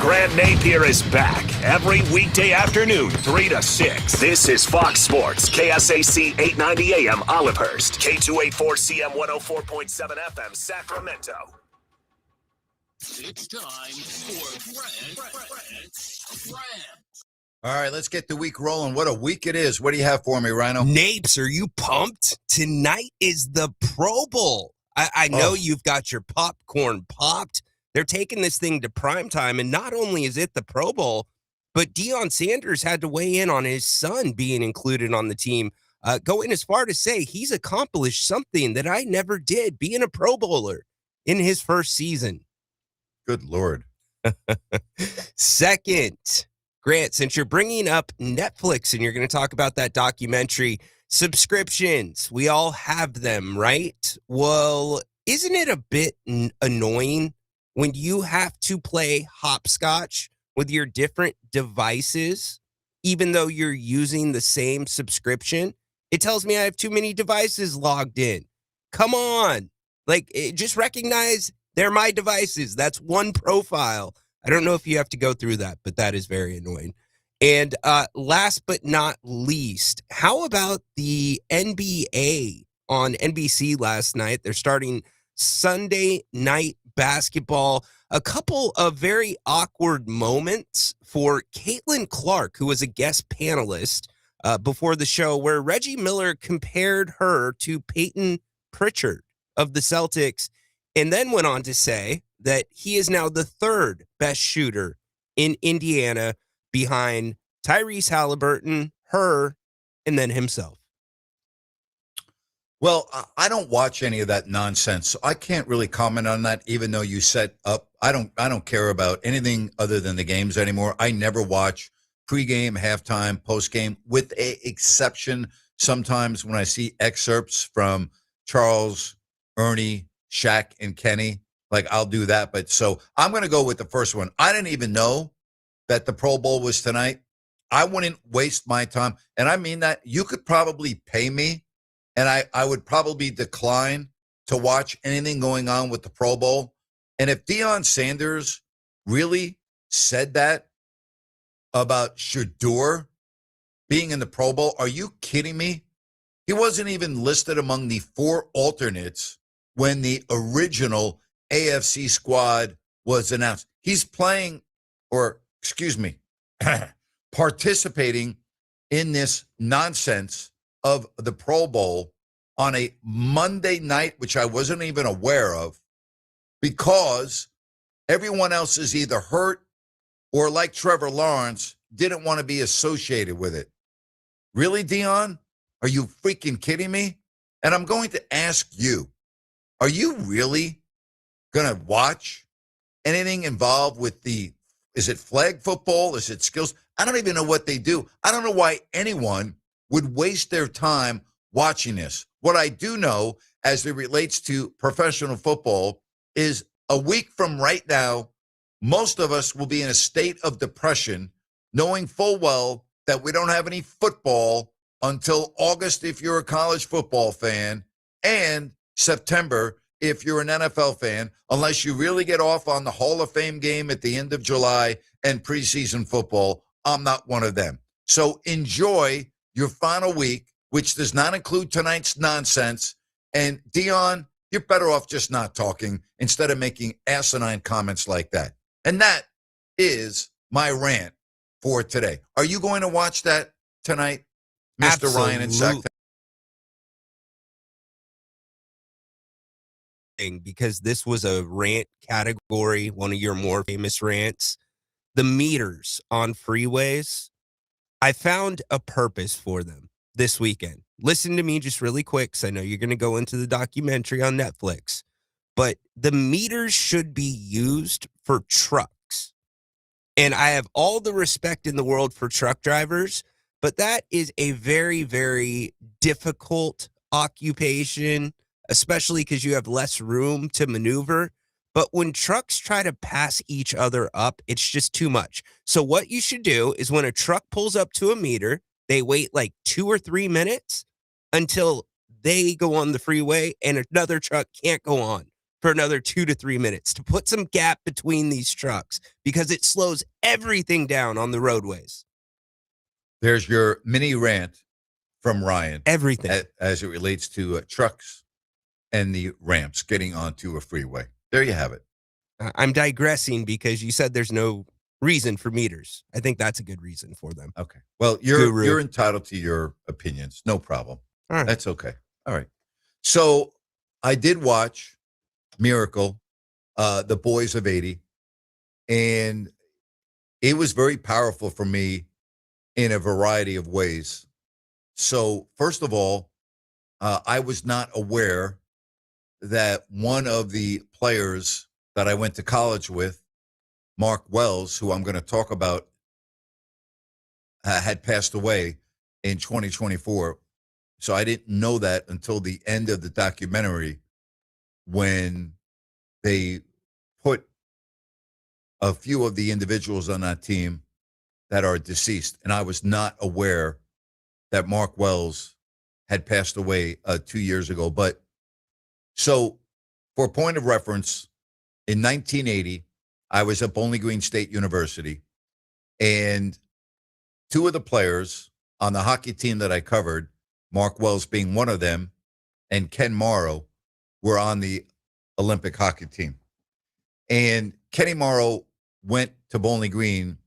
Grant Napear is back every weekday afternoon, 3 to 6. This is Fox Sports, KSAC 890 AM Olivehurst, K284CM 104.7 FM Sacramento. It's time for Grant. All right, let's get the week rolling. What a week it is. What do you have for me, Rhino? Napes, are you pumped? Tonight is the Pro Bowl. I know you've got your popcorn popped. They're taking this thing to primetime, and not only is it the Pro Bowl, but Deion Sanders had to weigh in on his son being included on the team, going as far to say he's accomplished something that I never did, being a Pro Bowler in his first season. Good Lord. Second, Grant, since you're bringing up Netflix and you're going to talk about that documentary, subscriptions, we all have them, right? Well, isn't it a bit annoying when you have to play hopscotch with your different devices, even though you're using the same subscription? It tells me I have too many devices logged in. Come on. Just recognize they're my devices. That's one profile. I don't know if you have to go through that, but that is very annoying. And last but not least, how about the NBA on NBC last night? They're starting Sunday night basketball. A couple of very awkward moments for Caitlin Clark, who was a guest panelist before the show, where Reggie Miller compared her to Peyton Pritchard of the Celtics, and then went on to say that he is now the third best shooter in Indiana behind Tyrese Halliburton, her, and then himself. Well, I don't watch any of that nonsense, so I can't really comment on that, even though you set up. I don't care about anything other than the games anymore. I never watch pregame, halftime, postgame, with an exception sometimes when I see excerpts from Charles, Ernie, Shaq, and Kenny. Like, I'll do that. But so I'm going to go with the first one. I didn't even know that the Pro Bowl was tonight. I wouldn't waste my time. And I mean that. You could probably pay me, and I would probably decline to watch anything going on with the Pro Bowl. And if Deion Sanders really said that about Schroder being in the Pro Bowl, are you kidding me? He wasn't even listed among the 4 alternates when the original AFC squad was announced. He's playing, or excuse me, participating in this nonsense of the Pro Bowl on a Monday night, which I wasn't even aware of, because everyone else is either hurt or, like Trevor Lawrence, didn't want to be associated with it. Really, Deion? Are you freaking kidding me? And I'm going to ask you, are you really going to watch anything involved with is it flag football? Is it skills? I don't even know what they do. I don't know why anyone would waste their time watching this. What I do know, as it relates to professional football, is a week from right now, most of us will be in a state of depression, knowing full well that we don't have any football until August if you're a college football fan, and September if you're an NFL fan, unless you really get off on the Hall of Fame game at the end of July and preseason football. I'm not one of them. So enjoy your final week, which does not include tonight's nonsense. And Deion, you're better off just not talking instead of making asinine comments like that. And that is my rant for today. Are you going to watch that tonight, Mr. Ryan and Zach? Because this was a rant category, one of your more famous rants. the meters on freeways, I found a purpose for them this weekend. Listen to me just really quick, because I know you're going to go into the documentary on Netflix. But the meters should be used for trucks. And I have all the respect in the world for truck drivers, but that is a very, very difficult occupation, especially because you have less room to maneuver. But when trucks try to pass each other up, it's just too much. So what you should do is when a truck pulls up to a meter, they wait like 2 or 3 minutes until they go on the freeway and another truck can't go on for another 2 to 3 minutes to put some gap between these trucks, because it slows everything down on the roadways. There's your mini rant from Ryan. Everything. As it relates to trucks and the ramps getting onto a freeway. There you have it. I'm digressing because you said there's no reason for meters. I think that's a good reason for them. Okay. Well, you're entitled to your opinions. No problem. All right. That's okay. All right. So I did watch Miracle, The Boys of 80, and it was very powerful for me in a variety of ways. So first of all, I was not aware that one of the players that I went to college with, Mark Wells, who I'm going to talk about, had passed away in 2024. So I didn't know that until the end of the documentary, when they put a few of the individuals on that team that are deceased. And I was not aware that Mark Wells had passed away 2 years ago. But so for a point of reference, in 1980, I was at Bowling Green State University, and two of the players on the hockey team that I covered, Mark Wells being one of them, and Ken Morrow, were on the Olympic hockey team. And Kenny Morrow went to Bowling Green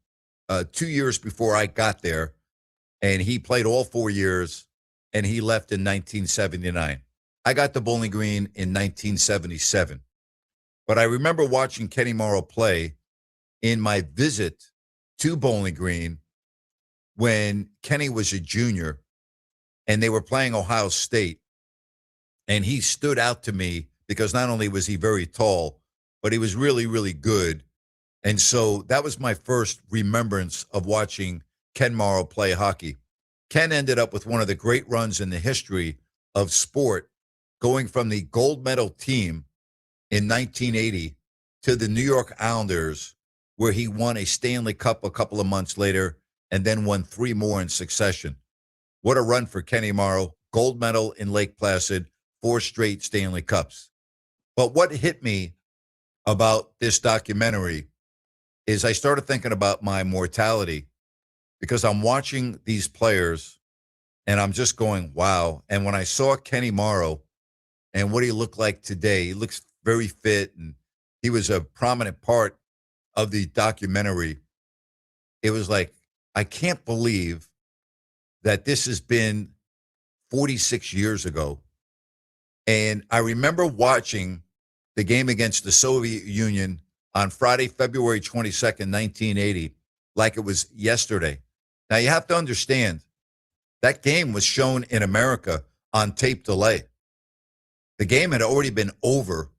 2 years before I got there, and he played all 4 years, and he left in 1979. I got to Bowling Green in 1977. But I remember watching Kenny Morrow play in my visit to Bowling Green when Kenny was a junior, and they were playing Ohio State. And he stood out to me because not only was he very tall, but he was really, really good. And so that was my first remembrance of watching Ken Morrow play hockey. Ken ended up with one of the great runs in the history of sport, going from the gold medal team in 1980 to the New York Islanders, where he won a Stanley Cup a couple of months later and then won 3 more in succession. What a run for Kenny Morrow. Gold medal in Lake Placid, 4 straight Stanley Cups. But what hit me about this documentary is I started thinking about my mortality, because I'm watching these players and I'm just going, wow. And when I saw Kenny Morrow and what he looked like today, he looks very fit, and he was a prominent part of the documentary. It was like, I can't believe that this has been 46 years ago. And I remember watching the game against the Soviet Union on Friday, February 22nd, 1980, like it was yesterday. Now, you have to understand, that game was shown in America on tape delay. The game had already been over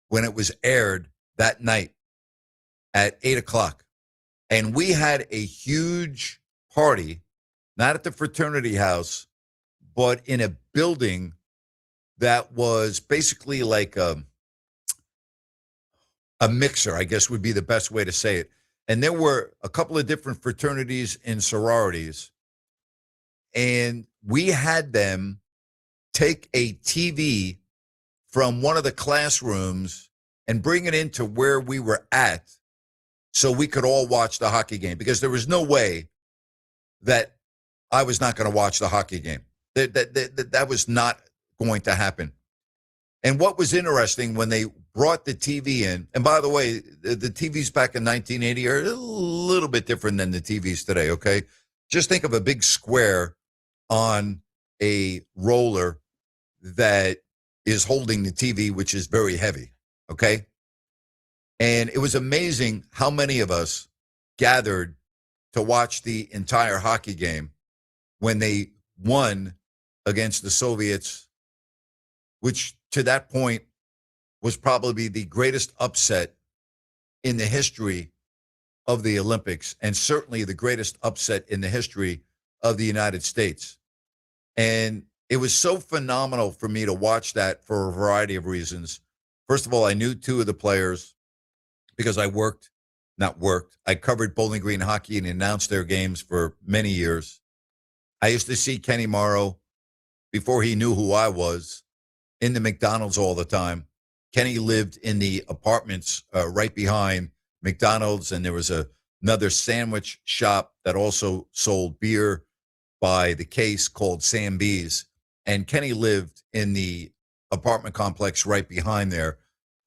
when it was aired that night at 8 o'clock. And we had a huge party, not at the fraternity house, but in a building that was basically like a mixer, I guess would be the best way to say it. And there were a couple of different fraternities and sororities. And we had them take a TV from one of the classrooms and bring it into where we were at so we could all watch the hockey game, because there was no way that I was not going to watch the hockey game. That was not going to happen. And what was interesting, when they brought the TV in, and by the way, the TVs back in 1980 are a little bit different than the TVs today, okay? Just think of a big square on a roller that is holding the TV, which is very heavy, okay? And it was amazing how many of us gathered to watch the entire hockey game when they won against the Soviets, which to that point was probably the greatest upset in the history of the Olympics, and certainly the greatest upset in the history of the United States. And it was so phenomenal for me to watch that for a variety of reasons. First of all, I knew two of the players because I covered Bowling Green hockey and announced their games for many years. I used to see Kenny Morrow before he knew who I was in the McDonald's all the time. Kenny lived in the apartments right behind McDonald's, and there was another sandwich shop that also sold beer by the case called Sam B's. And Kenny lived in the apartment complex right behind there,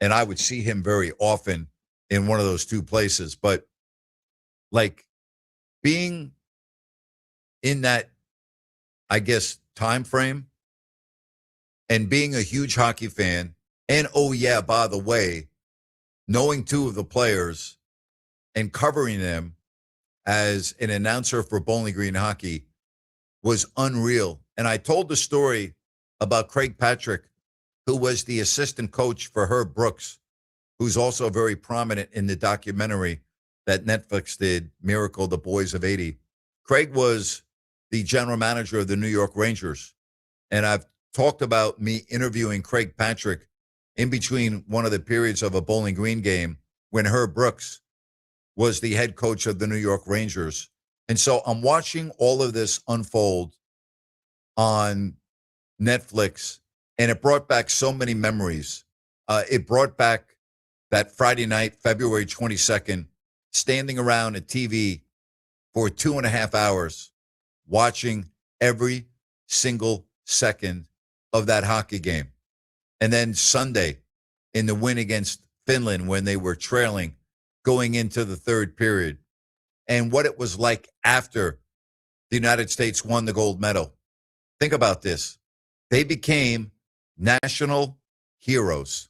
and I would see him very often in one of those two places. But like being in that, I guess, time frame and being a huge hockey fan, and oh yeah, by the way, knowing two of the players and covering them as an announcer for Bowling Green hockey was unreal. And I told the story about Craig Patrick, who was the assistant coach for Herb Brooks, who's also very prominent in the documentary that Netflix did, Miracle, the Boys of 80. Craig was the general manager of the New York Rangers. And I've talked about me interviewing Craig Patrick in between one of the periods of a Bowling Green game when Herb Brooks was the head coach of the New York Rangers. And so I'm watching all of this unfold on Netflix, and it brought back so many memories. It brought back that Friday night, February 22nd, standing around a TV for 2.5 hours, watching every single second of that hockey game. And then Sunday in the win against Finland when they were trailing going into the third period, and what it was like after the United States won the gold medal. Think about this. They became national heroes.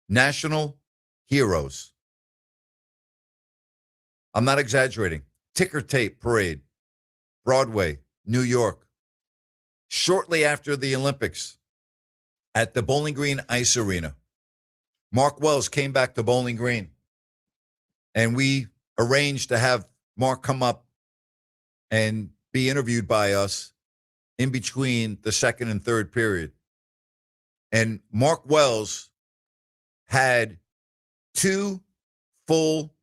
National heroes. I'm not exaggerating. Ticker tape parade, Broadway, New York. Shortly after the Olympics, at the Bowling Green Ice Arena, Mark Wells came back to Bowling Green, and we arranged to have Mark come up and be interviewed by us in between the second and third period. And Mark Wells had 2 full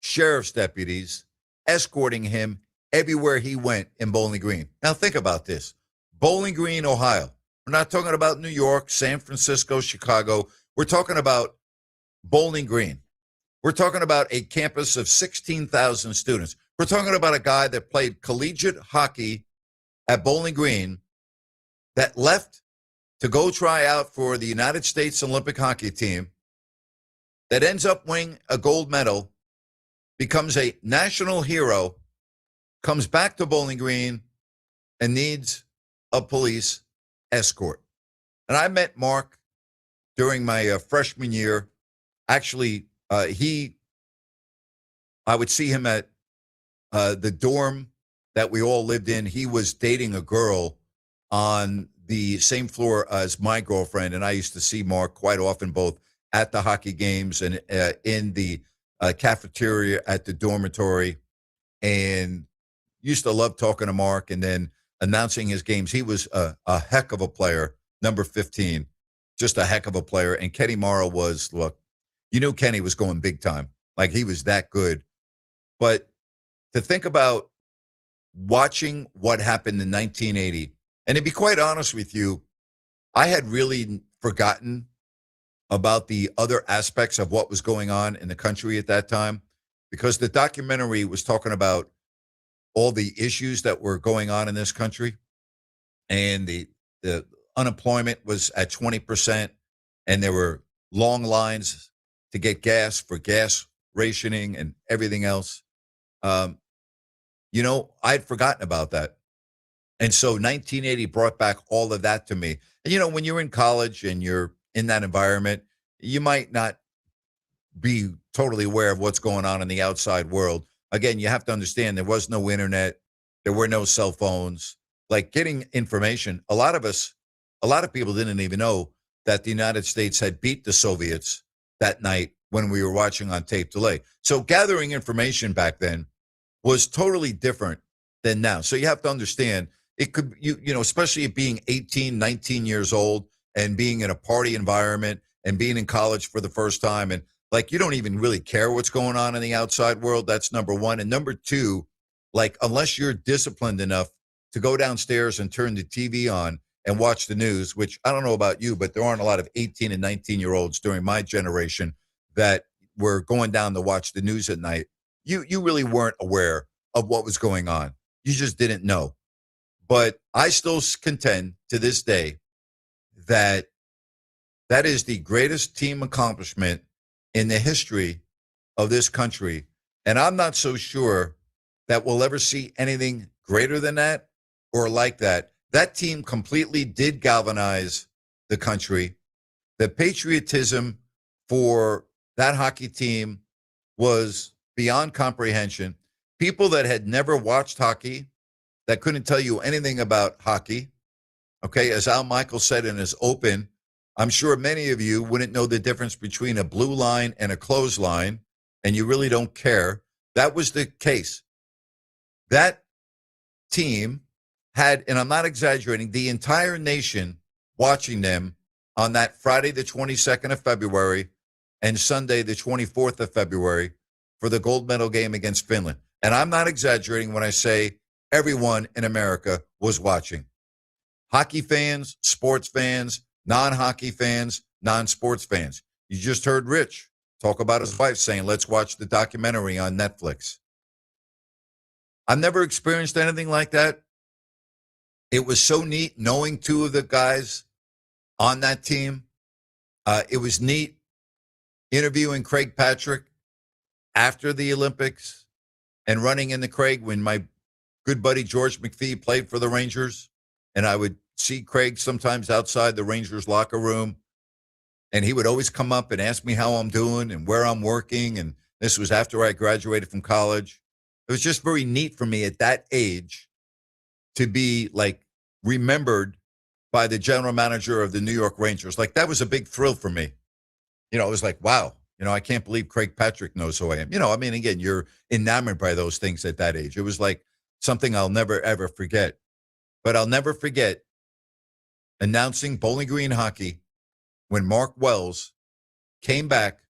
sheriff's deputies escorting him everywhere he went in Bowling Green. Now think about this. Bowling Green, Ohio. We're not talking about New York, San Francisco, Chicago. We're talking about Bowling Green. We're talking about a campus of 16,000 students. We're talking about a guy that played collegiate hockey at Bowling Green that left to go try out for the United States Olympic hockey team, that ends up winning a gold medal, becomes a national hero, comes back to Bowling Green, and needs a police escort. And I met Mark during my freshman year. Actually, I would see him at the dorm that we all lived in. He was dating a girl on the same floor as my girlfriend, and I used to see Mark quite often, both at the hockey games and in the cafeteria at the dormitory, and used to love talking to Mark and then announcing his games. He was a heck of a player, number 15, just a heck of a player. And Kenny Morrow was, look, you knew Kenny was going big time. Like, he was that good. But to think about watching what happened in 1980, and to be quite honest with you, I had really forgotten about the other aspects of what was going on in the country at that time, because the documentary was talking about all the issues that were going on in this country, and the unemployment was at 20%, and there were long lines to get gas for gas rationing and everything else. I'd forgotten about that. And so 1980 brought back all of that to me. And, when you're in college and you're in that environment, you might not be totally aware of what's going on in the outside world. Again, you have to understand there was no internet, there were no cell phones. Like getting information, a lot of people didn't even know that the United States had beat the Soviets that night when we were watching on tape delay. So gathering information back then was totally different than now. So you have to understand it could, especially being 18, 19 years old and being in a party environment and being in college for the first time. And like, you don't even really care what's going on in the outside world. That's number one. And number two, like, unless you're disciplined enough to go downstairs and turn the TV on and watch the news, which I don't know about you, but there aren't a lot of 18 and 19-year-olds during my generation that were going down to watch the news at night. You really weren't aware of what was going on. You just didn't know. But I still contend to this day that that is the greatest team accomplishment in the history of this country. And I'm not so sure that we'll ever see anything greater than that or like that. That team completely did galvanize the country. The patriotism for that hockey team was beyond comprehension. People that had never watched hockey, that couldn't tell you anything about hockey, okay, as Al Michaels said in his open, I'm sure many of you wouldn't know the difference between a blue line and a clothesline, and you really don't care. That was the case. That team had, and I'm not exaggerating, the entire nation watching them on that Friday, the 22nd of February, and Sunday, the 24th of February, for the gold medal game against Finland. And I'm not exaggerating when I say everyone in America was watching. Hockey fans, sports fans, non-hockey fans, non-sports fans. You just heard Rich talk about his wife saying, let's watch the documentary on Netflix. I've never experienced anything like that. It was so neat knowing two of the guys on that team. It was neat interviewing Craig Patrick after the Olympics and running into Craig when my good buddy George McPhee played for the Rangers. And I would see Craig sometimes outside the Rangers locker room. And he would always come up and ask me how I'm doing and where I'm working. And this was after I graduated from college. It was just very neat for me at that age to be like remembered by the general manager of the New York Rangers. Like that was a big thrill for me. It was like, wow, I can't believe Craig Patrick knows who I am. I mean, again, you're enamored by those things at that age. It was like something I'll never, ever forget. But I'll never forget announcing Bowling Green hockey when Mark Wells came back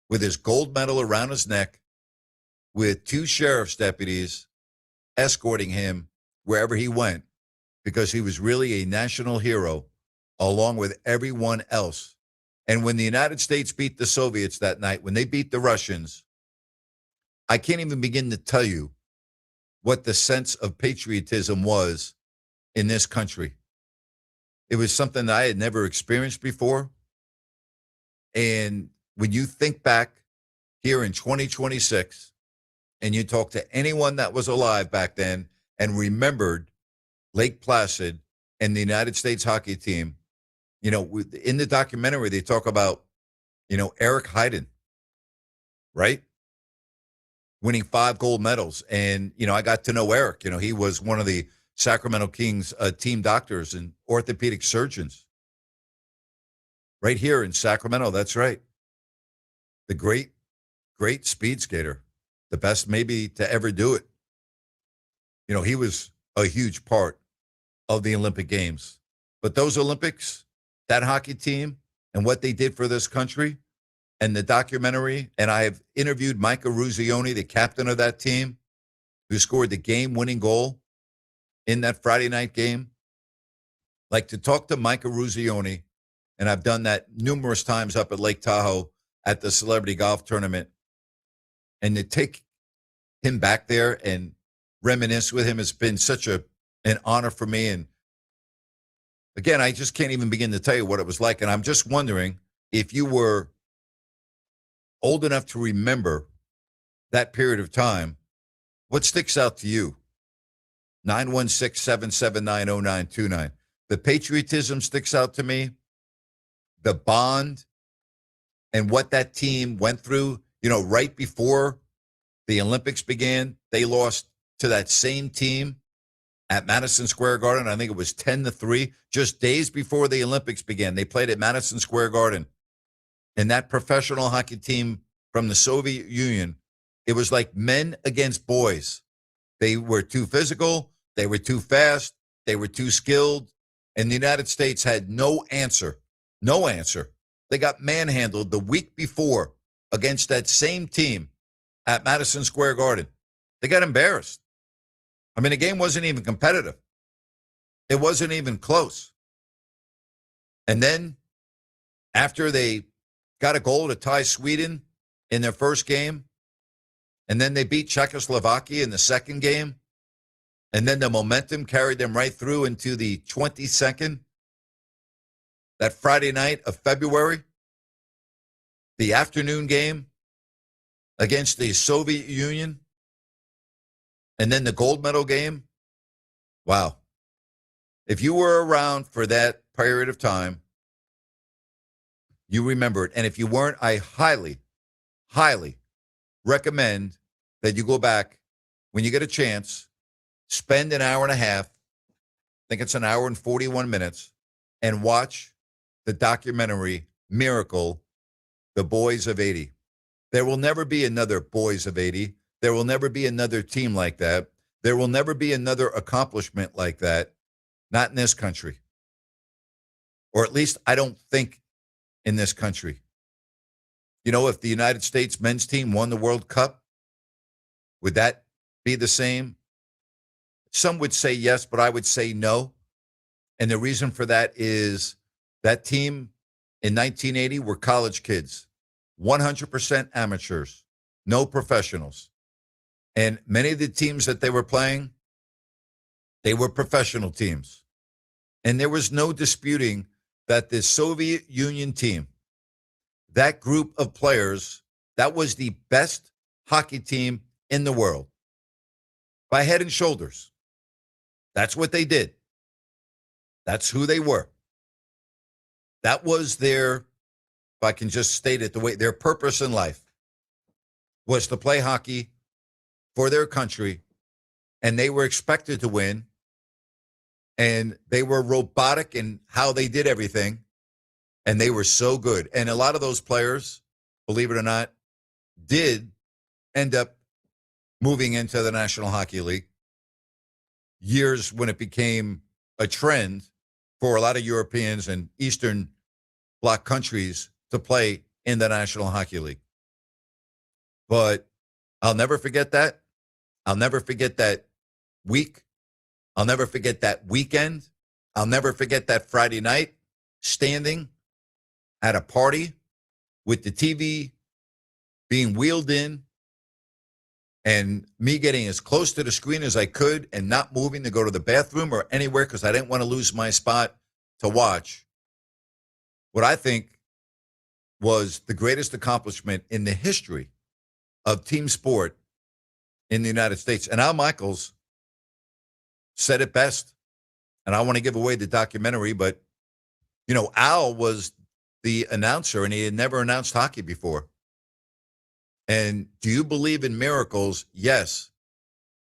with his gold medal around his neck with two sheriff's deputies escorting him wherever he went because he was really a national hero along with everyone else. And when the United States beat the Soviets that night, when they beat the Russians, I can't even begin to tell you what the sense of patriotism was in this country. It was something that I had never experienced before. And when you think back here in 2026 and you talk to anyone that was alive back then and remembered Lake Placid and the United States hockey team, in the documentary, they talk about, Eric Heiden, right? Winning 5 gold medals. And, I got to know Eric. He was one of the Sacramento Kings team doctors and orthopedic surgeons right here in Sacramento. That's right. The great, great speed skater, the best maybe to ever do it. He was a huge part of the Olympic Games. But those Olympics, that hockey team and what they did for this country and the documentary, and I have interviewed Micah Ruzioni, the captain of that team, who scored the game-winning goal in that Friday night game. Like to talk to Micah Ruzioni, and I've done that numerous times up at Lake Tahoe at the celebrity golf tournament, and to take him back there and reminisce with him has been such an honor for me. And again, I just can't even begin to tell you what it was like. And I'm just wondering if you were old enough to remember that period of time, what sticks out to you? 916-779-0929. The patriotism sticks out to me. The bond and what that team went through, right before the Olympics began, they lost to that same team at Madison Square Garden. I think it was 10-3, just days before the Olympics began. They played at Madison Square Garden. And that professional hockey team from the Soviet Union, it was like men against boys. They were too physical. They were too fast. They were too skilled. And the United States had no answer. No answer. They got manhandled the week before against that same team at Madison Square Garden. They got embarrassed. I mean, the game wasn't even competitive. It wasn't even close. And then after they got a goal to tie Sweden in their first game, and then they beat Czechoslovakia in the second game, and then the momentum carried them right through into the 22nd, that Friday night of February, the afternoon game against the Soviet Union, and then the gold medal game. Wow. If you were around for that period of time, you remember it. And if you weren't, I highly, highly recommend that you go back when you get a chance, spend an hour and a half, I think it's an hour and 41 minutes, and watch the documentary Miracle, The Boys of 80. There will never be another Boys of 80. There will never be another team like that. There will never be another accomplishment like that. Not in this country. Or at least I don't think in this country. If the United States men's team won the World Cup, would that be the same? Some would say yes, but I would say no. And the reason for that is that team in 1980 were college kids, 100% amateurs, no professionals. And many of the teams that they were playing, they were professional teams. And there was no disputing that the Soviet Union team, that group of players, that was the best hockey team in the world. By head and shoulders. That's what they did. That's who they were. That was their, if I can just state it the way, their purpose in life was to play hockey for their country, and they were expected to win, and they were robotic in how they did everything, and they were so good. And a lot of those players, believe it or not, did end up moving into the National Hockey League. Years when it became a trend for a lot of Europeans and Eastern Bloc countries to play in the National Hockey League. But I'll never forget that. I'll never forget that week. I'll never forget that weekend. I'll never forget that Friday night standing at a party with the TV being wheeled in and me getting as close to the screen as I could and not moving to go to the bathroom or anywhere because I didn't want to lose my spot to watch what I think was the greatest accomplishment in the history of team sport in the United States. And Al Michaels said it best. And I want to give away the documentary, but, Al was the announcer and he had never announced hockey before. And do you believe in miracles? Yes.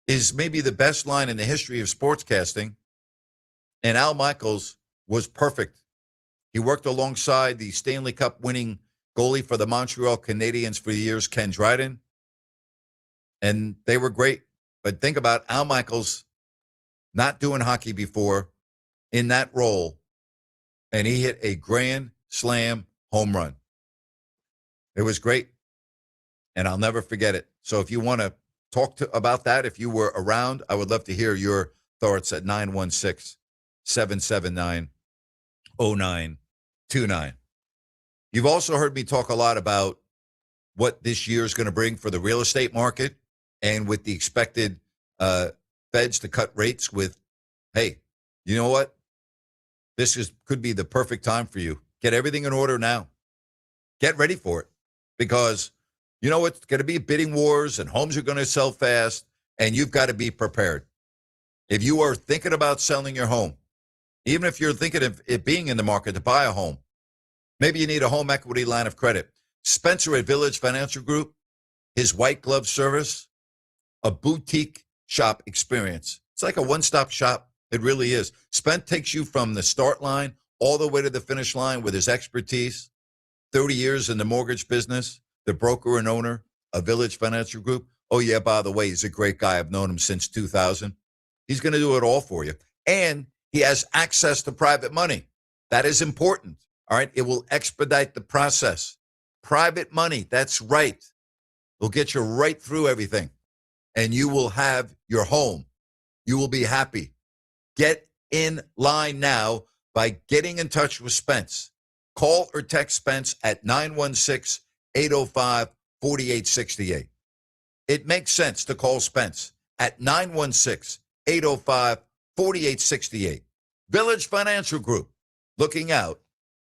Is maybe the best line in the history of sportscasting. And Al Michaels was perfect. He worked alongside the Stanley Cup winning goalie for the Montreal Canadiens for years, Ken Dryden. And they were great. But think about Al Michaels not doing hockey before in that role. And he hit a grand slam home run. It was great. And I'll never forget it. So if you want to talk about that, if you were around, I would love to hear your thoughts at 916-779-0929. You've also heard me talk a lot about what this year is going to bring for the real estate market and with the expected feds to cut rates with, hey, you know what? This could be the perfect time for you. Get everything in order now. Get ready for it because it's going to be bidding wars and homes are going to sell fast and you've got to be prepared. If you are thinking about selling your home, even if you're thinking of it being in the market to buy a home, maybe you need a home equity line of credit. Spencer at Village Financial Group, his white glove service, a boutique shop experience. It's like a one-stop shop. It really is. Spence takes you from the start line all the way to the finish line with his expertise. 30 years in the mortgage business, the broker and owner of Village Financial Group. Oh, yeah, by the way, he's a great guy. I've known him since 2000. He's going to do it all for you. And he has access to private money. That is important. All right. It will expedite the process. Private money. That's right. Will get you right through everything. And you will have your home. You will be happy. Get in line now by getting in touch with Spence. Call or text Spence at 916-805-4868. It makes sense to call Spence at 916-805-4868. Village Financial Group, looking out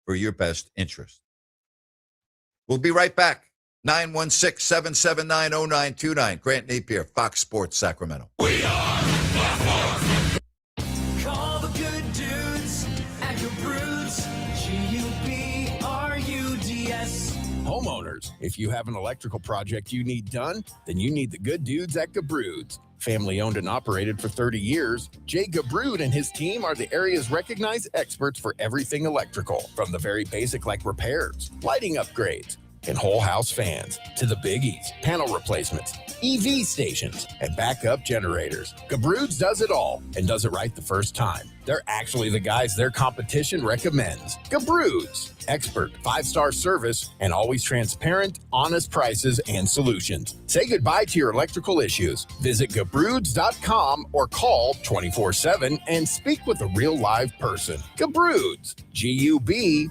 for your best interest. We'll be right back. 916-779-0929. Grant Napear, Fox Sports, Sacramento. We are Call the good dudes at Gabrudes. G-U-B-R-U-D-S. Homeowners, if you have an electrical project you need done, then you need the good dudes at Gabrudes. Family owned and operated for 30 years, Jay Gabrude and his team are the area's recognized experts for everything electrical, from the very basic like repairs, lighting upgrades, and whole house fans, to the biggies, panel replacements, EV stations, and backup generators. Gabrude's does it all and does it right the first time. They're actually the guys their competition recommends. Gabrude's, expert 5-star service and always transparent, honest prices and solutions. Say goodbye to your electrical issues. Visit Gabrudes.com or call 24/7 and speak with a real live person. Gabrudes, G-U-B-R-U-D-S.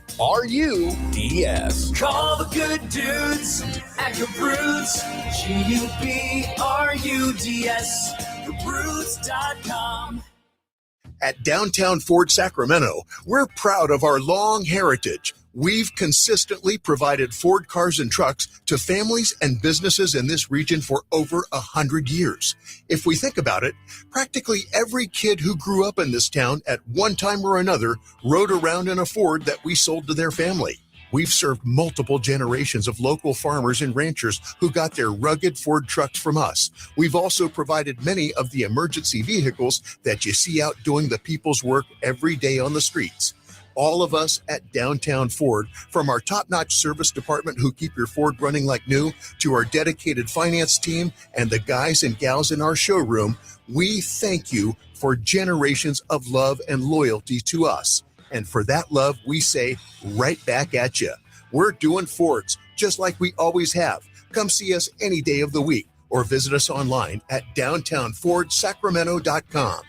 Call the good dudes at Gabrudes. G-U-B-R-U-D-S. Gabrudes.com. At Downtown Ford Sacramento, we're proud of our long heritage. We've consistently provided Ford cars and trucks to families and businesses in this region for over 100 years. If we think about it, practically every kid who grew up in this town at one time or another rode around in a Ford that we sold to their family. We've served multiple generations of local farmers and ranchers who got their rugged Ford trucks from us. We've also provided many of the emergency vehicles that you see out doing the people's work every day on the streets. All of us at Downtown Ford, from our top-notch service department who keep your Ford running like new, to our dedicated finance team and the guys and gals in our showroom, we thank you for generations of love and loyalty to us. And for that love, we say right back at you. We're doing Fords just like we always have. Come see us any day of the week or visit us online at downtownfordsacramento.com.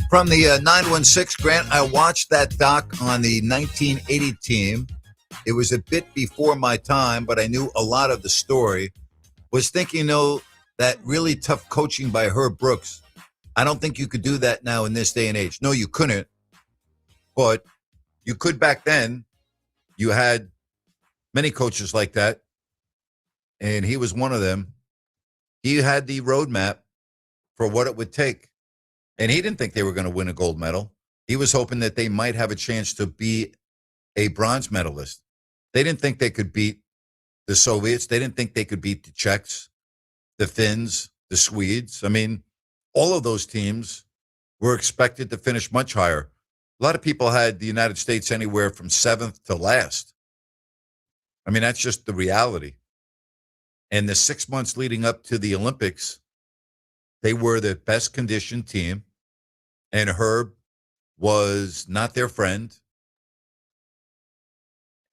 From the 916, Grant, I watched that doc on the 1980 team. It was a bit before my time, but I knew a lot of the story. Was thinking, that really tough coaching by Herb Brooks. I don't think you could do that now in this day and age. No, you couldn't. But you could back then. You had many coaches like that, and he was one of them. He had the roadmap for what it would take. And he didn't think they were going to win a gold medal. He was hoping that they might have a chance to be a bronze medalist. They didn't think they could beat the Soviets. They didn't think they could beat the Czechs, the Finns, the Swedes. I mean, all of those teams were expected to finish much higher. A lot of people had the United States anywhere from 7th to last. I mean, that's just the reality. And the 6 months leading up to the Olympics, they were the best conditioned team. And Herb was not their friend.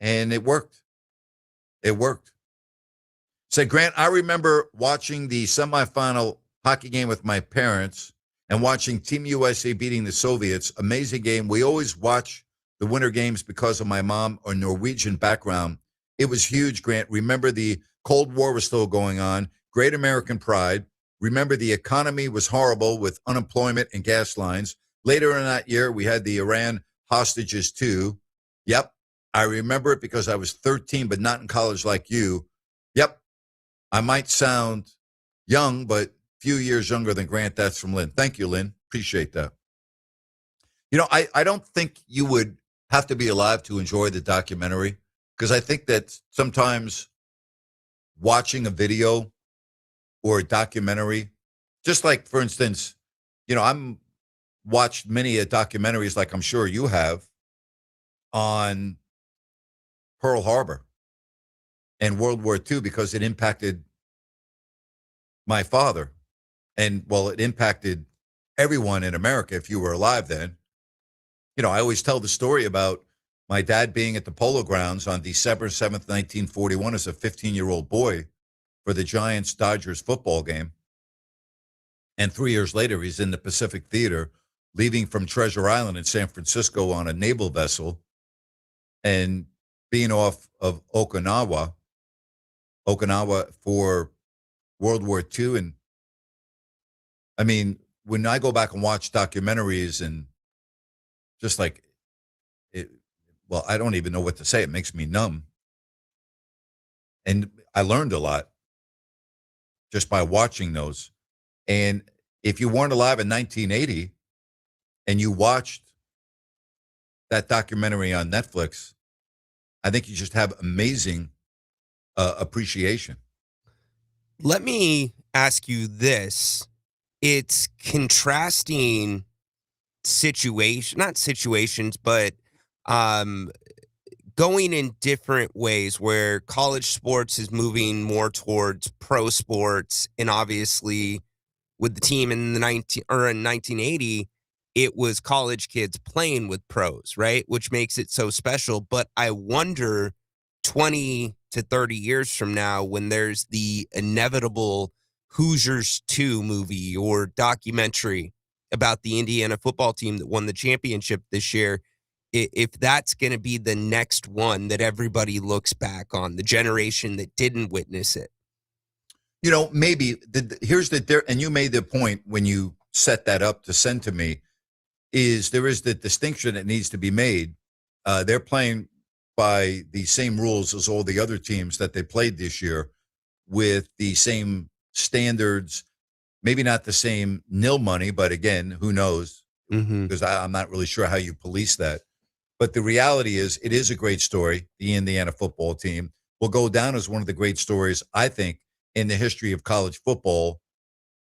And it worked. It worked. Say, Grant, I remember watching the semifinal hockey game with my parents and watching Team USA beating the Soviets. Amazing game. We always watch the winter games because of my mom or Norwegian background. It was huge, Grant. Remember the Cold War was still going on. Great American pride. Remember the economy was horrible with unemployment and gas lines. Later in that year, we had the Iran hostages too. Yep. I remember it because I was 13, but not in college like you. Yep. I might sound young, but few years younger than Grant. That's from Lynn. Thank you, Lynn. Appreciate that. You know, I don't think you would have to be alive to enjoy the documentary, because I think that sometimes watching a video or a documentary, just like, for instance, you know, I'm watched many documentaries, like I'm sure you have, on Pearl Harbor and World War II, because it impacted my father. And, well, it impacted everyone in America if you were alive then. You know, I always tell the story about my dad being at the Polo Grounds on December 7th, 1941, as a 15-year-old boy for the Giants-Dodgers football game. And 3 years later, he's in the Pacific Theater, leaving from Treasure Island in San Francisco on a naval vessel and being off of Okinawa for World War II. And I mean, when I go back and watch documentaries and just like it, well, I don't even know what to say. It makes me numb. And I learned a lot just by watching those. And if you weren't alive in 1980 and you watched that documentary on Netflix, I think you just have amazing appreciation. Let me ask you this. It's contrasting not situations, but going in different ways, where college sports is moving more towards pro sports. And obviously with the team in 1980, it was college kids playing with pros, right? Which makes it so special. But I wonder 20 to 30 years from now, when there's the inevitable Hoosiers 2 movie or documentary about the Indiana football team that won the championship this year, if that's going to be the next one that everybody looks back on, the generation that didn't witness it. You know, maybe here's and you made the point when you set that up to send to me, is there is the distinction that needs to be made. They're playing by the same rules as all the other teams that they played this year, with the same standards, maybe not the same nil money, but again, who knows? Because I'm not really sure how you police that. But the reality is, it is a great story. The Indiana football team will go down as one of the great stories, I think, in the history of college football.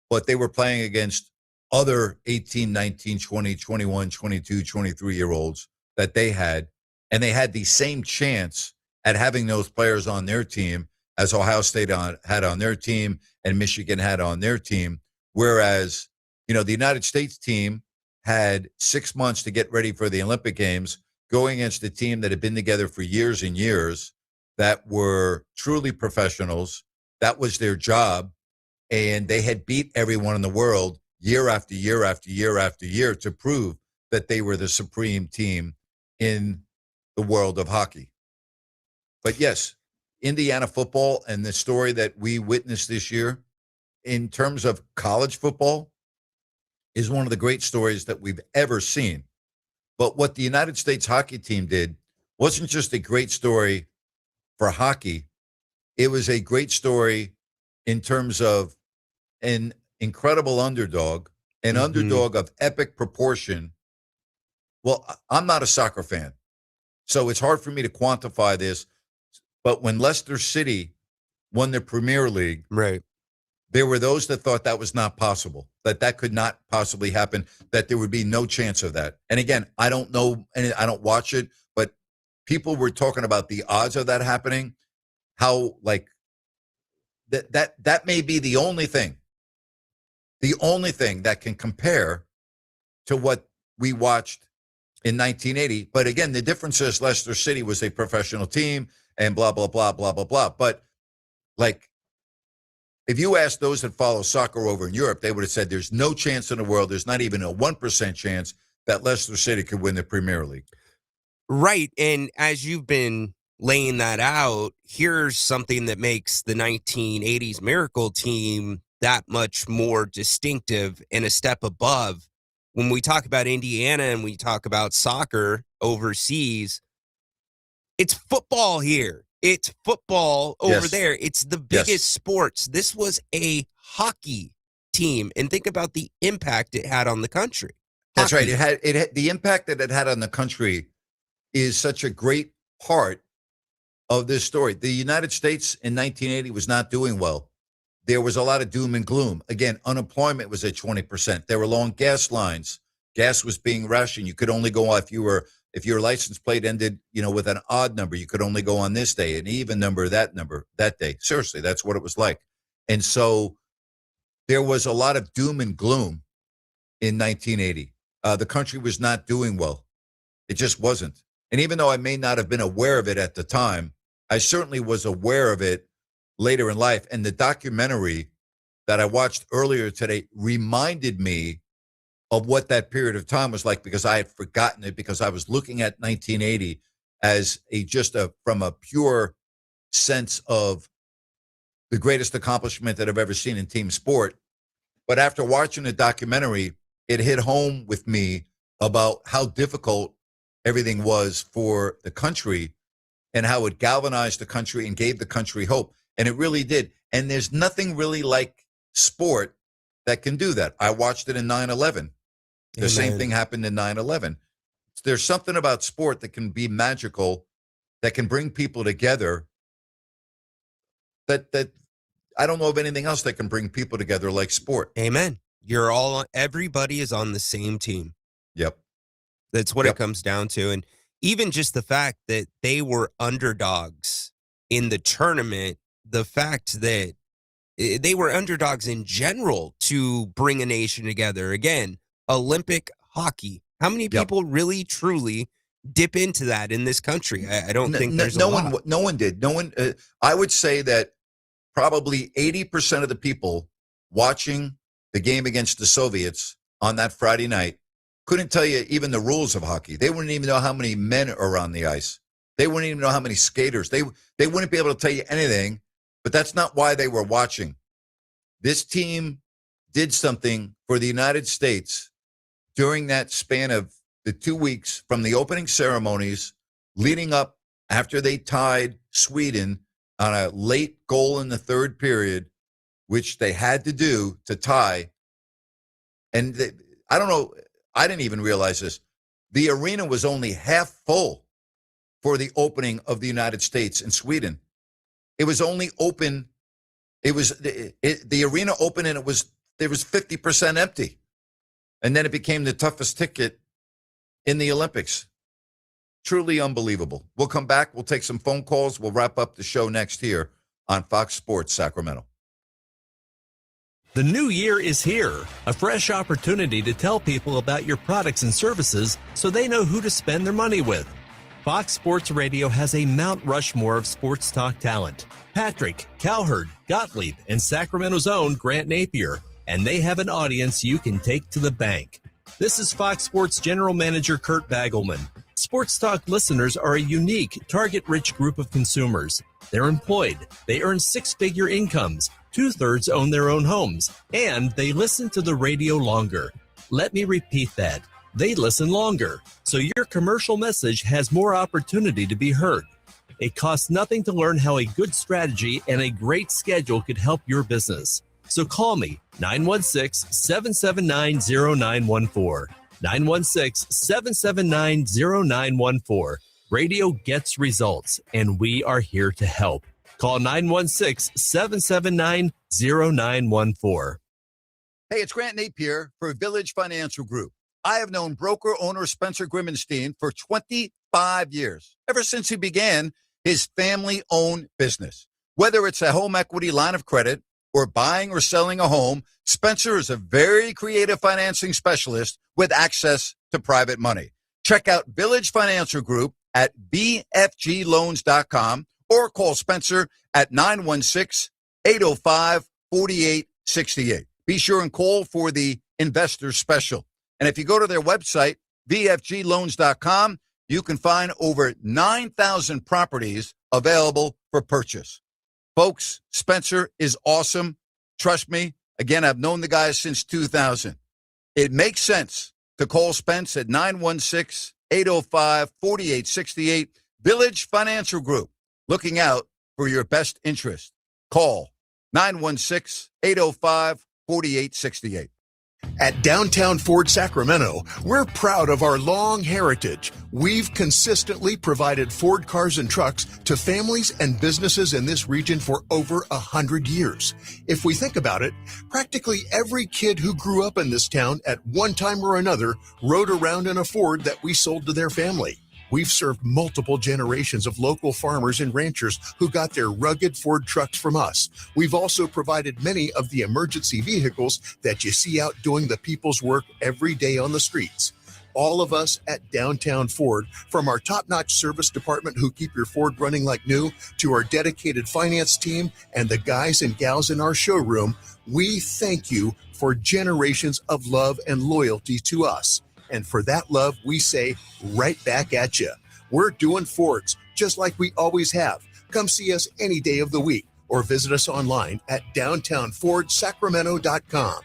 But they were playing against other 18, 19, 20, 21, 22, 23-year-olds that they had. And they had the same chance at having those players on their team as Ohio State had on their team and Michigan had on their team. Whereas, you know, the United States team had 6 months to get ready for the Olympic Games, going against a team that had been together for years and years, that were truly professionals. That was their job. And they had beat everyone in the world year after year after year after year to prove that they were the supreme team in the world of hockey. But yes, Indiana football and the story that we witnessed this year in terms of college football is one of the great stories that we've ever seen. But what the United States hockey team did wasn't just a great story for hockey. It was a great story in terms of an incredible underdog, an underdog of epic proportion. Well, I'm not a soccer fan, so it's hard for me to quantify this. But when Leicester City won the Premier League, right, there were those that thought that was not possible, that could not possibly happen, that there would be no chance of that. And again, I don't know, and I don't watch it, but people were talking about the odds of that happening, how like that may be the only thing that can compare to what we watched in 1980. But again, the difference is Leicester City was a professional team and blah, blah, blah, blah, blah, blah. But like, if you ask those that follow soccer over in Europe, they would have said there's no chance in the world, there's not even a 1% chance that Leicester City could win the Premier League. Right. And as you've been laying that out, here's something that makes the 1980s Miracle team that much more distinctive and a step above. When we talk about Indiana and we talk about soccer overseas, it's football here. It's football over there. It's the biggest sports. This was a hockey team and think about the impact it had on the country. That's right. It had the impact that it had on the country is such a great part of this story. The United States in 1980 was not doing well. There was a lot of doom and gloom. Again, unemployment was at 20%. There were long gas lines. Gas was being rationed. You could only go if your license plate ended, with an odd number. You could only go on this day, an even number that day. Seriously, that's what it was like. And so there was a lot of doom and gloom in 1980. The country was not doing well. It just wasn't. And even though I may not have been aware of it at the time, I certainly was aware of it later in life. And the documentary that I watched earlier today reminded me of what that period of time was like, because I had forgotten it, because I was looking at 1980 as from a pure sense of the greatest accomplishment that I've ever seen in team sport. But after watching the documentary, it hit home with me about how difficult everything was for the country and how it galvanized the country and gave the country hope. And it really did. And there's nothing really like sport that can do that. I watched it in 9/11. The same thing happened in 9/11. There's something about sport that can be magical, that can bring people together, that I don't know of anything else that can bring people together like sport. Amen. Everybody is on the same team. Yep. That's what it comes down to. And even just the fact that they were underdogs in the tournament, the fact that they were underdogs in general to bring a nation together. Again, Olympic hockey. How many people really, truly dip into that in this country? I don't think there's a lot. No one did. No one. I would say that probably 80% of the people watching the game against the Soviets on that Friday night couldn't tell you even the rules of hockey. They wouldn't even know how many men are on the ice. They wouldn't even know how many skaters. They wouldn't be able to tell you anything, but that's not why they were watching. This team did something for the United States during that span of the 2 weeks from the opening ceremonies leading up after they tied Sweden on a late goal in the third period, which they had to do to tie. And I don't know, I didn't even realize this. The arena was only half full for the opening of the United States and Sweden. It was only open. It was the arena opened and there was 50% empty. And then it became the toughest ticket in the Olympics. Truly unbelievable. We'll come back. We'll take some phone calls. We'll wrap up the show next here on Fox Sports Sacramento. The new year is here, a fresh opportunity to tell people about your products and services so they know who to spend their money with. Fox Sports Radio has a Mount Rushmore of sports talk talent. Patrick, Cowherd, Gottlieb, and Sacramento's own Grant Napear, and they have an audience you can take to the bank. This is Fox Sports General Manager Kurt Bagelman. Sports Talk listeners are a unique, target-rich group of consumers. They're employed, they earn six-figure incomes, 2/3 own their own homes, and they listen to the radio longer. Let me repeat that. They listen longer, so your commercial message has more opportunity to be heard. It costs nothing to learn how a good strategy and a great schedule could help your business. So call me, 916-779-0914. 916-779-0914. Radio gets results, and we are here to help. Call 916-779-0914. Hey, it's Grant Napear for Village Financial Group. I have known broker-owner Spencer Grimmenstein for 25 years, ever since he began his family-owned business. Whether it's a home equity line of credit or buying or selling a home, Spencer is a very creative financing specialist with access to private money. Check out Village Financial Group at bfgloans.com or call Spencer at 916-805-4868. Be sure and call for the investor special. And if you go to their website, bfgloans.com, you can find over 9,000 properties available for purchase. Folks, Spencer is awesome. Trust me. Again, I've known the guy since 2000. It makes sense to call Spence at 916-805-4868. Village Financial Group, looking out for your best interest. Call 916-805-4868. 4868. At Downtown Ford Sacramento, we're proud of our long heritage. We've consistently provided Ford cars and trucks to families and businesses in this region for over 100 years. If we think about it, practically every kid who grew up in this town at one time or another rode around in a Ford that we sold to their family. We've served multiple generations of local farmers and ranchers who got their rugged Ford trucks from us. We've also provided many of the emergency vehicles that you see out doing the people's work every day on the streets. All of us at Downtown Ford, from our top-notch service department who keep your Ford running like new, to our dedicated finance team and the guys and gals in our showroom, we thank you for generations of love and loyalty to us. And for that love, we say right back at you. We're doing Fords just like we always have. Come see us any day of the week or visit us online at downtownfordsacramento.com.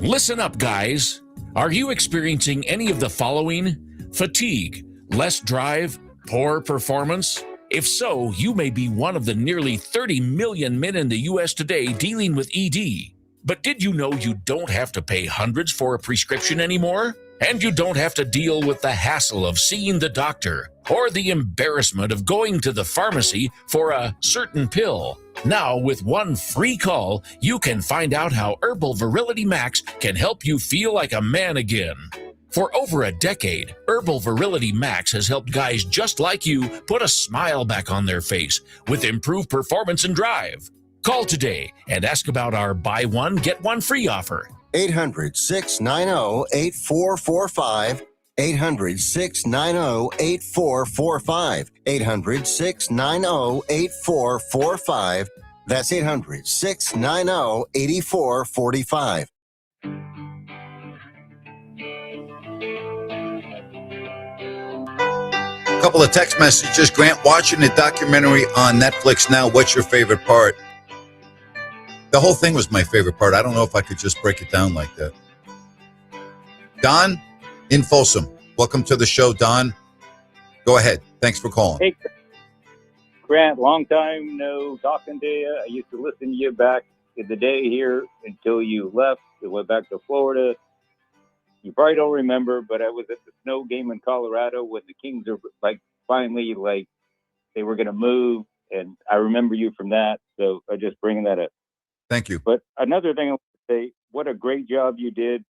Listen up, guys. Are you experiencing any of the following? Fatigue, less drive, poor performance? If so, you may be one of the nearly 30 million men in the U.S. today dealing with ED. But did you know you don't have to pay hundreds for a prescription anymore? And you don't have to deal with the hassle of seeing the doctor or the embarrassment of going to the pharmacy for a certain pill. Now, with one free call, you can find out how Herbal Virility Max can help you feel like a man again. For over a decade, Herbal Virility Max has helped guys just like you put a smile back on their face with improved performance and drive. Call today and ask about our buy one, get one free offer. 800-690-8445. 800-690-8445. 800-690-8445. That's 800-690-8445. A couple of text messages. Grant, watching the documentary on Netflix now, what's your favorite part? The whole thing was my favorite part. I don't know if I could just break it down like that. Don in Folsom. Welcome to the show, Don. Go ahead. Thanks for calling. Hey, Grant, long time no talking to you. I used to listen to you back in the day here until you left and went back to Florida. You probably don't remember, but I was at the snow game in Colorado when the Kings are finally they were going to move. And I remember you from that. So I'm just bringing that up. Thank you. But another thing I want to say, what a great job you did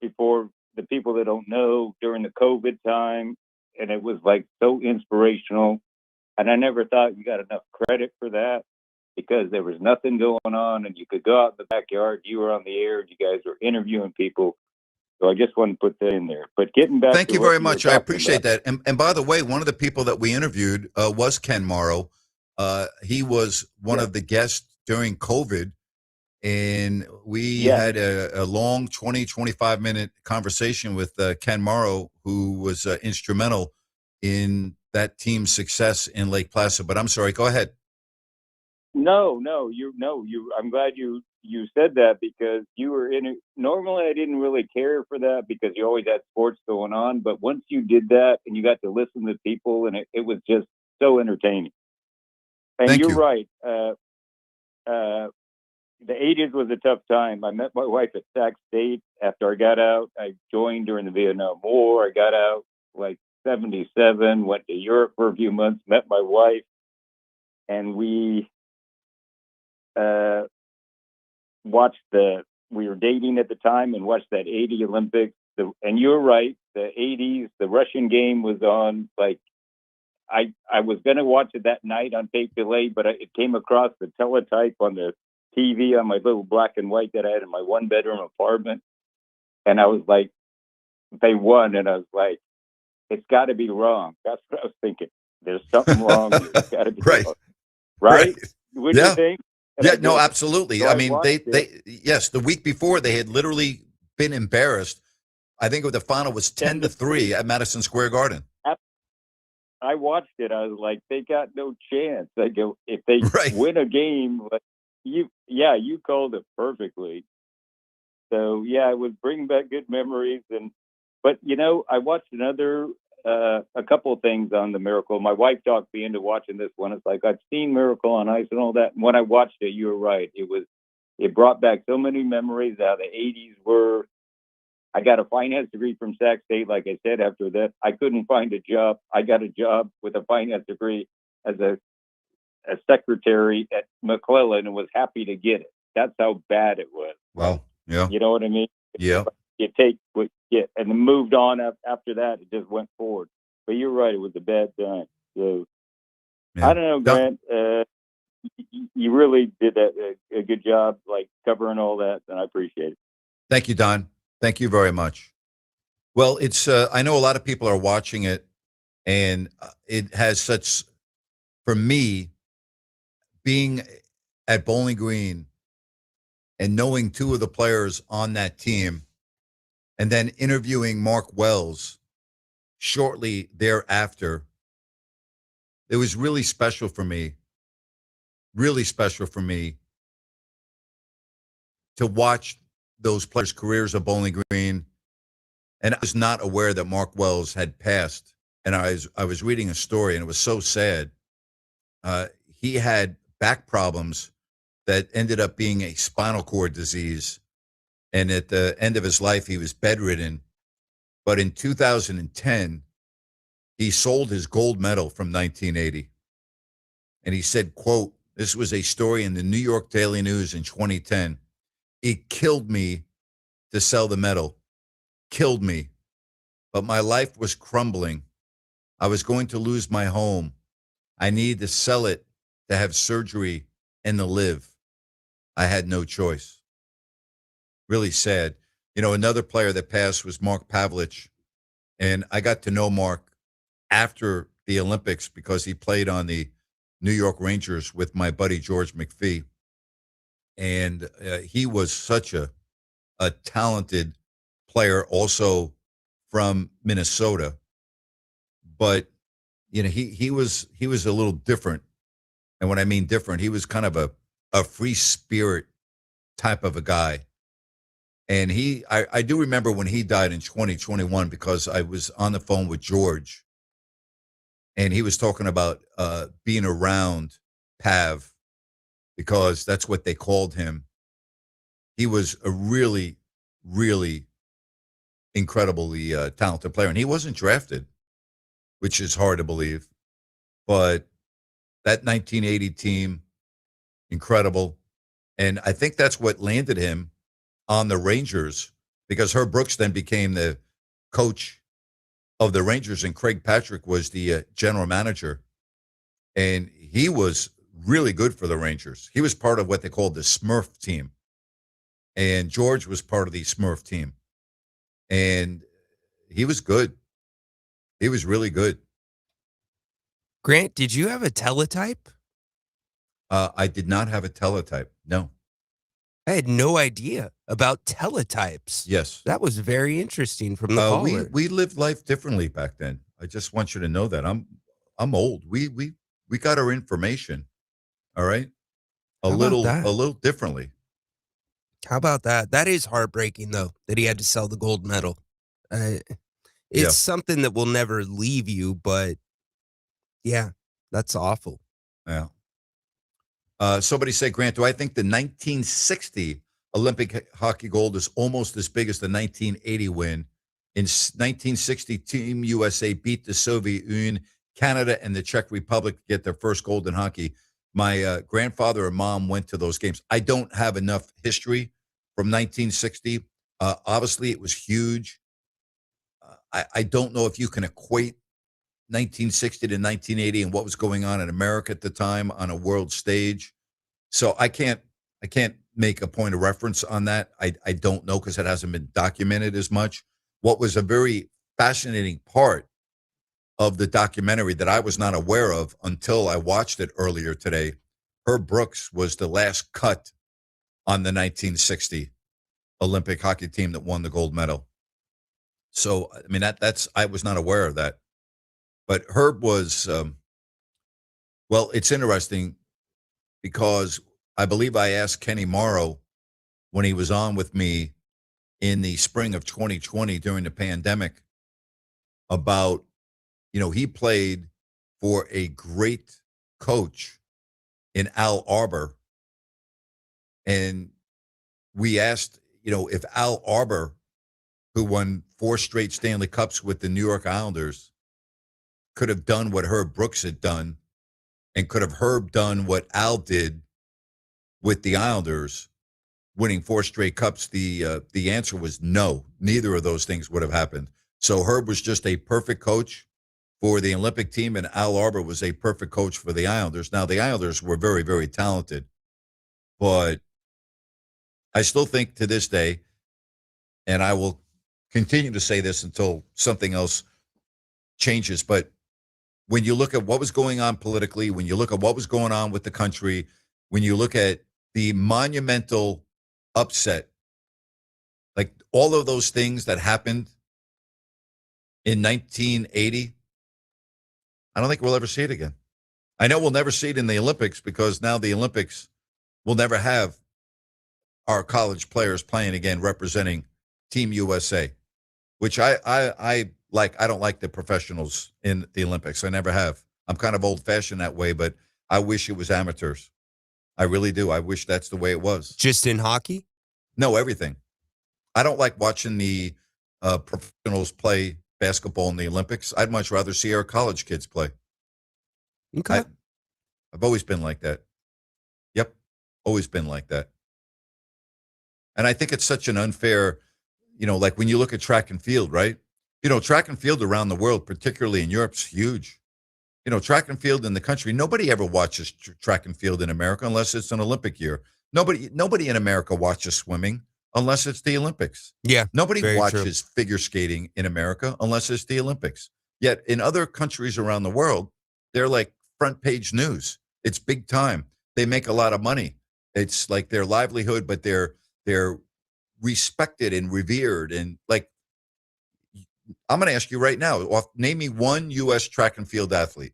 before the people that don't know during the COVID time. And it was so inspirational. And I never thought you got enough credit for that because there was nothing going on and you could go out in the backyard. You were on the air and you guys were interviewing people. So I just want to put that in there. But getting back Thank to you very much. I appreciate that. And by the way, one of the people that we interviewed was Ken Morrow. He was one of the guests during COVID. And we had a long 20, 25-minute conversation with Ken Morrow, who was instrumental in that team's success in Lake Placid. But I'm sorry, go ahead. No, I'm glad you said that because you were in it. Normally, I didn't really care for that because you always had sports going on. But once you did that and you got to listen to people, and it was just so entertaining. And Thank you're you. right. The 80s was a tough time. I met my wife at Sac State after I got out. I joined during the Vietnam War. I got out 77, went to Europe for a few months, met my wife, and we we were dating at the time and watched that 80 Olympics. And you're right, the 80s, the Russian game was on. I was going to watch it that night on tape delay, but it came across the teletype on the TV on my little black and white that I had in my one-bedroom apartment. And I was like, they won. And I was like, it's got to be wrong. That's what I was thinking. There's something wrong here. It's got to be wrong. Right? Wouldn't you think? And No, absolutely. So I mean, yes, the week before they had literally been embarrassed. I think the final was 10-3 at Madison Square Garden. I watched it. I was like, they got no chance. I go, if they win a game, you called it perfectly. So yeah, it was bringing back good memories. But I watched another a couple of things on the Miracle. My wife talked me into watching this one. It's like I've seen Miracle on Ice and all that. And when I watched it, you were right. It brought back so many memories how the '80s were. I got a finance degree from Sac State. Like I said, after that, I couldn't find a job. I got a job with a finance degree as a secretary at McClellan and was happy to get it. That's how bad it was. Wow. Yeah. You know what I mean? Yeah. You take what you get, and then moved on after that. It just went forward. But you're right; it was a bad time. So Yeah. I don't know, Grant. You really did a good job, like covering all that, and I appreciate it. Thank you, Don. Thank you very much. Well, it's I know a lot of people are watching it, and it has such, for me, being at Bowling Green and knowing two of the players on that team, and then interviewing Mark Wells shortly thereafter, it was really special for me. Really special for me to watch those players' careers at Bowling Green. And I was not aware that Mark Wells had passed. And I was reading a story, and it was so sad. He had back problems that ended up being a spinal cord disease. And at the end of his life, he was bedridden. But in 2010, he sold his gold medal from 1980. And he said, quote, this was a story in the New York Daily News in 2010. It killed me to sell the medal. Killed me. But my life was crumbling. I was going to lose my home. I needed to sell it to have surgery and to live. I had no choice. Really sad. You know, another player that passed was Mark Pavlich. And I got to know Mark after the Olympics because he played on the New York Rangers with my buddy George McPhee. And he was such a talented player, also from Minnesota. But, you know, he was a little different. And when I mean different, he was kind of a free spirit type of a guy. And I do remember when he died in 2021 because I was on the phone with George. And he was talking about being around Pav because that's what they called him. He was a really, really incredibly talented player. And he wasn't drafted, which is hard to believe. But that 1980 team, incredible. And I think that's what landed him on the Rangers because Herb Brooks then became the coach of the Rangers, and Craig Patrick was the general manager. And he was really good for the Rangers. He was part of what they called the Smurf team. And George was part of the Smurf team. And he was good. He was really good. Grant, did you have a teletype? I did not have a teletype. No. I had no idea about teletypes. Yes. That was very interesting from the caller. We lived life differently back then. I just want you to know that. I'm old. We got our information. All right. A little differently. How about that? That is heartbreaking, though, that he had to sell the gold medal. It's something that will never leave you, but yeah, that's awful. Yeah. Somebody said, Grant, do I think the 1960 Olympic hockey gold is almost as big as the 1980 win? In 1960, Team USA beat the Soviet Union, Canada, and the Czech Republic to get their first gold in hockey. My grandfather and mom went to those games. I don't have enough history from 1960. Obviously, it was huge. I don't know if you can equate 1960 to 1980 and what was going on in America at the time on a world stage. So I can't make a point of reference on that. I don't know because it hasn't been documented as much. What was a very fascinating part of the documentary that I was not aware of until I watched it earlier today, Herb Brooks was the last cut on the 1960 Olympic hockey team that won the gold medal. So, I mean, that's I was not aware of that. But Herb was, well, it's interesting because I believe I asked Kenny Morrow when he was on with me in the spring of 2020 during the pandemic about he played for a great coach in Al Arbor. And we asked, if Al Arbor, who won 4 straight Stanley Cups with the New York Islanders, could have done what Herb Brooks had done, and could have Herb done what Al did with the Islanders, winning 4 straight cups, the answer was no. Neither of those things would have happened. So Herb was just a perfect coach for the Olympic team, and Al Arbor was a perfect coach for the Islanders. Now, the Islanders were very, very talented, but I still think to this day, and I will continue to say this until something else changes, but when you look at what was going on politically, when you look at what was going on with the country, when you look at the monumental upset, like all of those things that happened in 1980, I don't think we'll ever see it again. I know we'll never see it in the Olympics, because now the Olympics will never have our college players playing again representing Team USA, which I like. I don't like the professionals in the Olympics. I never have. I'm kind of old-fashioned that way, but I wish it was amateurs. I really do. I wish that's the way it was. Just in hockey? No, everything. I don't like watching the professionals play basketball in the Olympics. I'd much rather see our college kids play. Okay. I've always been like that. Yep, always been like that. And I think it's such an unfair, like when you look at track and field, right? Track and field around the world, particularly in Europe, is huge. Track and field in the country, nobody ever watches track and field in America unless it's an Olympic year. Nobody in America watches swimming unless it's the Olympics. Yeah. Nobody watches figure skating in America unless it's the Olympics. Yet in other countries around the world, they're like front page news. It's big time. They make a lot of money. It's like their livelihood, but they're respected and revered. And like, I'm going to ask you right now, name me one U.S. track and field athlete.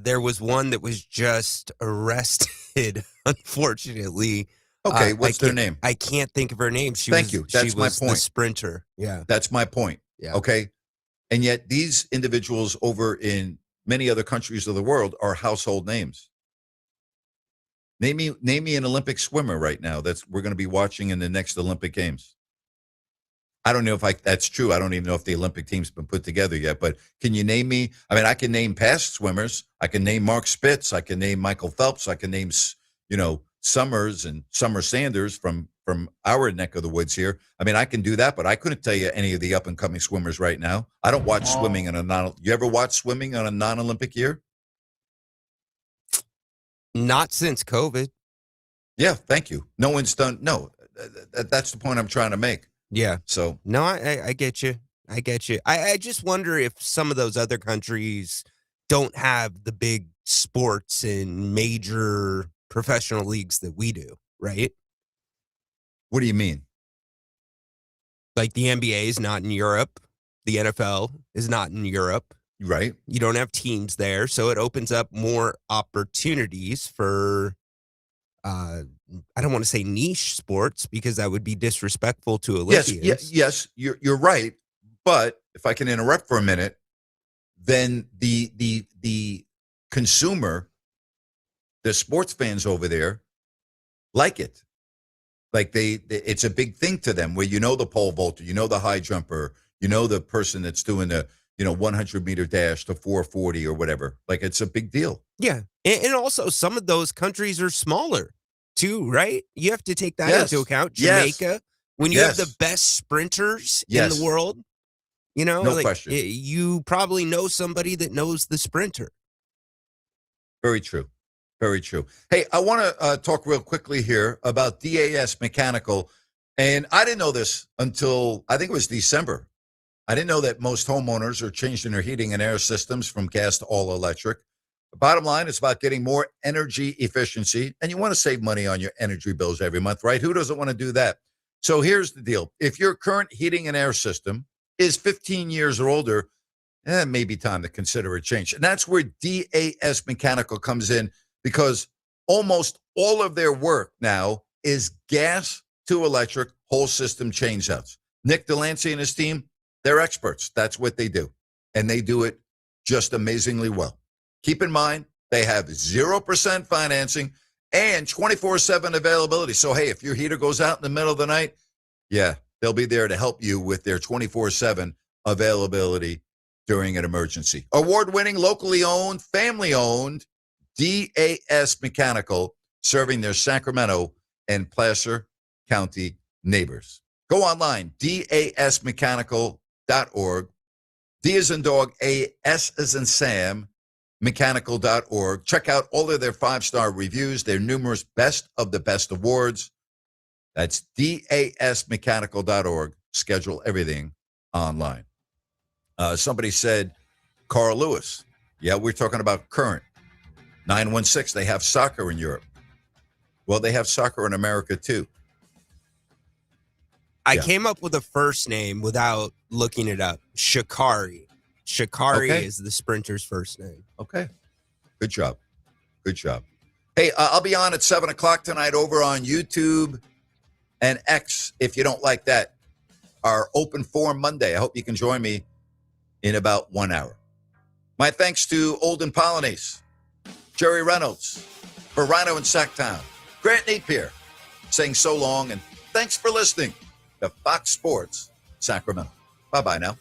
There was one that was just arrested, unfortunately. Okay, what's their name? I can't think of her name. Thank you. That's my point. The sprinter. Yeah. That's my point. Yeah. Okay. And yet these individuals over in many other countries of the world are household names. Name me an Olympic swimmer right now we're going to be watching in the next Olympic Games. I don't know if that's true. I don't even know if the Olympic team's been put together yet, but can you name me? I mean, I can name past swimmers. I can name Mark Spitz. I can name Michael Phelps. I can name, Summers and Summer Sanders from our neck of the woods here. I mean, I can do that, but I couldn't tell you any of the up and coming swimmers right now. I don't watch swimming you ever watch swimming on a non-Olympic year? Not since COVID. Yeah. Thank you. No one's done. No, that's the point I'm trying to make. Yeah. So no, I get you. I get you. I just wonder if some of those other countries don't have the big sports and major professional leagues that we do, right? What do you mean? Like the NBA is not in Europe. The NFL is not in Europe. Right. You don't have teams there. So it opens up more opportunities for I don't want to say niche sports because that would be disrespectful to Olympians. Yes, you're right. But if I can interrupt for a minute, then the consumer, the sports fans over there, like it. Like it's a big thing to them. Where the pole vaulter, the high jumper, the person that's doing the 100-meter dash to 440 or whatever. Like it's a big deal. Yeah, and also some of those countries are smaller too, right? You have to take that into account. Jamaica, when you have the best sprinters in the world, no question. You probably know somebody that knows the sprinter. Very true. Very true. Hey, I want to talk real quickly here about DAS Mechanical. And I didn't know this until I think it was December. I didn't know that most homeowners are changing their heating and air systems from gas to all electric. The bottom line is about getting more energy efficiency, and you want to save money on your energy bills every month, right? Who doesn't want to do that? So here's the deal. If your current heating and air system is 15 years or older, it may be time to consider a change. And that's where DAS Mechanical comes in, because almost all of their work now is gas to electric whole system changeouts. Nick Delancey and his team, They're experts. That's what they do. And they do it just amazingly well. Keep in mind, they have 0% financing and 24/7 availability. So, hey, if your heater goes out in the middle of the night, yeah, they'll be there to help you with their 24/7 availability during an emergency. Award-winning, locally owned, family-owned DAS Mechanical, serving their Sacramento and Placer County neighbors. Go online, dasmechanical.org. D as in dog, A, S as in Sam, mechanical.org. Check out all of their 5-star reviews, their numerous best of the best awards. That's dasmechanical.org. Schedule everything online. Somebody said, Carl Lewis. Yeah, we're talking about current. 916, they have soccer in Europe. Well, they have soccer in America, too. I came up with a first name without looking it up. Shikari. Shikari is the sprinter's first name. Okay. Good job. Good job. Hey, I'll be on at 7 o'clock tonight over on YouTube and X, if you don't like that. Our Open Forum Monday. I hope you can join me in about 1 hour. My thanks to Olden Polynice, Jerry Reynolds, for Rhino and Sacktown, Grant Napear, saying so long, and thanks for listening to Fox Sports Sacramento. Bye-bye now.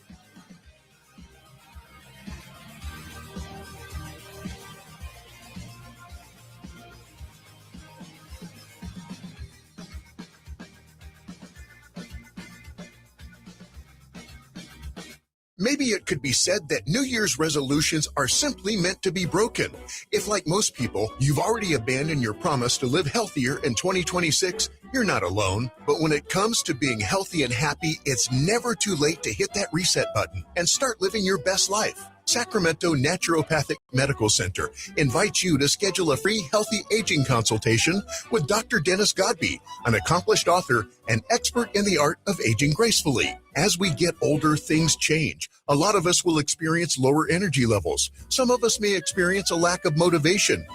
Maybe it could be said that New Year's resolutions are simply meant to be broken. If, like most people, you've already abandoned your promise to live healthier in 2026, you're not alone. But when it comes to being healthy and happy, it's never too late to hit that reset button and start living your best life. Sacramento Naturopathic Medical Center invites you to schedule a free healthy aging consultation with Dr. Dennis Godby, an accomplished author and expert in the art of aging gracefully. As we get older, things change. A lot of us will experience lower energy levels. Some of us may experience a lack of motivation.